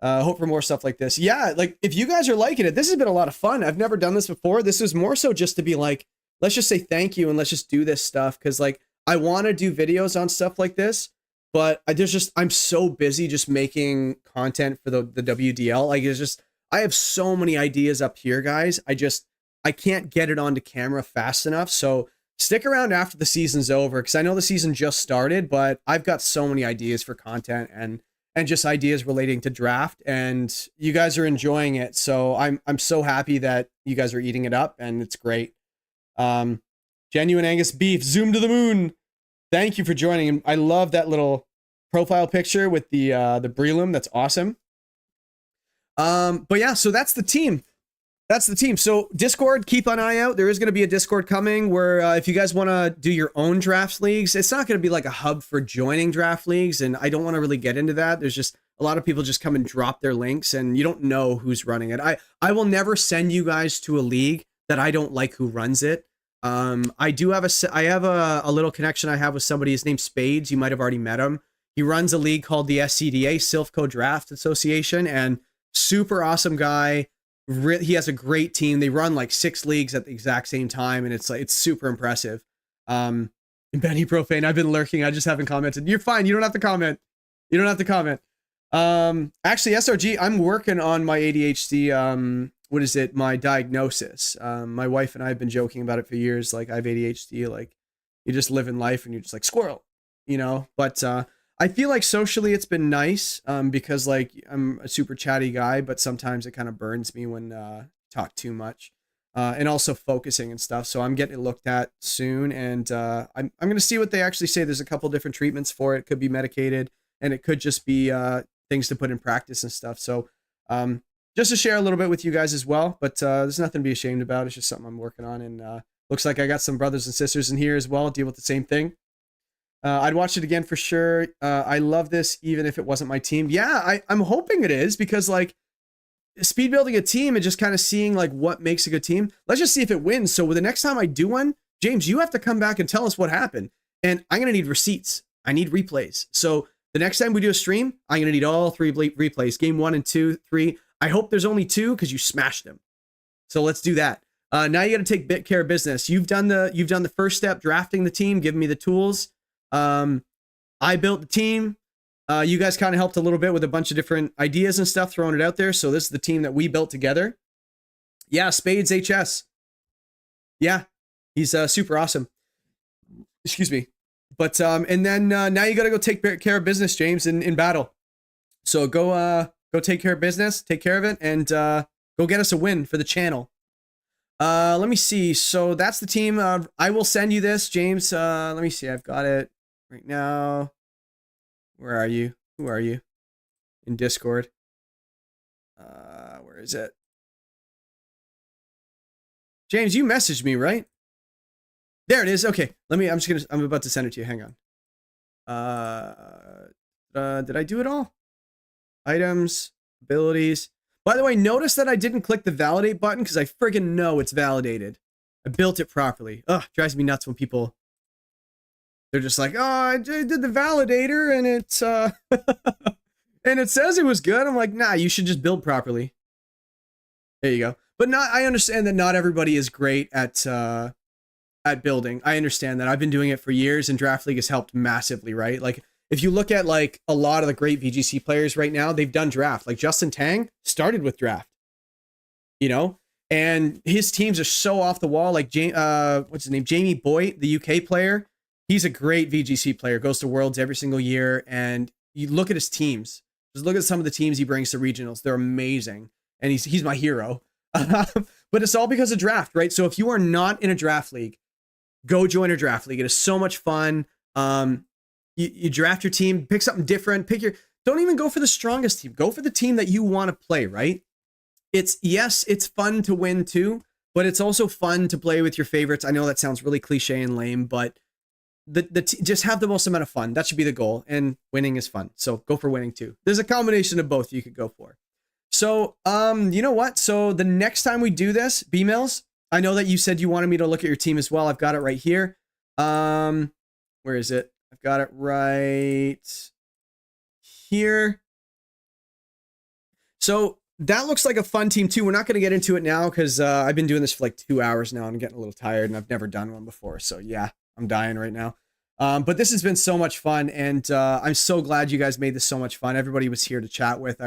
Hope for more stuff like this. Yeah, like if you guys are liking it, this has been a lot of fun. I've never done this before. This was more so just to be like, let's just say thank you and let's just do this stuff. Cause like I want to do videos on stuff like this, but I'm so busy just making content for the WDL. Like it's just, I have so many ideas up here, guys. I can't get it onto camera fast enough. So stick around after the season's over, because I know the season just started, but I've got so many ideas for content, and and just ideas relating to draft, and you guys are enjoying it. So I'm so happy that you guys are eating it up, and it's great. Genuine Angus beef, zoom to the moon. Thank you for joining. I love that little profile picture with the Brelam. That's awesome. But yeah, so that's the team. That's the team. So Discord, keep an eye out. There is going to be a Discord coming where if you guys want to do your own draft leagues, it's not going to be like a hub for joining draft leagues. And I don't want to really get into that. There's just a lot of people just come and drop their links and you don't know who's running it. I will never send you guys to a league that I don't like who runs it. I have a little connection I have with somebody. His name's Spades. You might have already met him. He runs a league called the SCDA, Silphco Draft Association, and super awesome guy. He has a great team. They run like 6 leagues at the exact same time, and it's super impressive. Benny Profane, I've been lurking. I just haven't commented. You're fine. You don't have to comment. You don't have to comment. Actually, SRG, I'm working on my ADHD. What is it? My diagnosis. My wife and I have been joking about it for years. Like, I have ADHD. Like, you just live in life and you're just like squirrel, you know? But I feel like socially it's been nice because like I'm a super chatty guy, but sometimes it kind of burns me when talk too much and also focusing and stuff. So I'm getting it looked at soon, and I'm going to see what they actually say. There's a couple different treatments for it. It could be medicated, and it could just be things to put in practice and stuff. So just to share a little bit with you guys as well, but there's nothing to be ashamed about. It's just something I'm working on, and looks like I got some brothers and sisters in here as well, deal with the same thing. I'd watch it again for sure. I love this, even if it wasn't my team. Yeah, I'm hoping it is, because like speed building a team and just kind of seeing like what makes a good team. Let's just see if it wins. So with the next time I do one, James, you have to come back and tell us what happened. And I'm going to need receipts. I need replays. So the next time we do a stream, I'm going to need all 3 replays. Game 1 and 2, 3. I hope there's only 2 because you smashed them. So let's do that. Now you got to take care of business. You've done the first step, drafting the team, giving me the tools. I built the team. You guys kind of helped a little bit with a bunch of different ideas and stuff, throwing it out there. So this is the team that we built together. Yeah, Spades HS. Yeah, he's super awesome. Excuse me. But and then now you got to go take care of business, James, in battle. So go take care of business, take care of it, and go get us a win for the channel. Let me see. So that's the team. I will send you this, James. Let me see. I've got it right now. Where are you? Who are you? In Discord. Where is it? James, you messaged me, right? There it is. Okay. I'm about to send it to you. Hang on. Did I do it all? Items, abilities. By the way, notice that I didn't click the validate button because I friggin' know it's validated. I built it properly. Ugh, drives me nuts when people, they're just like, oh, I did the validator and it's, and it says it was good. I'm like, nah, you should just build properly. There you go. But I understand that not everybody is great at building. I understand that. I've been doing it for years, and Draft League has helped massively, right? Like, if you look at like a lot of the great VGC players right now, they've done draft. Like Justin Tang started with draft, you know, and his teams are so off the wall. Like what's his name? Jamie Boyd, the UK player. He's a great VGC player, goes to Worlds every single year. And you look at his teams, just look at some of the teams he brings to regionals. They're amazing. And he's my hero, but it's all because of draft, right? So if you are not in a draft league, go join a draft league. It is so much fun. You draft your team, pick something different, don't even go for the strongest team. Go for the team that you want to play, right? It's fun to win too, but it's also fun to play with your favorites. I know that sounds really cliche and lame, but just have the most amount of fun. That should be the goal, and winning is fun. So go for winning too. There's a combination of both you could go for. So, you know what? So the next time we do this, B-Mills, I know that you said you wanted me to look at your team as well. I've got it right here. Where is it? I've got it right here. So that looks like a fun team too. We're not going to get into it now because I've been doing this for like 2 hours now. I'm getting a little tired, and I've never done one before. So yeah, I'm dying right now. But this has been so much fun, and I'm so glad you guys made this so much fun. Everybody was here to chat with.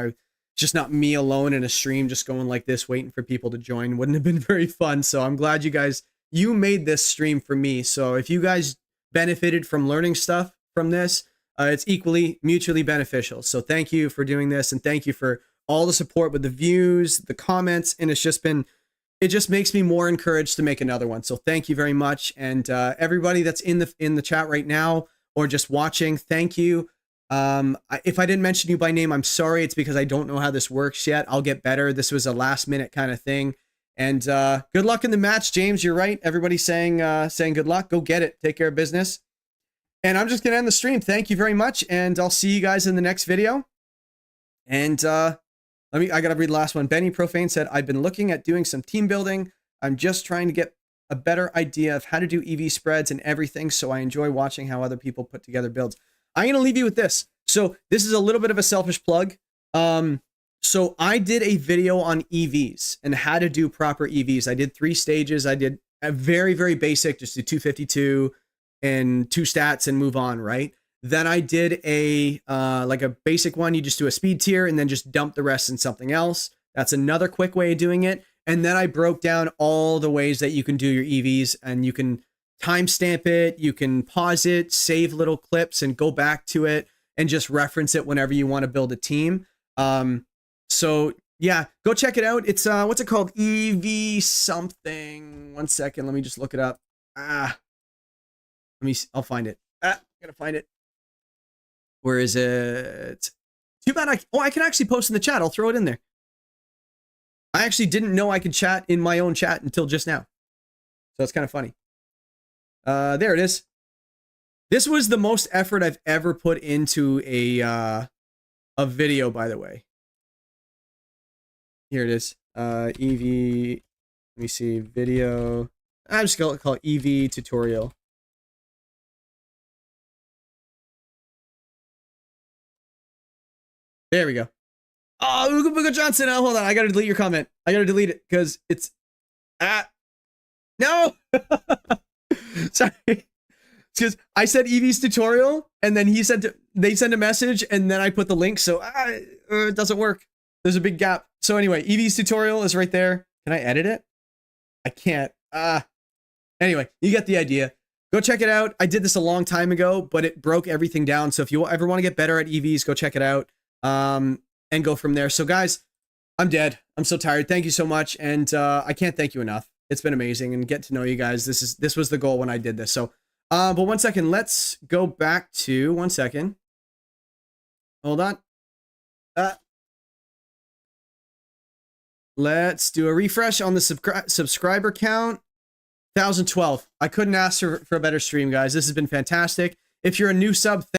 Just not me alone in a stream just going like this, waiting for people to join. Wouldn't have been very fun. So I'm glad you made this stream for me. So if you guys benefited from learning stuff from this, it's equally mutually beneficial. So thank you for doing this, and thank you for all the support with the views, the comments, and it just makes me more encouraged to make another one. So thank you very much. And everybody that's in the chat right now or just watching, thank you. If I didn't mention you by name, I'm sorry. It's because I don't know how this works yet. I'll get better. This was a last minute kind of thing. And good luck in the match, James. You're right. Everybody's saying good luck. Go get it. Take care of business. And I'm just going to end the stream. Thank you very much. And I'll see you guys in the next video. And I got to read the last one. Benny Profane said, I've been looking at doing some team building. I'm just trying to get a better idea of how to do EV spreads and everything. So I enjoy watching how other people put together builds. I'm going to leave you with this. So this is a little bit of a selfish plug. So I did a video on EVs and how to do proper EVs. I did 3 stages. I did a very, very basic, just do 252 and 2 stats and move on, right? Then I did a like a basic one. You just do a speed tier and then just dump the rest in something else. That's another quick way of doing it. And then I broke down all the ways that you can do your EVs, and you can timestamp it, you can pause it, save little clips and go back to it and just reference it whenever you want to build a team. So yeah, go check it out. It's what's it called? EV something. One second, let me just look it up. I'll find it. Gotta find it. Where is it? Too bad I can actually post in the chat. I'll throw it in there. I actually didn't know I could chat in my own chat until just now. So it's kind of funny. There it is. This was the most effort I've ever put into a video, by the way. Here it is. EV, let me see, video. I'm just gonna call it EV tutorial. There we go. Oh, Uga Booga Johnson. Oh, hold on. I gotta delete your comment. I gotta delete it because it's no. Sorry. Because I said EV's tutorial, and then they sent a message, and then I put the link, so it doesn't work. There's a big gap. So anyway, EV's tutorial is right there. Can I edit it? I can't. Anyway, you get the idea. Go check it out. I did this a long time ago, but it broke everything down. So if you ever want to get better at EVs, go check it out. And go from there. So guys, I'm dead. I'm so tired. Thank you so much. And I can't thank you enough. It's been amazing, and get to know you guys. This was the goal when I did this. So, but 1 second, let's go back to 1 second. Hold on. Let's do a refresh on the subscriber count. 1,012. I couldn't ask for a better stream, guys. This has been fantastic. If you're a new sub,